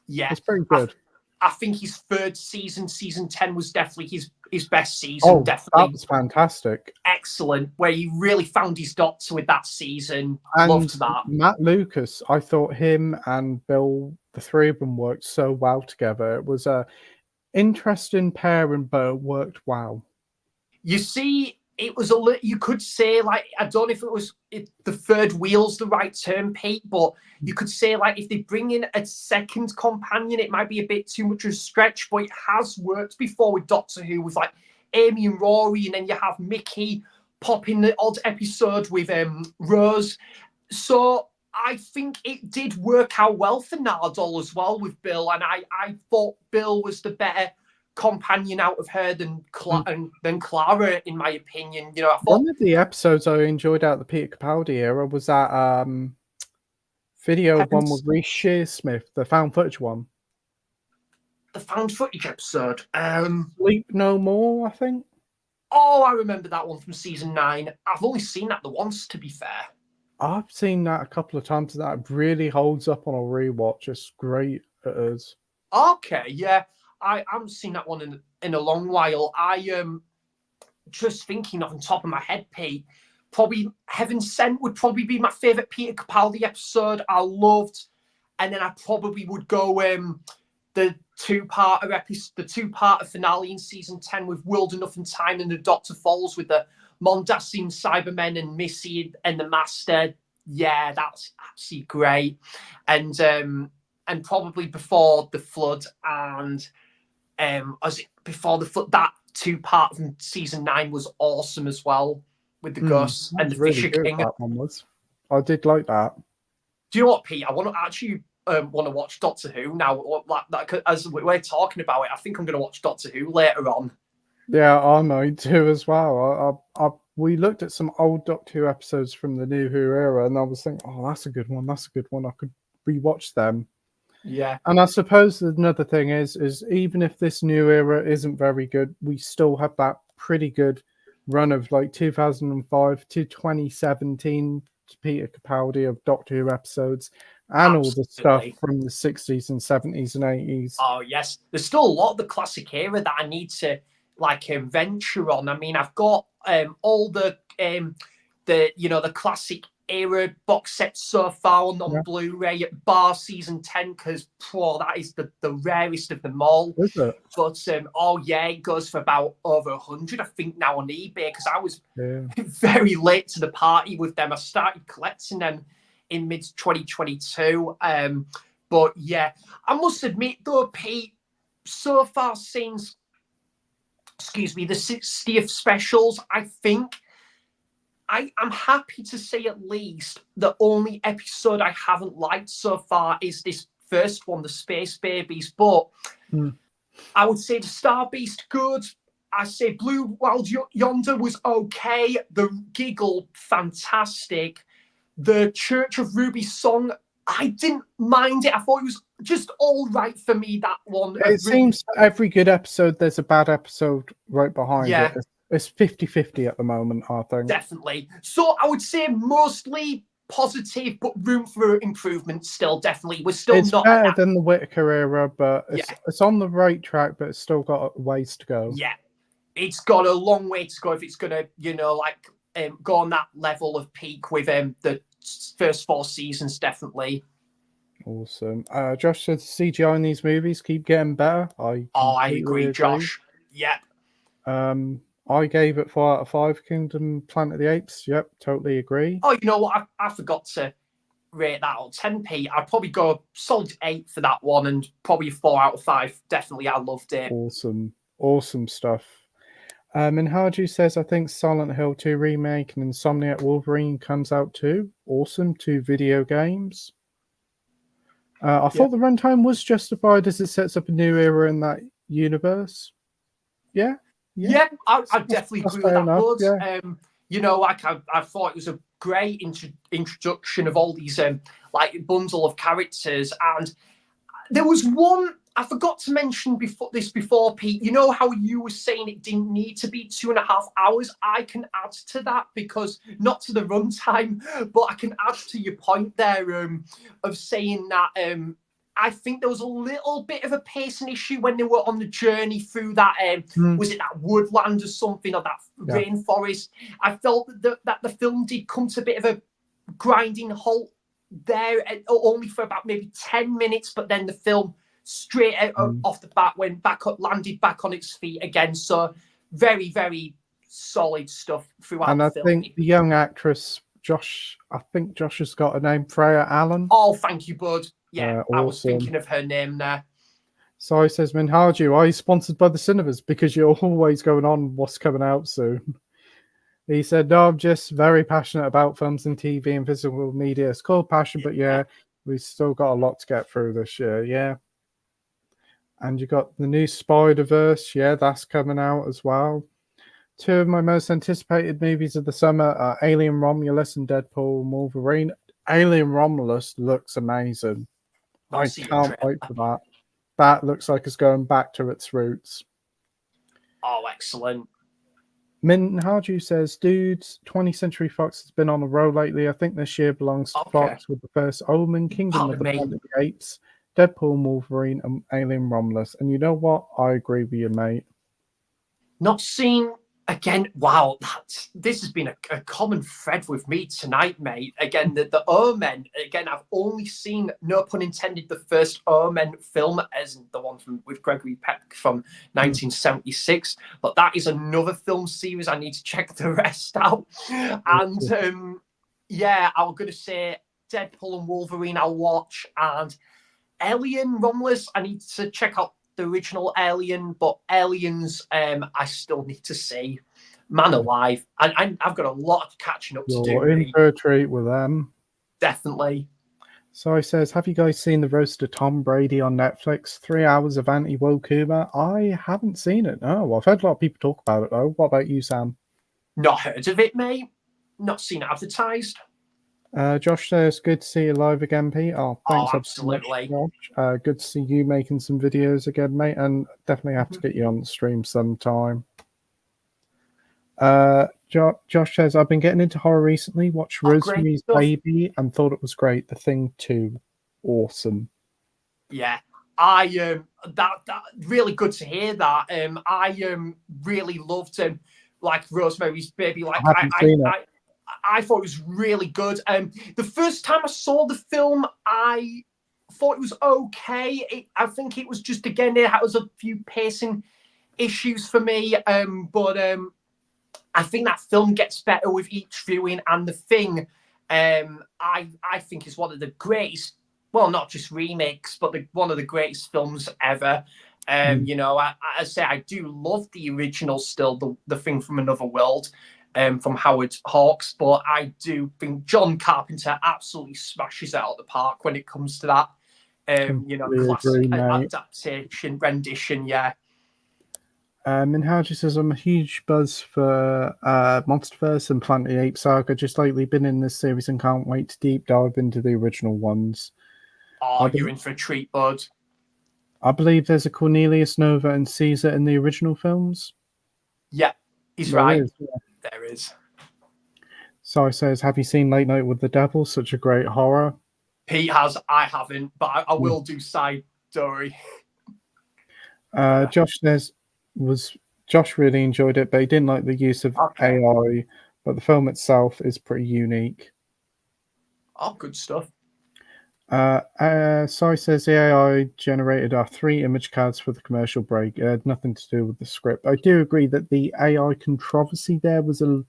Yeah, It's pretty good. I think his third season, season 10, was definitely his best season. Oh, definitely, that was fantastic. excellent. Where he really found his doctor with that season. And Loved that. Matt Lucas, I thought him and Bill, the three of them worked so well together. It was a interesting pairing, but it worked well. You see, it was you could say, like, I don't know if the third wheel's the right term, Pete, but you could say, like, if they bring in a second companion, it might be a bit too much of a stretch, but it has worked before with Doctor Who, with like Amy and Rory, and then you have Mickey pop in the odd episode with Rose. So I think it did work out well for Nardole as well with Bill, and I thought Bill was the better companion out of her than Clara, in my opinion. You know, I thought one of the episodes I enjoyed out of the Peter Capaldi era was that video one with Reece Shearsmith, the found footage one. The found footage episode. Sleep No More, I think. Oh, I remember that one from season 9. I've only seen that the once, to be fair. I've seen that a couple of times. That really holds up on a rewatch. It's great. It is. Okay, yeah. I haven't seen that one in a long while. I just thinking off the top of my head, Pete, probably Heaven Sent would probably be my favourite Peter Capaldi episode. I loved, and then I probably would go the two-parter finale in season 10 with World Enough and Time and the Doctor Falls with the Mondasian Cybermen and Missy and the Master. Yeah, that's absolutely great. And probably Before the Flood and that two-part from season 9 was awesome as well, with the ghosts and the really Fisher good, King. that one was. I did like that. Do you know what, Pete? I want to actually want to watch Doctor Who now. As we're talking about it, I think I'm going to watch Doctor Who later on. Yeah, I might too as well. We looked at some old Doctor Who episodes from the New Who era, and I was thinking, oh, that's a good one. That's a good one. I could rewatch them. Yeah. And I suppose another thing is even if this new era isn't very good, we still have that pretty good run of like 2005 to 2017 to Peter Capaldi of Doctor Who episodes and all the stuff from the 60s and 70s and 80s. Oh, yes. There's still a lot of the classic era that I need to venture on. I mean, I've got all the classic era box sets so far on Blu-ray bar season 10, because that is the rarest of them all. Is it? But it goes for about over 100, I think, now on eBay, because I was very late to the party with them. I started collecting them in mid 2022. But yeah, I must admit though, Pete, so far since the 60th specials, I think I'm happy to say at least the only episode I haven't liked so far is this first one, the Space Babies. But I would say the Star Beast good. I say Blue Wild Yonder was okay. The Giggle, fantastic. The Church of Ruby song, I didn't mind it. I thought it was just all right for me, that one. It seems every good episode, there's a bad episode right behind it. It's 50-50 at the moment, I think. Definitely. So I would say mostly positive, but room for improvement still, definitely. We're still It's not better at that. than the Whittaker era, but Yeah. it's on the right track, but it's still got a ways to go. Yeah. It's got a long way to go if it's going to, go on that level of peak with the first 4 seasons, definitely. Awesome. Josh said CGI in these movies keep getting better. I completely agree. Josh. Yeah. I gave it 4 out of 5. Kingdom Planet of the Apes. Yep, totally agree. Oh, you know what? I forgot to rate that on 10p. I'd probably go solid 8 for that one, and probably 4 out of 5. Definitely, I loved it. Awesome stuff. And Harju says, I think Silent Hill 2 remake and Insomniac Wolverine comes out too. Awesome. 2 video games. I thought the runtime was justified as it sets up a new era in that universe. Yeah. I definitely agree with that, enough, bud. yeah. I thought it was a great introduction of all these bundle of characters, and there was one I forgot to mention before, Pete. You know how you were saying it didn't need to be 2.5 hours? I can add to that, because not to the runtime, but I can add to your point there of saying that I think there was a little bit of a pacing issue when they were on the journey through that was it that woodland or something, or that rainforest. I felt that the film did come to a bit of a grinding halt there, only for about maybe 10 minutes, but then the film straight out off the bat landed back on its feet again. So very, very solid stuff throughout and the I film. think the young actress Josh has got a name, Freya Allen. Oh, thank you, bud. Yeah, awesome. I was thinking of her name there. So he says, Minhaju, are you sponsored by the cinemas? Because you're always going on what's coming out soon. He said, no, I'm just very passionate about films and TV and physical media. It's called passion, but we've still got a lot to get through this year. Yeah. And you got the new Spider-Verse. Yeah, that's coming out as well. 2 of my most anticipated movies of the summer are Alien Romulus and Deadpool and Wolverine. Alien Romulus looks amazing. I can't wait for that. That looks like it's going back to its roots. Oh, excellent. Min Harju says, dudes, 20th Century Fox has been on a roll lately. I think this year belongs to Fox with the first Omen, Kingdom of the Planet of the Apes, Deadpool and Wolverine, and Alien Romulus. And you know what? I agree with you, mate. Not seen again. Wow, this has been a common thread with me tonight, mate. Again, the Omen. Again, I've only seen, no pun intended, the first Omen film, as the one with Gregory Peck from 1976. But that is another film series. I need to check the rest out. And I was going to say Deadpool and Wolverine I'll watch, and Alien Romulus I need to check out the original Alien, but Aliens I still need to see. Man alive, and I've got a lot of catching up to do. You're in for a treat with them. Definitely. So he says, have you guys seen The Roast of Tom Brady on Netflix? 3 hours of anti-woke humor. I haven't seen it. No, I've heard a lot of people talk about it though. What about you, Sam? Not heard of it, mate. Not seen it advertised. Josh says, good to see you live again, Pete. Oh, thanks. Absolutely. So much, Josh. Good to see you making some videos again, mate, and definitely have to get you on the stream sometime. Josh says, I've been getting into horror recently, watched Rosemary's Baby and thought it was great. The Thing 2. Awesome. Yeah. That really good to hear that. I really loved Rosemary's Baby. I thought it was really good. The first time I saw the film, I thought it was okay. I think it was just, again, there was a few pacing issues for me. But I think that film gets better with each viewing. And The Thing, I think is one of the greatest, well, not just remakes, but one of the greatest films ever. I say I do love the original still, the Thing from Another World. From Howard Hawks, but I do think John Carpenter absolutely smashes it out of the park when it comes to that, classic adaptation, rendition, yeah. And Harji says, I'm a huge buzz for Monsterverse and Planet of the Apes saga. Just lately been in this series and can't wait to deep dive into the original ones. Oh, you're in for a treat, bud. I believe there's a Cornelius, Nova, and Caesar in the original films. Yeah, he's right. There is. Sai says, have you seen Late Night with the Devil? Such a great horror. Pete has, I haven't, but I Hmm. will do side story. Josh says, Josh really enjoyed it, but he didn't like the use of Okay. AI, but the film itself is pretty unique. Oh, good stuff. Sai says the AI generated our 3 image cards for the commercial break. It had nothing to do with the script. I do agree that the AI controversy there was a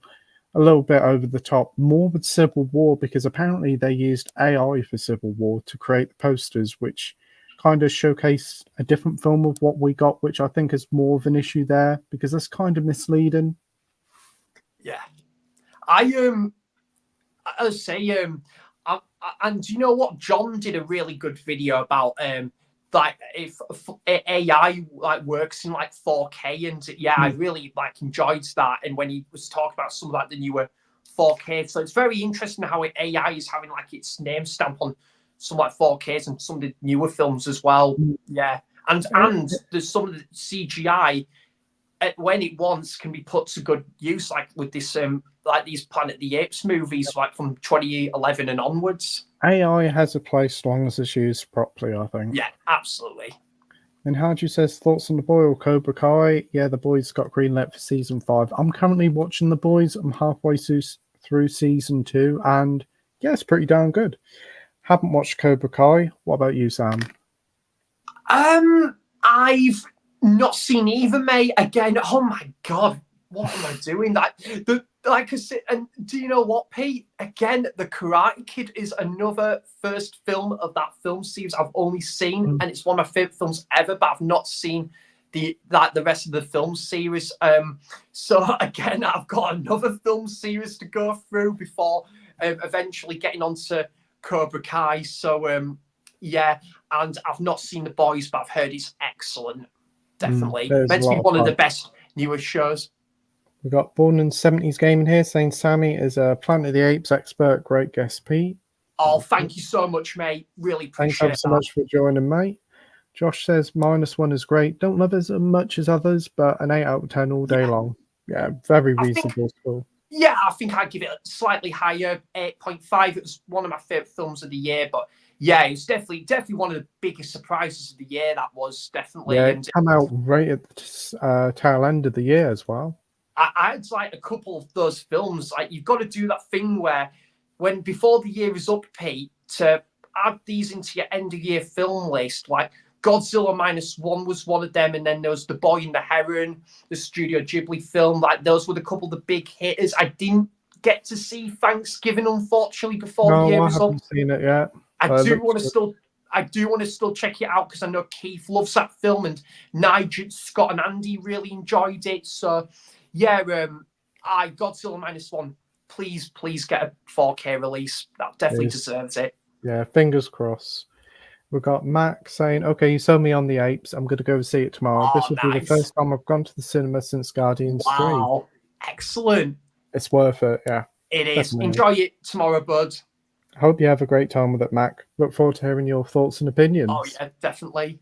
little bit over the top, more with Civil War, because apparently they used AI for Civil War to create the posters, which kind of showcase a different film of what we got, which I think is more of an issue there because that's kind of misleading. Yeah. I say and you know what? John did a really good video about like if AI like works in like 4K, and yeah, I really like enjoyed that. And when he was talking about some of like the newer 4K, so it's very interesting how AI is having like its name stamp on some like 4Ks and some of the newer films as well. Yeah, and there's some of the CGI when it wants can be put to good use, like with this like these Planet of the Apes movies, like from 2011 and onwards. AI has a place as long as it's used properly, I think. Yeah, absolutely. And Haju says, thoughts on The Boy or Cobra Kai? Yeah, The Boys got greenlit for season 5. I'm currently watching The Boys. I'm halfway through season 2, and yeah, it's pretty darn good. Haven't watched Cobra Kai. What about you, Sam? I've not seen either, mate. Again, oh my god, what am I doing? Like I said, and do you know what, Pete? Again, The Karate Kid is another first film of that film series I've only seen, and it's one of my favorite films ever, but I've not seen the rest of the film series. So again, I've got another film series to go through before eventually getting onto Cobra Kai. So yeah, and I've not seen The Boys, but I've heard it's excellent. Definitely. There's a Meant to be lot of one of the fun. best newest shows. We've got Born in 70s Gaming here saying Sammy is a Planet of the Apes expert. Great guest, Pete. Oh, thank you so much, mate. Really Thanks ever appreciate so that. much for joining, mate. Josh says -1 is great. Don't love it as much as others, but an 8 out of 10 all day long. Yeah, very reasonable score. Yeah, I think I'd give it a slightly higher, 8.5. It was one of my favourite films of the year, but yeah, it's definitely one of the biggest surprises of the year. That was definitely. Yeah, And it came out right at the tail end of the year as well. I had like a couple of those films. Like you've got to do that thing where, when before the year is up, Pete, to add these into your end of year film list. Like Godzilla -1 was one of them, and then there was The Boy and the Heron, the Studio Ghibli film. Like those were a couple of the big hitters. I didn't get to see Thanksgiving, unfortunately, before the No, year I was up. haven't seen it yet. I do want to Good. still. I do want to still check it out because I know Keith loves that film, and Nigel, Scott, and Andy really enjoyed it. So, yeah, I Godzilla -1. Please get a 4K release. That definitely deserves it. Yeah, fingers crossed. We've got Mac saying, okay, you sold me on the apes. I'm going to go see it tomorrow. This Oh, will be the nice. first time I've gone to the cinema since Guardians 3. Wow. Excellent. It's worth it, yeah. It is. Definitely. Enjoy it tomorrow, bud. Hope you have a great time with it, Mac. Look forward to hearing your thoughts and opinions. Oh, yeah, definitely.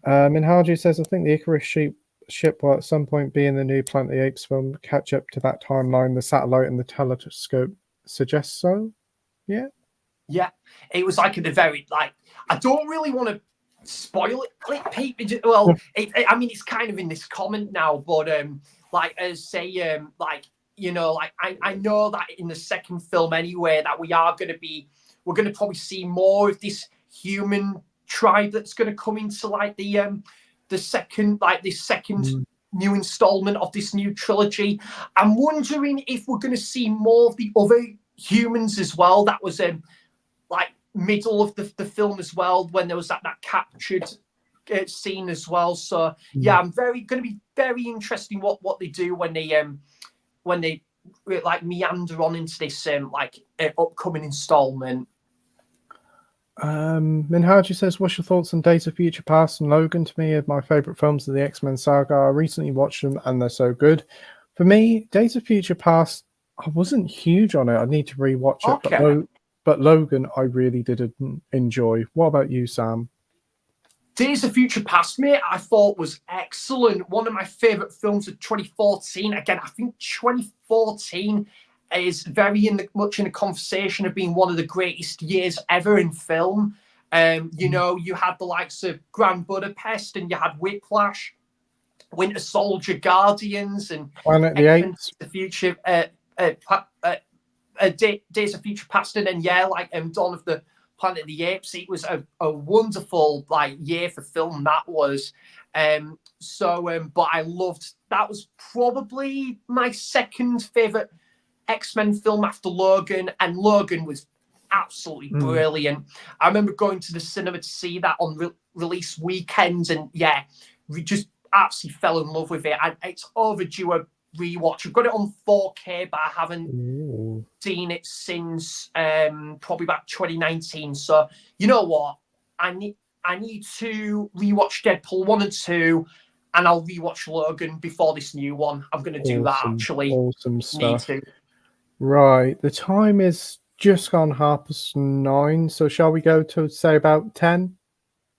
Minhaji says, I think the Icarus ship will at some point be in the new Planet of the Apes film. Catch up to that timeline. The satellite and the telescope suggests so. Yeah. Yeah. It was like at the very, like, I don't really want to spoil it, Pete. Well, I mean, it's kind of in this comment now, but like, as say, like, you know, like I know that in the second film anyway, that we're going to probably see more of this human tribe that's going to come into like the second, like this second new installment of this new trilogy. I'm wondering if we're going to see more of the other humans as well. That was like middle of the film as well, when there was that captured scene as well. So yeah, I'm going to be very interesting what they do when they like meander on into this like upcoming installment. Minhaji says, what's your thoughts on Days of Future Past and Logan? To me, are my favorite films of the X-Men saga. I recently watched them and they're so good. For me, Days of Future Past, I wasn't huge on it. I need to rewatch it, but Logan I really did enjoy. What about you, Sam? Days of Future Past, mate, I thought was excellent. One of my favorite films of 2014. Again, I think 2014 is very much in the conversation of being one of the greatest years ever in film. You know, you had the likes of Grand Budapest, and you had Whiplash, Winter Soldier, Guardians, and Planet of the Apes. The Future, Days of Future Past, and then Dawn of the Planet of the Apes. It was a wonderful year for film, that was. But I loved, that was probably my second favorite X-Men film after Logan, and Logan was absolutely brilliant. I remember going to the cinema to see that on release weekends, and we just absolutely fell in love with it. It's overdue a rewatch. I've got it on 4K, but I haven't seen it since probably about 2019. So you know what, I need to rewatch Deadpool 1 and 2, and I'll rewatch Logan before this new one. I'm going to do that, actually. Awesome stuff. Right, the time is just gone 9:30, so shall we go to, say, about 10?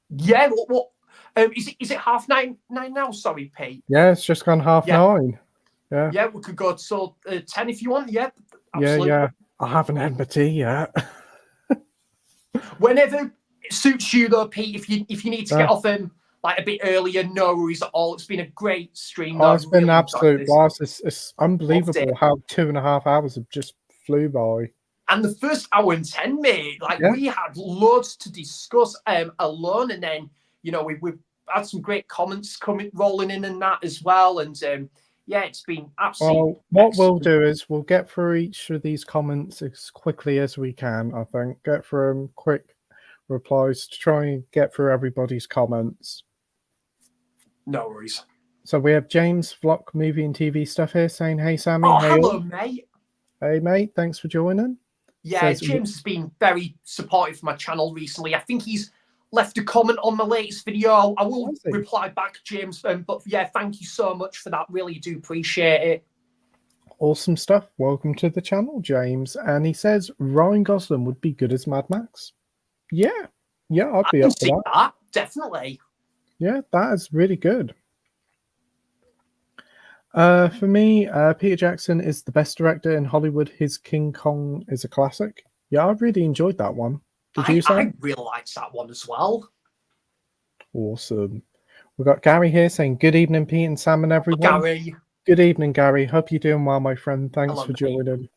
Yeah, what is it 9:30 now? Sorry, Pete. Yeah, it's just gone 9:30. Yeah. Yeah, we could go to 10 if you want. Yeah, absolutely. Yeah. I haven't had my tea yet. Whenever it suits you, though, Pete. If you need to get off a bit earlier, no worries at all. It's been a great stream. It's been an absolute blast. It's unbelievable how 2.5 hours have just flew by. And the first hour and 10, mate, we had loads to discuss alone, and then we've had some great comments rolling in and that as well, and it's been absolutely. Well, what we'll do is we'll get through each of these comments as quickly as we can. I think get through them, quick replies to try and get through everybody's comments. No worries. So we have James Vlog Movie and TV Stuff here saying, "Hey Sammy, hey, hello mate. Hey mate, thanks for joining." Yeah, James has been very supportive of my channel recently. I think he's left a comment on my latest video. I will reply back, James. But thank you so much for that. Really do appreciate it. Awesome stuff. Welcome to the channel, James. And he says Ryan Gosling would be good as Mad Max. Yeah, I'd be up for that. Definitely. Yeah, that is really good. For me, Peter Jackson is the best director in Hollywood. His King Kong is a classic. Yeah, I really enjoyed that one. Did you say? I really liked that one as well. Awesome. We've got Gary here saying, "Good evening, Pete and Sam and everyone." Gary. Good evening, Gary. Hope you're doing well, my friend. Thanks for joining.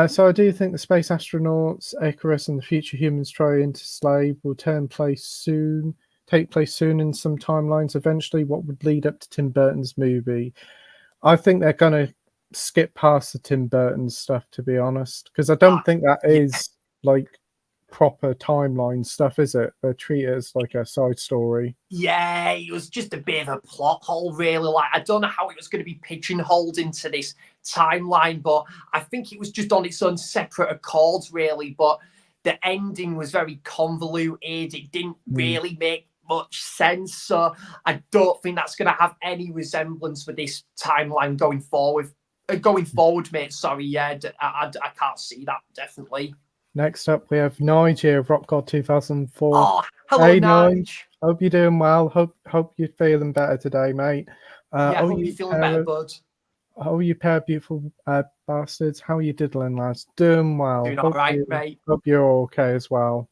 So I do think the space astronauts, Icarus, and the future humans trying to slave will take place soon in some timelines. Eventually, what would lead up to Tim Burton's movie. I think they're going to skip past the Tim Burton stuff, to be honest, because I don't think that is proper timeline stuff, is it? They treat it as like a side story. Yeah, it was just a bit of a plot hole, really. I don't know how it was going to be pigeonholed into this timeline, but I think it was just on its own separate accords, really. But the ending was very convoluted. It didn't really make much sense. So I don't think that's going to have any resemblance with this timeline going forward. Mate. Sorry, I can't see that, definitely. Next up, we have Nige of Rock God 2004. Oh, hello, Nige. Hope you're doing well. Hope you're feeling better today, mate. Hope you're feeling better, bud. Oh, you pair of beautiful bastards. How are you diddling, lads? Doing well. Doing all right, mate. Hope you're okay as well.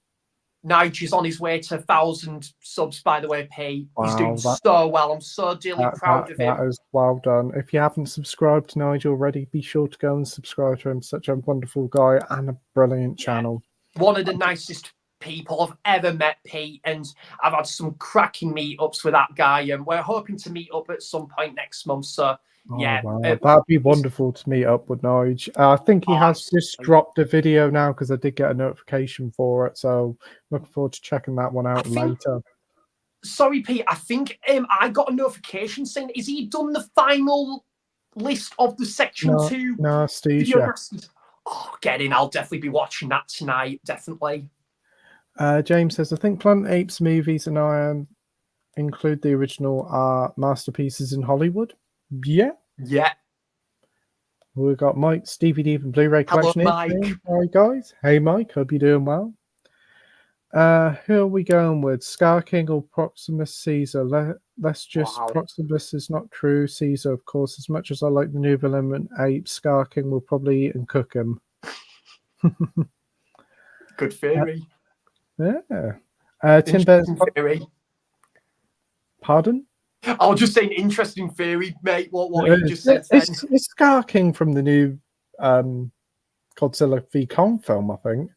Nige is on his way to 1,000 subs, by the way, Pete. He's doing so well. I'm so dearly proud of him. That is well done. If you haven't subscribed to Nige already, be sure to go and subscribe to him. Such a wonderful guy and a brilliant channel. One of the nicest people I've ever met, Pete, and I've had some cracking meetups with that guy, and we're hoping to meet up at some point next month. So wow. That'd be wonderful to meet up with Nige. I think he has just dropped a video now because I did get a notification for it, so looking forward to checking that one out later. Sorry, Pete, I think I got a notification saying, is he done the final list of the section 2? No, Steve. Oh, get in. I'll definitely be watching that tonight, definitely. James says, I think Planet Apes movies and I include the original are masterpieces in Hollywood. Yeah. We've got Mike's DVD and Blu-ray collection. Hello, Mike. Hi, guys. Hey, Mike. Hope you're doing well. Who are we going with? Scar King or Proximus Caesar? Let's just Wow. Proximus is not true. Caesar, of course. As much as I like the new villain ape, Scar King will probably eat and cook him. Good theory. Yeah. Tim Burton's. Interesting theory. Pardon? I was just saying, interesting theory, mate. What you just said then. It's Scar King from the new Godzilla v Kong film, I think.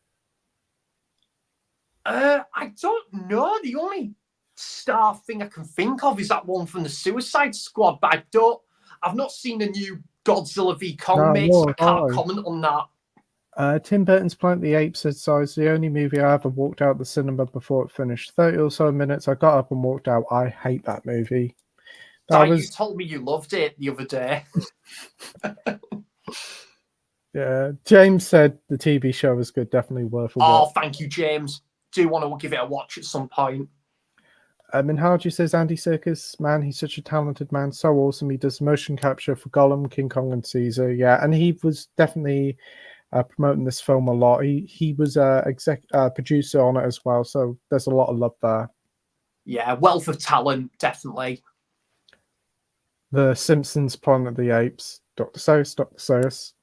I don't know. The only star thing I can think of is that one from the Suicide Squad, but I've not seen the new Godzilla v Kong, mate, so I can't comment on that. Tim Burton's Planet of the Apes said, so it's the only movie I ever walked out the cinema before it finished. 30 or so minutes, I got up and walked out. I hate that movie. You told me you loved it the other day. Yeah, James said the TV show was good, definitely worth a watch. Oh, thank you, James. Do want to give it a watch at some point. Minhaji says Andy Serkis, man, he's such a talented man, so awesome. He does motion capture for Gollum, King Kong, and Caesar. Yeah, and he was definitely promoting this film a lot. He was a producer on it as well, so there's a lot of love there. Yeah, wealth of talent, definitely. The Simpsons, Planet of the Apes, Dr. Seuss.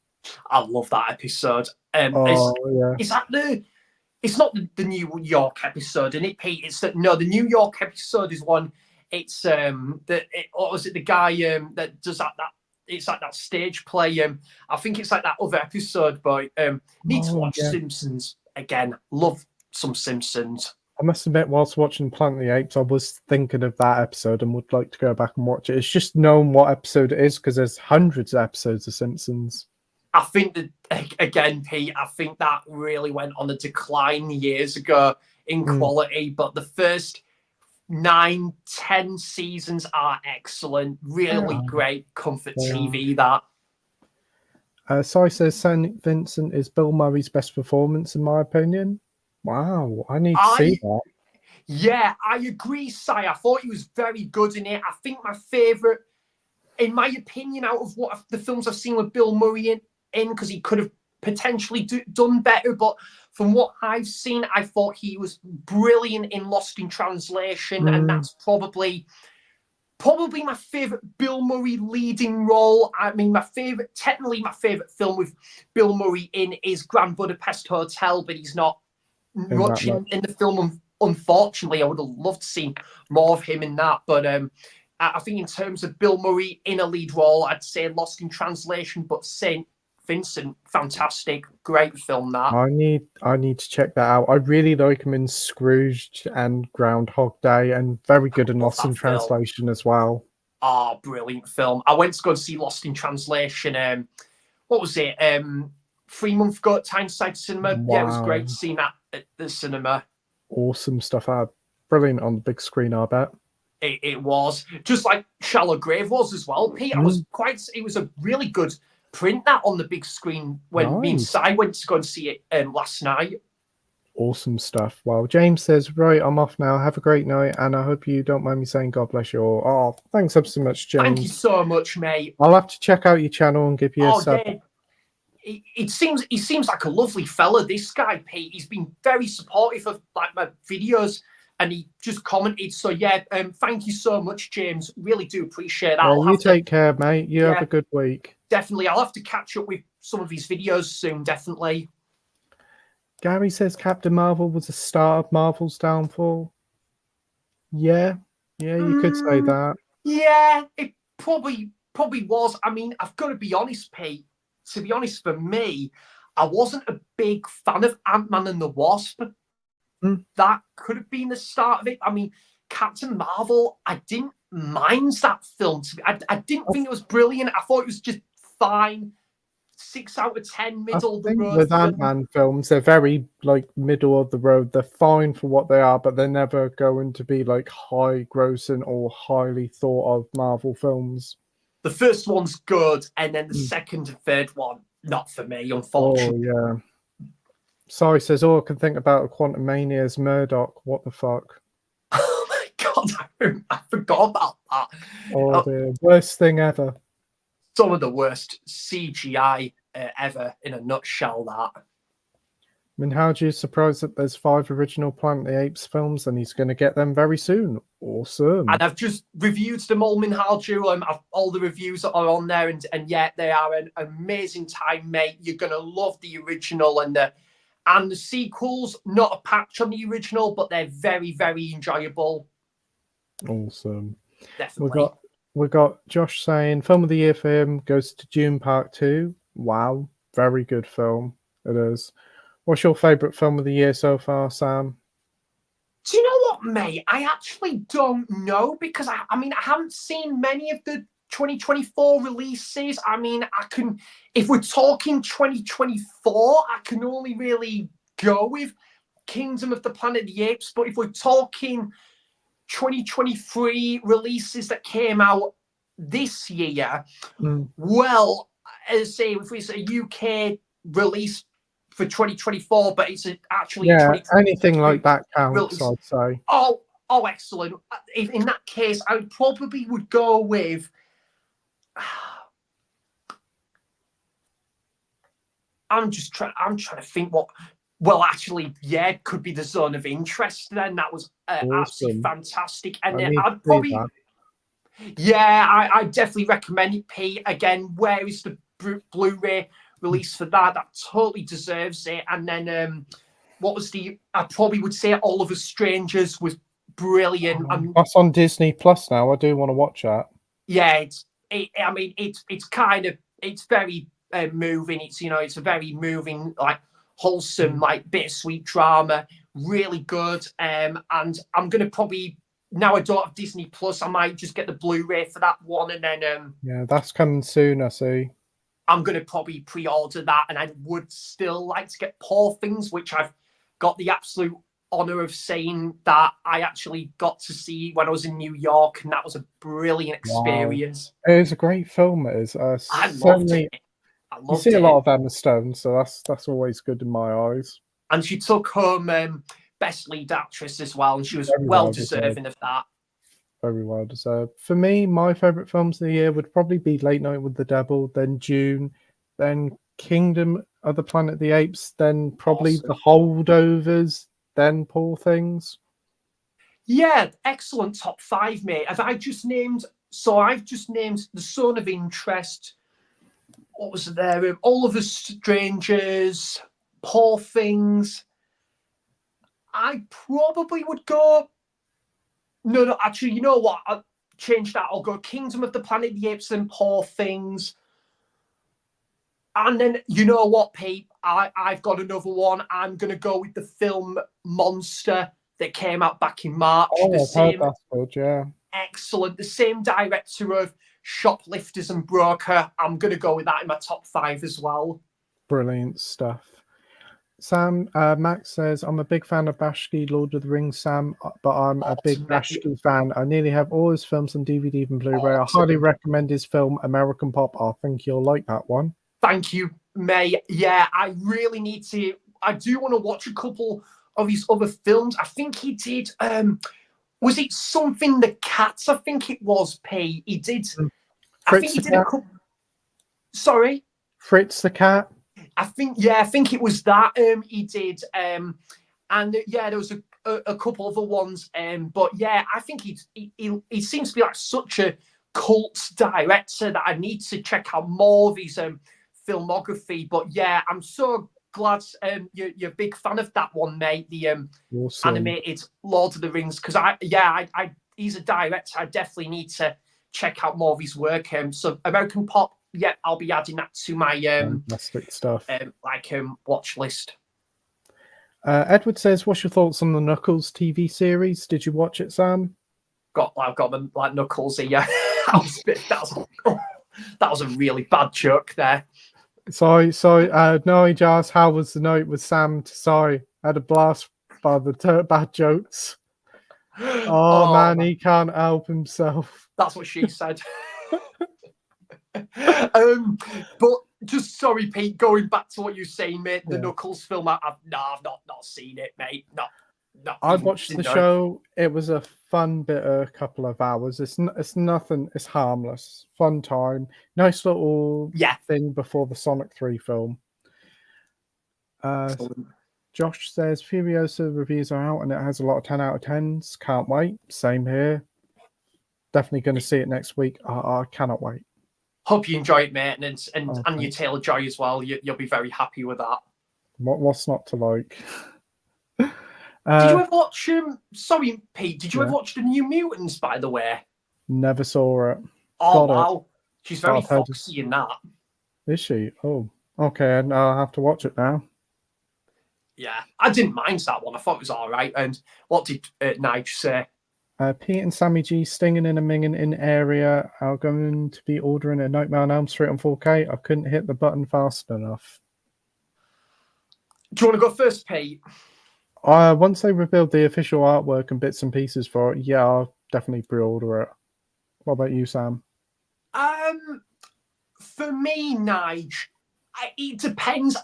I love that episode. Is that the? It's not the New York episode, isn't it, Pete? The New York episode is one. It's what was it? The guy that does that. It's like that stage play. I think it's like that other episode. But need to watch Simpsons again. Love some Simpsons. I must admit, whilst watching Planet of the Apes, I was thinking of that episode and would like to go back and watch it. It's just knowing what episode it is because there's hundreds of episodes of Simpsons. I think that, again, Pete, I think that really went on a decline years ago in quality, but the first 9-10 seasons are excellent. Really great comfort TV, that. Sai says St. Vincent is Bill Murray's best performance, in my opinion. Wow, I need to see that. Yeah, I agree, Sai. I thought he was very good in it. I think my favourite, in my opinion, out of what the films I've seen with Bill Murray in, because he could have potentially done better, but from what I've seen, I thought he was brilliant in Lost in Translation, and that's probably my favorite Bill Murray leading role. I mean, technically my favorite film with Bill Murray in is Grand Budapest Hotel, but he's not much in the film. Unfortunately, I would have loved to see more of him in that, but I think in terms of Bill Murray in a lead role, I'd say Lost in Translation, but St. Vincent, fantastic, great film. That I need to check that out. I really like him in Scrooged and Groundhog Day, and very good in Lost in Translation as well. Oh, brilliant film! I went to go and see Lost in Translation. What was it? 3 months ago at Tyneside Cinema. Wow. Yeah, it was great seeing that at the cinema. Awesome stuff. Brilliant on the big screen, I bet. It was just like Shallow Grave was as well, Pete. It was a really good print that on the big screen when me and Si went to go and see it last night. Awesome stuff. Well, James says, right, I'm off now. Have a great night, and I hope you don't mind me saying God bless you all. Oh, thanks ever so much, James. Thank you so much, mate. I'll have to check out your channel and give you a sub. Yeah. He seems like a lovely fella, this guy, Pete. He's been very supportive of like my videos, and he just commented. So yeah, thank you so much, James. Really do appreciate that. Well, you take care, mate. You have a good week. Definitely. I'll have to catch up with some of his videos soon, definitely. Gary says Captain Marvel was the start of Marvel's downfall. Yeah, you could say that. Yeah, it probably was. I mean, I've got to be honest, Pete. To be honest, for me, I wasn't a big fan of Ant-Man and the Wasp. That could have been the start of it. I mean, Captain Marvel, I didn't mind that film. I didn't think it was brilliant. I thought it was just fine. 6 out of 10, middle of the road. With Ant-Man films, they're very like middle of the road. They're fine for what they are, but they're never going to be like high grossing or highly thought of Marvel films. The first one's good, and then the second and third one, not for me, unfortunately. Oh, yeah. Sorry says, all I can think about a Quantum Mania is Murdoch. What the fuck? Oh my God, I forgot about that. Oh, the worst thing ever. Some of the worst CGI ever, in a nutshell, that. Minhaj is surprised that there's 5 original Planet of the Apes films and he's going to get them very soon. Awesome. And I've just reviewed them all, Minhaju. All the reviews are on there, and yet they are an amazing time, mate. You're going to love the original and the sequels. Not a patch on the original, but they're very, very enjoyable. Awesome. Definitely. We got Josh saying film of the year for him goes to Dune Part 2. Wow, very good film. It is. What's your favourite film of the year so far, Sam? Do you know what, mate? I actually don't know because I mean I haven't seen many of the 2024 releases. I mean, if we're talking 2024, I can only really go with Kingdom of the Planet of the Apes. But if we're talking 2023 releases that came out this year, well, as I say, if it's a UK release for 2024, but it's actually anything like that counts, I'd say. Oh, excellent. In that case, I probably would go with. I'm trying to think what. Well, actually, yeah, it could be the Zone of Interest. Then that was absolutely fantastic, and I'd probably. Yeah, I definitely recommend it, Pete. Again, where is the Blu-ray release for that? That totally deserves it. And then, what was I probably would say Oliver Strangers was brilliant. That's on Disney Plus now. I do want to watch that. Yeah, it's very moving. It's a very moving, like wholesome, like bittersweet drama. Really good. And I'm gonna probably. Now I don't have Disney Plus, I might just get the Blu-ray for that one, and then yeah, that's coming soon. I see. I'm gonna probably pre-order that, and I would still like to get Poor Things, which I've got the absolute honor of saying that I actually got to see when I was in New York, and that was a brilliant experience. Wow. It is a great film. It is. I loved it. You see a lot of Emma Stone, so that's always good in my eyes. And she took home Best Lead Actress as well, and she was well deserving of that. Very well deserved. For me, my favourite films of the year would probably be Late Night with the Devil, then Dune, then Kingdom of the Planet of the Apes, then probably The Holdovers, then Poor Things. Yeah, excellent top 5, mate. I've just named The Zone of Interest. What was there? Oliver Strangers, Poor Things. I probably would go. No, actually, you know what? I'll change that. I'll go Kingdom of the Planet of the Apes and Poor Things. And then, you know what, Pete? I've got another one. I'm going to go with the film Monster that came out back in March. Oh, I've heard that's good, yeah. Excellent. The same director of Shoplifters and Broker. I'm going to go with that in my top 5 as well. Brilliant stuff. Sam, Max says, I'm a big fan of Bashki, Lord of the Rings, Sam, but I'm a big Bashki fan. I nearly have all his films on DVD and Blu-ray. I highly recommend his film, American Pop. I think you'll like that one. Thank you, May. Yeah, I really need to. I do want to watch a couple of his other films. I think he did. Was it Something the Cats? I think it was, P. He did. I think he did a couple. Sorry? Fritz the Cat? I think it was that he did. And yeah, there was a couple other ones. But yeah, I think he seems to be like such a cult director that I need to check out more of his filmography. But yeah, I'm so glad you're a big fan of that one, mate. The animated Lord of the Rings, because he's a director. I definitely need to check out more of his work. So American Pop. Yeah, I'll be adding that to my fantastic stuff. Watch list. Edward says, "What's your thoughts on the Knuckles TV series? Did you watch it, Sam?" I've got them like Knuckles here. that was a really bad joke there. Sorry. No, Jazz. How was the night with Sam? Sorry, I had a blast by the bad jokes. Oh man, he can't help himself. That's what she said. But just sorry, Pete. Going back to what you're saying, mate. The Knuckles film. I've not seen it, mate. Not. I watched the show. It was a fun bit, a couple of hours. It's nothing. It's harmless, fun time. Nice little thing before the Sonic 3 film. Josh says Furiosa reviews are out and it has a lot of 10 out of 10s. Can't wait. Same here. Definitely going to see it next week. I cannot wait. Hope you enjoy it, mate, and Okay. your Taylor-Joy as well. You'll be very happy with that. What's not to like? Did you ever watch? Sorry, Pete. Did you ever Yeah. watch the New Mutants? By the way. Never saw it. Oh Got wow, she's very I've heard foxy in that. Is she? Oh, okay. And I'll have to watch it now. Yeah, I didn't mind that one. I thought it was all right. And what did Nige say? Pete and Sammy G stinging in a minging in area are going to be ordering a Nightmare on Elm Street on 4K. I couldn't hit the button fast enough. Do you want to go first, Pete? Once they revealed the official artwork and bits and pieces for it, yeah, I'll definitely pre-order it. What about you, Sam? For me, Nige, it depends.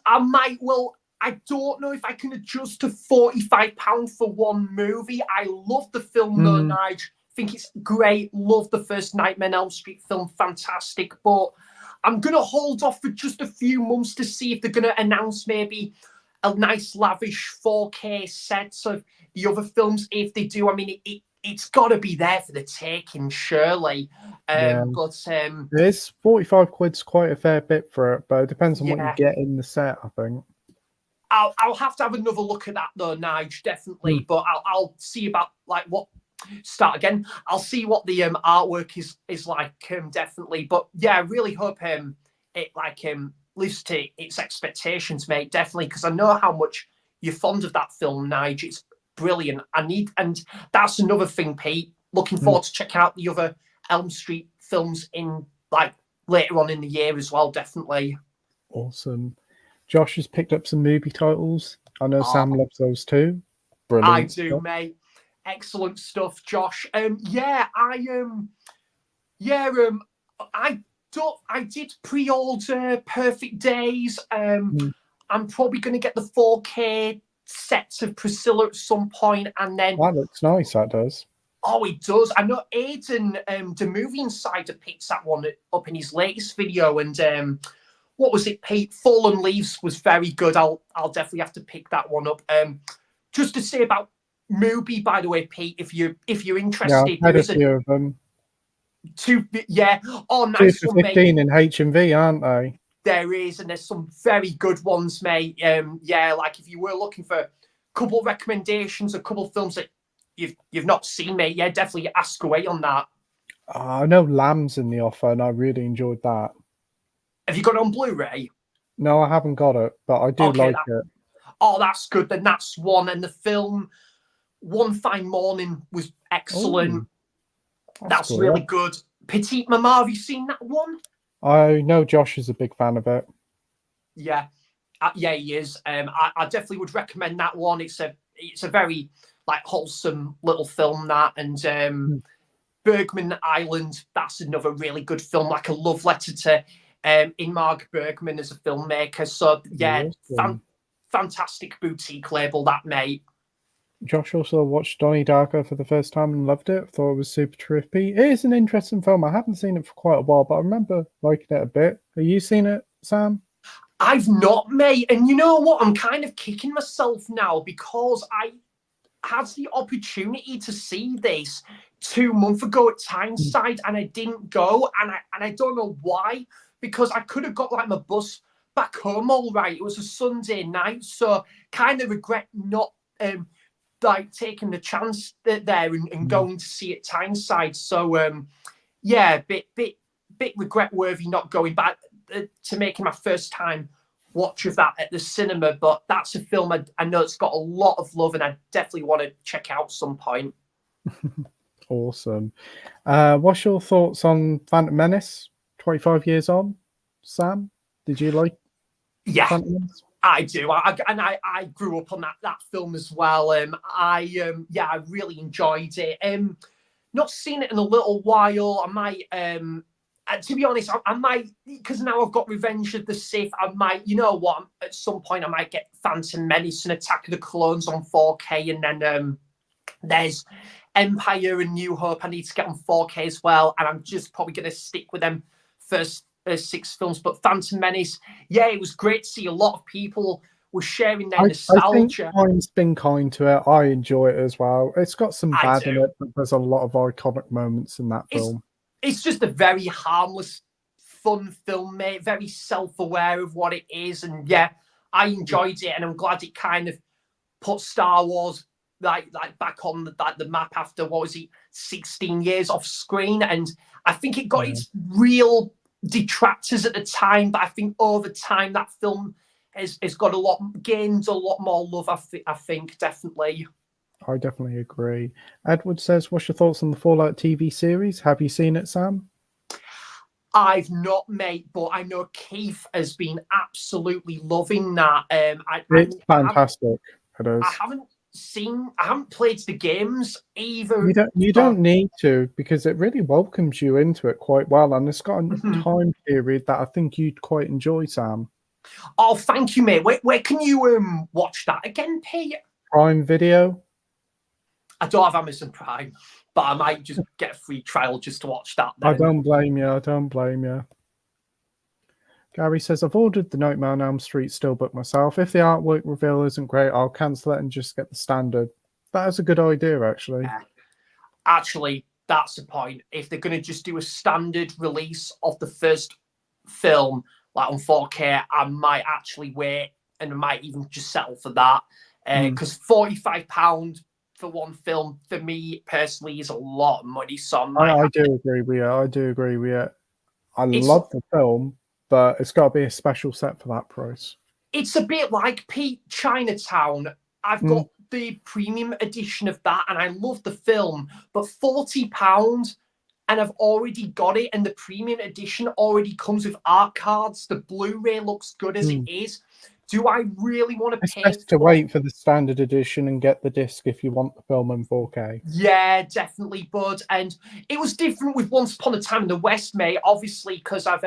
I don't know if I can adjust to £45 for one movie. I love the film, though, Nige. Think it's great. Love the first Nightmare on Elm Street film. Fantastic. But I'm going to hold off for just a few months to see if they're going to announce maybe a nice, lavish 4K set of the other films. If they do, I mean, it's got to be there for the taking, surely. Yeah. But It's 45 quid's quite a fair bit for it, but it depends on what you yeah. get in the set, I think. I'll have to have another look at that though, Nige, definitely. But I'll see about like what start again. I'll see what the artwork is like, definitely. But yeah, I really hope it lives to its expectations, mate. Definitely, because I know how much you're fond of that film, Nige. It's brilliant. And that's another thing, Pete. Looking forward to checking out the other Elm Street films in like later on in the year as well. Definitely. Awesome. Josh has picked up some movie titles. I know Sam loves those too. Brilliant. I do, mate. Excellent stuff, Josh. I did pre-order Perfect Days. I'm probably going to get the 4K sets of Priscilla at some point, and then that looks nice. That does. Oh, it does. I know Aiden, the movie insider, picked that one up in his latest video, and what was it, Pete? Fallen Leaves was very good. I'll definitely have to pick that one up. Just to say about Mubi, by the way, Pete, if you're interested, yeah, I've had a few of them. Oh, nice 2 for one, 15 mate. in HMV, aren't they? There is, and there's some very good ones, mate. Like if you were looking for a couple recommendations, a couple films that you've not seen, mate, yeah, definitely ask away on that. I know Lamb's in the offer, and I really enjoyed that. Have you got it on Blu-ray? No, I haven't got it, but I do like it. Oh, that's good. Then that's one. And the film One Fine Morning was excellent. That's cool, really good. Petite Mama, have you seen that one? I know Josh is a big fan of it. Yeah, he is. I definitely would recommend that one. It's a very like wholesome little film, that, and Bergman Island. That's another really good film, like a love letter to Ingmar Bergman as a filmmaker. So yeah, fantastic boutique label, that, mate. Josh also watched Donnie Darko for the first time and loved it. Thought it was super trippy. It is an interesting film. I haven't seen it for quite a while, but I remember liking it a bit. Have you seen it, Sam? I've not, mate. And you know what? I'm kind of kicking myself now because I had the opportunity to see this 2 months ago at Tyneside and I didn't go. And I don't know why, because I could have got like my bus back home all right. It was a Sunday night, so kind of regret not like taking the chance there and going to see it Tyneside. So yeah, bit regret worthy not going back to making my first time watch of that at the cinema. But that's a film I know it's got a lot of love and I definitely want to check out some point. Awesome. What's your thoughts on Phantom Menace 25 years on, Sam? Did you like Phantom Menace? I do. I grew up on that film as well. I really enjoyed it. Not seen it in a little while. I might to be honest, I might, because now I've got Revenge of the Sith, I might, you know what, at some point I might get Phantom Menace and Attack of the Clones on 4K, and then there's Empire and New Hope I need to get on 4K as well, and I'm just probably going to stick with them first 6 films. But Phantom Menace, yeah, it was great to see a lot of people we're sharing their I think nostalgia. time's been kind to it. I enjoy it as well. It's got some I bad in do. it, but there's a lot of iconic moments in that It's film. it's just a very harmless, fun film, mate. Very self-aware of what it is, and yeah, I enjoyed it, and I'm glad it kind of put Star Wars like back on the map after, what was it, 16 years off screen. And I think it got Yeah, its real detractors at the time, but I think over time that film has got gained a lot more love. I think definitely. I definitely agree. Edward says, "What's your thoughts on the Fallout TV series? Have you seen it, Sam?" I've not, mate, but I know Keith has been absolutely loving that. It's I haven't fantastic. It I is. haven't I haven't played the games either. You So don't need to, because it really welcomes you into it quite well, and it's got a mhm. time period that I think you'd quite enjoy, Sam. Oh, thank you, mate. Where can you watch that again, Pete? Prime Video. I don't have Amazon Prime, but I might just get a free trial just to watch that I then. don't blame you. I don't blame you. Gary says, "I've ordered the Nightmare on Elm Street Steelbook myself. If the artwork reveal isn't great, I'll cancel it and just get the standard." That is a good idea, actually. Yeah. Actually, that's the point. If they're going to just do a standard release of the first film, like on 4K, I might actually wait, and I might even just settle for that. Because £45 for one film, for me personally, is a lot of money. So I might I have to. do agree with you. I do agree with you. I It's love the film, but it's got to be a special set for that price. it's a bit like Pete Chinatown. I've Mm, got the premium edition of that, and I love the film, but £40, and I've already got it, and the premium edition already comes with art cards. The Blu-ray looks good as it mm. is. Do I really want to It's pay best to for? wait for the standard edition and get the disc if you want the film in 4K. Yeah, definitely, bud. And it was different with Once Upon a Time in the West, mate. Obviously, because I've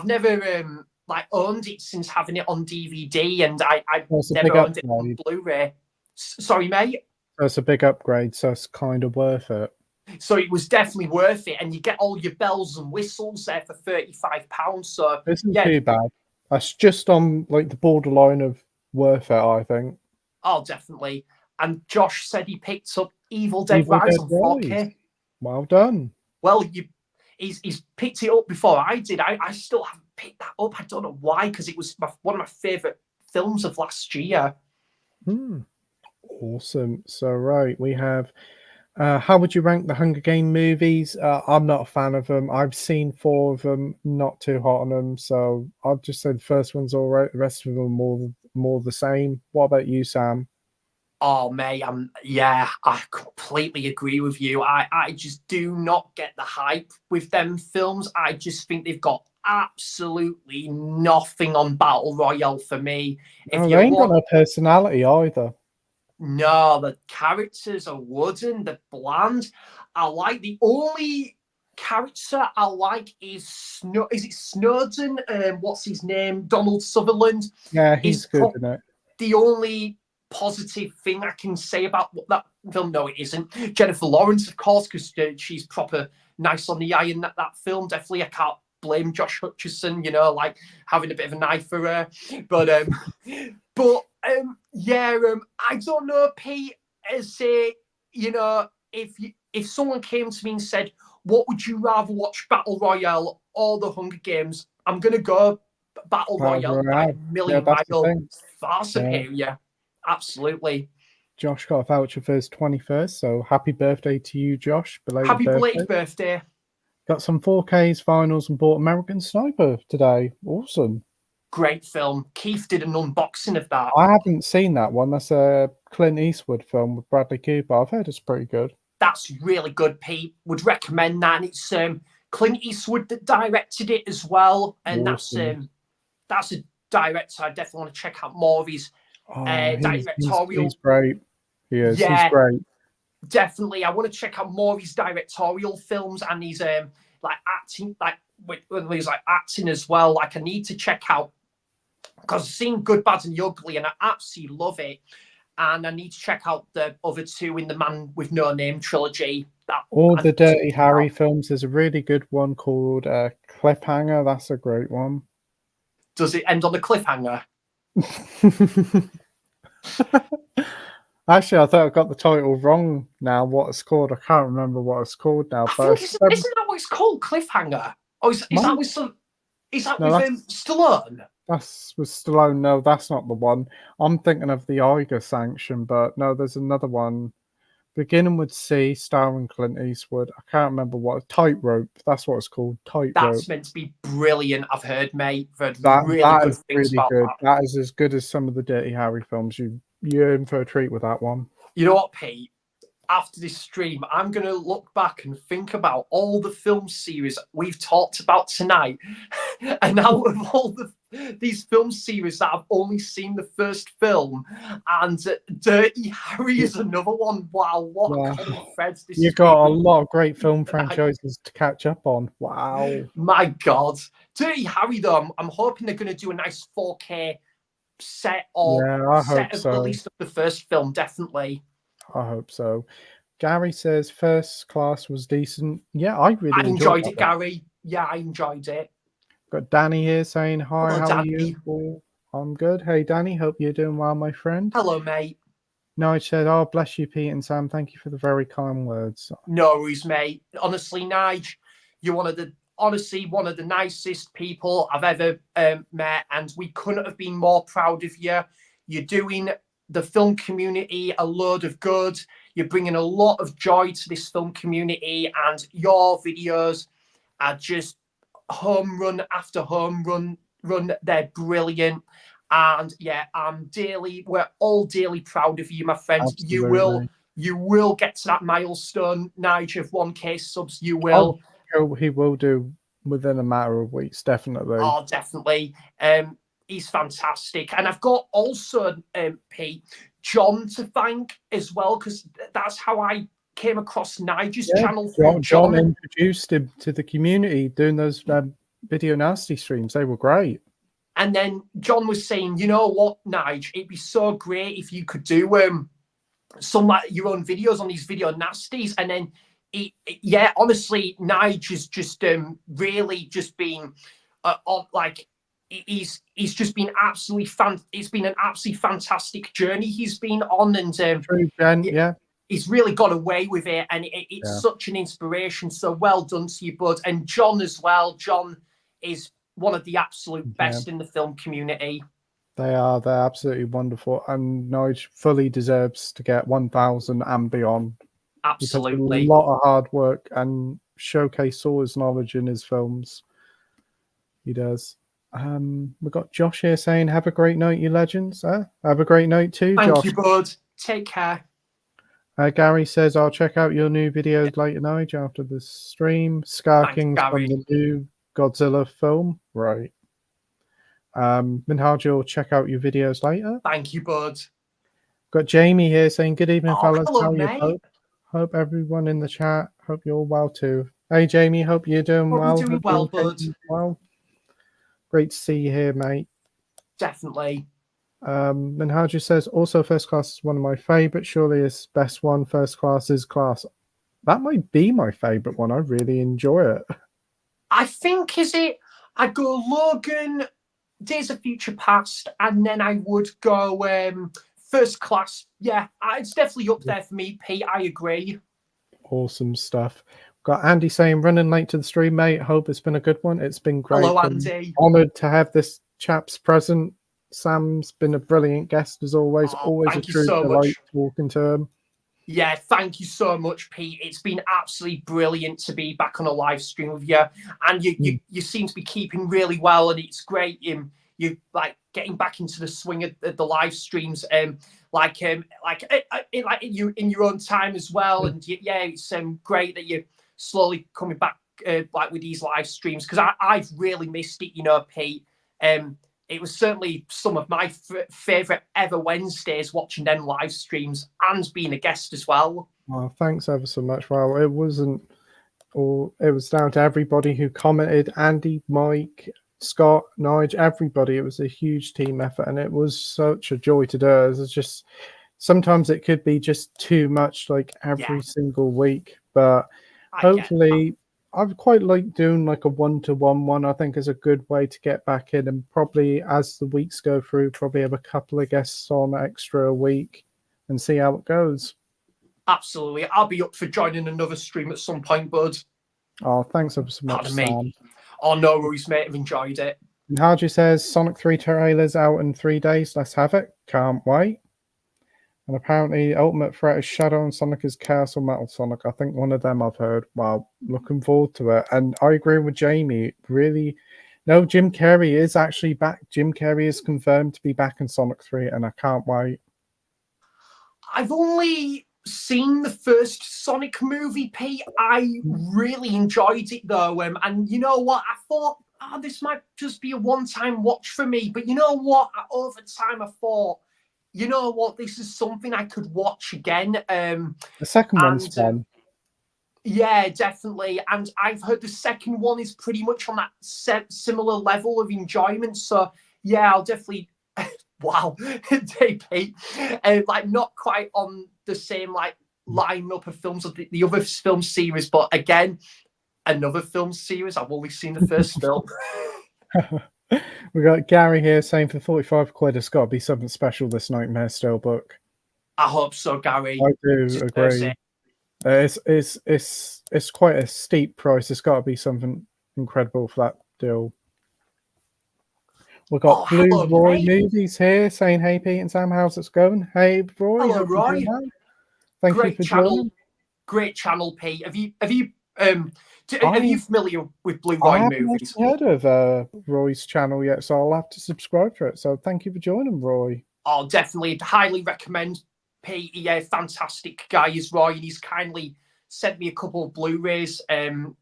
never like owned it since having it on DVD, and I Well, it's a big never owned it on upgrade. Blu-ray. Sorry, mate. It's a big upgrade, so it's kind of worth it. So it was definitely worth it, and you get all your bells and whistles there for £35. So It isn't yeah, too bad. That's just on like the borderline of worth it, I think. oh definitely. And Josh said he picked up Evil Dead Evil Rise Dead on Rise. 4K. Well done. Well, he's picked it up before I did. I still haven't picked that up. I don't know why, because it was one of my favourite films of last year. Hmm. Awesome. So, right, we have how would you rank the Hunger Game movies? I'm not a fan of them. I've seen 4 of them, not too hot on them. So, I'd just say the first one's all right. The rest of them are more the same. What about you, Sam? Oh, mate, yeah, I completely agree with you. I just do not get the hype with them films. I just think they've got absolutely nothing on Battle Royale for me. If No, you they ain't got want, no personality either. no, the characters are wooden, they're bland. I like the only character I like is is it Snowden? What's his name? Donald Sutherland Yeah, is he's good in it. the only positive thing I can say about that film. No, it isn't. Jennifer Lawrence, of course, because she's proper nice on the eye in that film. Definitely, I can't blame Josh Hutcherson, like having a bit of an eye for her. But yeah, I don't know, Pete. Say, if someone came to me and said, "What would you rather watch, Battle Royale or the Hunger Games?" I'm gonna go Battle Royale by a Yeah, million that's the miles, thing. far Yeah. superior. Absolutely. Josh got a voucher for his 21st, so happy birthday to you, Josh. Belated Happy birthday. belated birthday. Got some 4Ks finals and bought American Sniper today. Awesome. Great film. Keith did an unboxing of that. I haven't seen that one. That's a Clint Eastwood film with Bradley Cooper. I've heard it's pretty good. That's really good, Pete. Would recommend that. And it's Clint Eastwood that directed it as well. And Awesome. that's a director I definitely want to check out more of his Oh, he's directorial. great. He is. He's Yeah, great. definitely. I want to check out more of his directorial films and his like acting, like when he's like acting as well. Like I need to check out, because I've seen Good, Bad, and the Ugly, and I absolutely love it. And I need to check out the other two in the Man with No Name trilogy. All the Dirty Harry films. There's a really good one called Cliffhanger. That's a great one. Does it end on a cliffhanger? Actually, I think I got the title wrong now. What it's called, I can't remember what it's called now. I But think isn't that what it's called? Cliffhanger? Oh, is that with some? Is that no, with Stallone? that's with Stallone. No, that's not the one. I'm thinking of the Eiger Sanction, but no, there's another one beginning with C, starring Clint Eastwood. I can't remember what. Tightrope. That's what it's called. Tightrope. That's meant to be brilliant. I've heard, mate. I've heard That really that good is things really about good. that. That is as good as some of the Dirty Harry films. You're in for a treat with that one. You know what, Pete? After this stream, I'm going to look back and think about all the film series we've talked about tonight. And out of all these film series that I've only seen the first film, and Dirty Harry is another one. Wow, what a common thread this You've got a lot of great film franchises to catch up on. Wow. My God. Dirty Harry, though, I'm hoping they're going to do a nice 4K set of the least of the first film, definitely. I hope so. Gary says First Class was decent. Yeah, I really enjoyed it, Gary. Yeah, I enjoyed it. Got Danny here saying hi. Hello, how Danny. are you? Oh, I'm good. Hey, Danny. Hope you're doing well, my friend. Hello, mate. Nige said, "Oh, bless you, Pete and Sam. Thank you for the very kind words." No worries, mate. Honestly, Nige, you're one of the nicest people I've ever met, and we couldn't have been more proud of you. You're doing the film community a load of good. You're bringing a lot of joy to this film community, and your videos are just home run after home run. They're brilliant. And yeah, we're all dearly proud of you, my friend. Absolutely. You will get to that milestone, Nigel, of 1K subs. You will. Oh, he will do within a matter of weeks, definitely. Oh, definitely. He's fantastic. And I've got also, Pete, John to thank as well, because that's how I came across Nigel's channel. John introduced him to the community doing those video nasty streams. They were great. And then John was saying, you know what, Nige, it'd be so great if you could do some like your own videos on these video nasties. And then honestly, Nige has just really just been he's just been absolutely it's been an absolutely fantastic journey he's been on, and he's really got away with it, and it's such an inspiration. So well done to you, bud. And John as well. John is one of the absolute best in the film community. They're absolutely wonderful, and Nige fully deserves to get 1,000 and beyond. Absolutely. A lot of hard work and showcase all his knowledge in his films. He does. We've got Josh here saying, have a great night, you legends. Have a great night too, Josh. Thank you, bud. Take care. Gary says, I'll check out your new videos later, Nige, after the stream. Scar King's from the new Godzilla film. Right. Minhaj, you'll check out your videos later. Thank you, bud. Got Jamie here saying, good evening, fellas. Hello, mate. Hope everyone in the chat, hope you're all well too. Hey, Jamie, hope you're doing well. You're doing well, bud. Well. Great to see you here, mate. Definitely. Minhaj says, also First Class is one of my favourites. Surely it's best one. First Class is class. That might be my favourite one. I really enjoy it. I think, I'd go Logan, Days of Future Past, and then I would go First Class. Yeah, it's definitely up there for me, Pete. I agree. Awesome stuff. Got Andy saying, running late to the stream, mate. Hope it's been a good one. It's been great. Hello, Andy. Honoured to have this chap's present. Sam's been a brilliant guest as always. Always a true delight talking to him. Yeah, thank you so much, Pete. It's been absolutely brilliant to be back on a live stream with you, and you seem to be keeping really well, and it's great. You like getting back into the swing of the live streams, in your own time as well. And yeah, it's great that you're slowly coming back with these live streams, because I've really missed it, Pete. It was certainly some of my favourite ever Wednesdays, watching them live streams and being a guest as well. Oh, thanks ever so much. Well, it wasn't all. It was down to everybody who commented. Andy, Mike, Scott, Nige, everybody. It was a huge team effort, and it was such a joy to do. It was just sometimes it could be just too much, like every single week. But hopefully, I would quite like doing like a one-to-one one. I think is a good way to get back in, and probably as the weeks go through, probably have a couple of guests on extra a week and see how it goes. Absolutely. I'll be up for joining another stream at some point, bud. Oh, thanks ever so much, Pardon me. Sam. Oh, no worries, mate. I've enjoyed it. And Haji says Sonic 3 trailers out in 3 days. Let's have it. Can't wait. And apparently, Ultimate Threat is Shadow and Sonic is Chaos or Metal Sonic. I think one of them I've heard. Well, looking forward to it. And I agree with Jamie. Really, no, Jim Carrey is actually back. Jim Carrey is confirmed to be back in Sonic 3, and I can't wait. I've only seen the first Sonic movie, Pete. I really enjoyed it, though. And you know what? I thought, oh, this might just be a one-time watch for me. But you know what? Over time, I thought, you know what? This is something I could watch again. The second one's fun. Yeah, definitely. And I've heard the second one is pretty much on that similar level of enjoyment. So yeah, I'll definitely. Wow, JP, like not quite on the same like lineup of films of the other film series, but again, another film series. I've only seen the first film. We got Gary here saying for 45 quid, it's got to be something special. This Nightmare Steelbook. I hope so, Gary. I do agree. It's quite a steep price. It's got to be something incredible for that deal. We've got Blue Roy Movies here saying, "Hey Pete and Sam, how's it going?" Hey Roy, hello Roy. Thank you for joining. Great channel, Pete. Are you familiar with Blue Roy Movies? I haven't heard of Roy's channel yet, so I'll have to subscribe to it. So thank you for joining, Roy. Oh, definitely, highly recommend. Pete, yeah, fantastic guy is Roy, and he's kindly sent me a couple of Blu-rays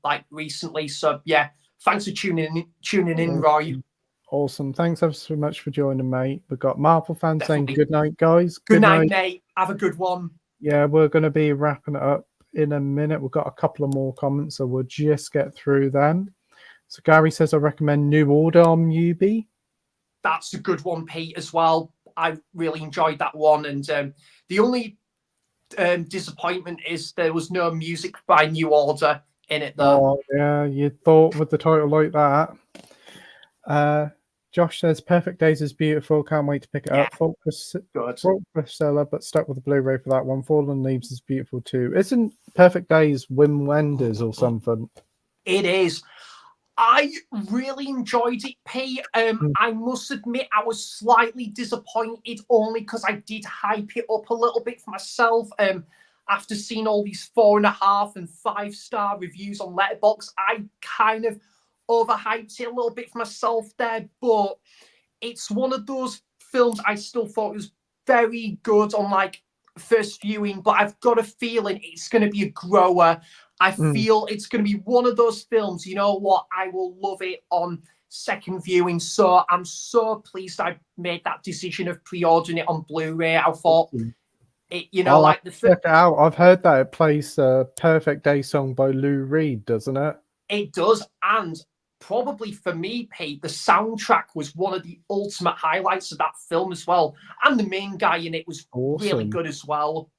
like recently. So yeah, thanks for tuning in, Roy. Awesome. Thanks ever so much for joining, mate. We've got Marvel fans saying good night, guys. Good night, mate. Have a good one. Yeah, we're going to be wrapping it up in a minute. We've got a couple of more comments, so we'll just get through them. So Gary says, I recommend New Order on Mubi. That's a good one, Pete, as well. I really enjoyed that one. And the only disappointment is there was no music by New Order in it, though. Oh, yeah, you thought with the title like that. Josh says Perfect Days is beautiful. Can't wait to pick it up. Fault bestseller, but stuck with the Blu-ray for that one. Fallen Leaves is beautiful too. Isn't Perfect Days Wim Wenders or something? It is. I really enjoyed it, Pete. I must admit I was slightly disappointed only because I did hype it up a little bit for myself. After seeing all these 4.5 and 5-star reviews on Letterboxd, I kind of overhyped it a little bit for myself there, but it's one of those films I still thought was very good on like first viewing, but I've got a feeling it's going to be a grower. I feel it's going to be one of those films, you know what, I will love it on second viewing. So I'm so pleased I made that decision of pre-ordering it on Blu-ray. I thought it, you know, like check it out. I've heard that it plays the Perfect Day song by Lou Reed, doesn't it? It does, and probably for me, Pete, the soundtrack was one of the ultimate highlights of that film as well. And the main guy in it was really good as well.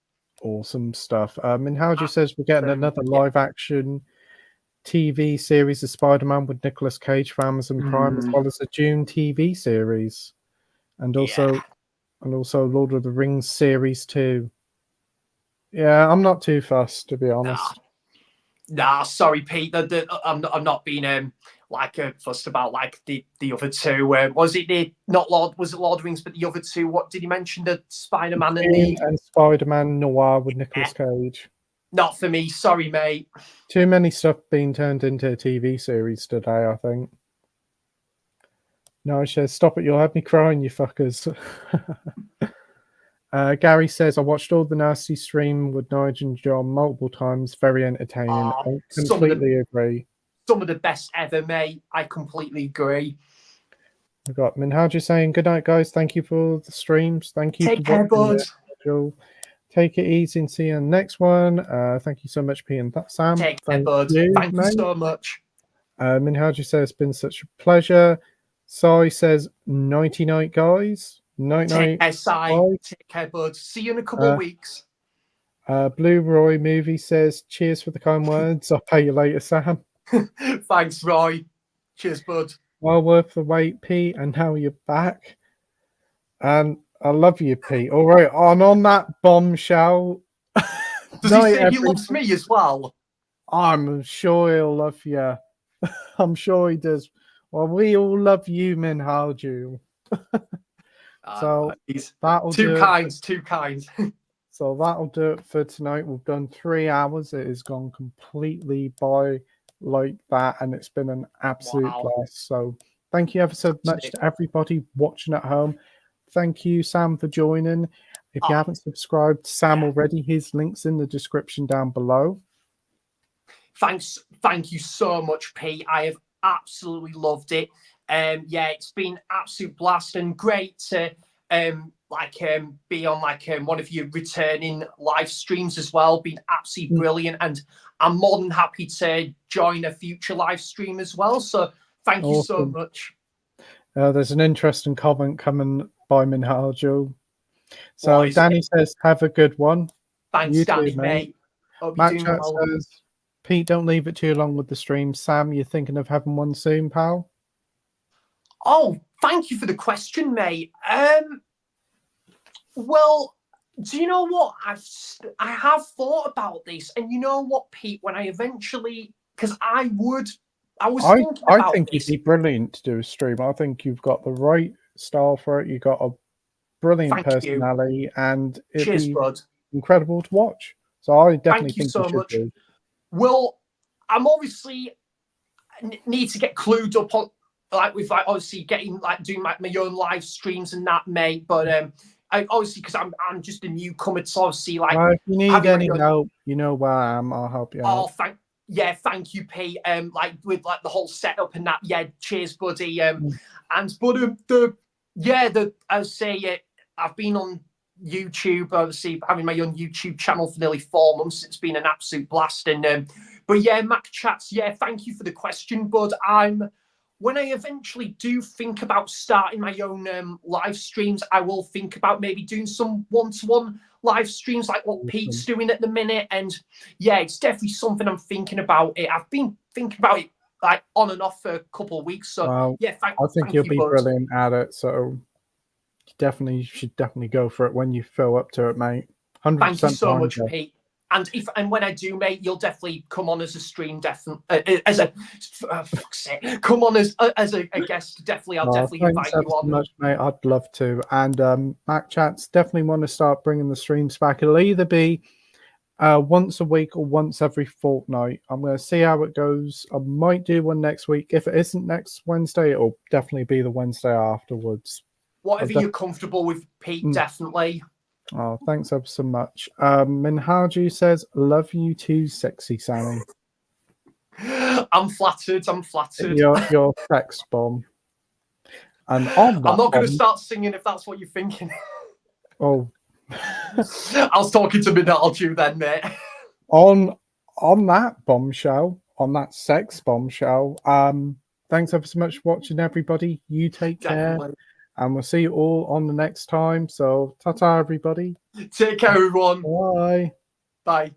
Awesome stuff. And Howdy says we're getting another live action TV series of Spider-Man with Nicolas Cage for Amazon Prime, as well as a June TV series. And also Lord of the Rings series too. Yeah, I'm not too fussed, to be honest. Nah, sorry, Pete. I'm not being fussed about like the other two. Was it Lord of the Rings, but the other two? What did he mention? The Spider-Man and Spider-Man Noir with Nicolas Cage. Not for me, sorry, mate. Too many stuff being turned into a TV series today, I think. No, she says, stop it, you'll have me crying, you fuckers. Gary says, I watched all the Nasty stream with Nigel and John multiple times. Very entertaining. I completely agree. Some of the best ever, mate. I completely agree. We've got Minhaj saying, good night, guys. Thank you for the streams. Thank you. Take care, bud. Take it easy and see you on the next one. Thank you so much, Pete and Sam. Take care, bud. Thank you so much. Minhaj says, it's been such a pleasure. Sai says, nighty night, guys. Night night. Take care, bud. See you in a couple of weeks. Blue Roy Movie says, cheers for the kind words. I'll pay you later, Sam. Thanks, Roy. Cheers, bud. Well worth the wait, Pete, and now you're back. And I love you, Pete. All right, on that bombshell. Does he say he loves me as well? I'm sure he'll love you. I'm sure he does. Well, we all love you, Minhaju. So he's that'll too kind, too kind. So that'll do it for tonight. We've done 3 hours. It has gone completely by like that, and it's been an absolute blast. So thank you ever so much to everybody watching at home. Thank you, Sam, for joining. If you haven't subscribed to Sam already, his link's in the description down below. Thank you so much, Pete. I have absolutely loved it. Yeah, it's been absolute blast and great to be on one of your returning live streams as well. Been absolutely brilliant, and I'm more than happy to join a future live stream as well. So thank you so much. There's an interesting comment coming by Minhaju. So Danny says, "Have a good one." Thanks, Danny, mate. Hope Matt you're doing well. Says, "Pete, don't leave it too long with the stream. Sam, you're thinking of having one soon, pal?" Oh, thank you for the question, mate. Well, do you know what? I have thought about this, and you know what, Pete? When I eventually, because I was thinking about I think this. You'd be brilliant to do a stream. I think you've got the right style for it. You've got a brilliant personality, and it'd be incredible to watch. So I definitely think you should do. Well, I'm obviously need to get clued up on obviously getting doing my own live streams and that, mate. But I obviously, because I'm just a newcomer, so obviously if you need any help, you know where I am. I'll help you out. Thank you, Pete. With the whole setup and that. Yeah, cheers, buddy. I'd say I've been on YouTube, obviously having my own YouTube channel for nearly 4 months. It's been an absolute blast. And but yeah, Mac Chats, thank you for the question, bud. When I eventually do think about starting my own live streams, I will think about maybe doing some one-to-one live streams like what Pete's doing at the minute. And yeah, it's definitely something I'm thinking about. I've been thinking about it on and off for a couple of weeks. So I think you'll be brilliant at it. So you should definitely go for it when you feel up to it, mate. 100%. Thank you so much, Pete. And when I do, mate, you'll definitely come on as a stream, come on as a guest. Definitely, I'll definitely invite you on. Much, mate. I'd love to. And Mac Chats definitely want to start bringing the streams back. It'll either be once a week or once every fortnight. I'm going to see how it goes. I might do one next week. If it isn't next Wednesday, it'll definitely be the Wednesday afterwards. Whatever you're comfortable with, Pete, definitely. Oh, thanks ever so much. Minhaju says, "Love you too, sexy Sammy." I'm flattered. You're sex bomb. And I'm not going to start singing if that's what you're thinking. Oh. I was talking to Minhaju then, mate. On that bombshell, on that sex bombshell, thanks ever so much for watching, everybody. You take care. And we'll see you all on the next time. So, ta-ta, everybody. Take care, everyone. Bye. Bye.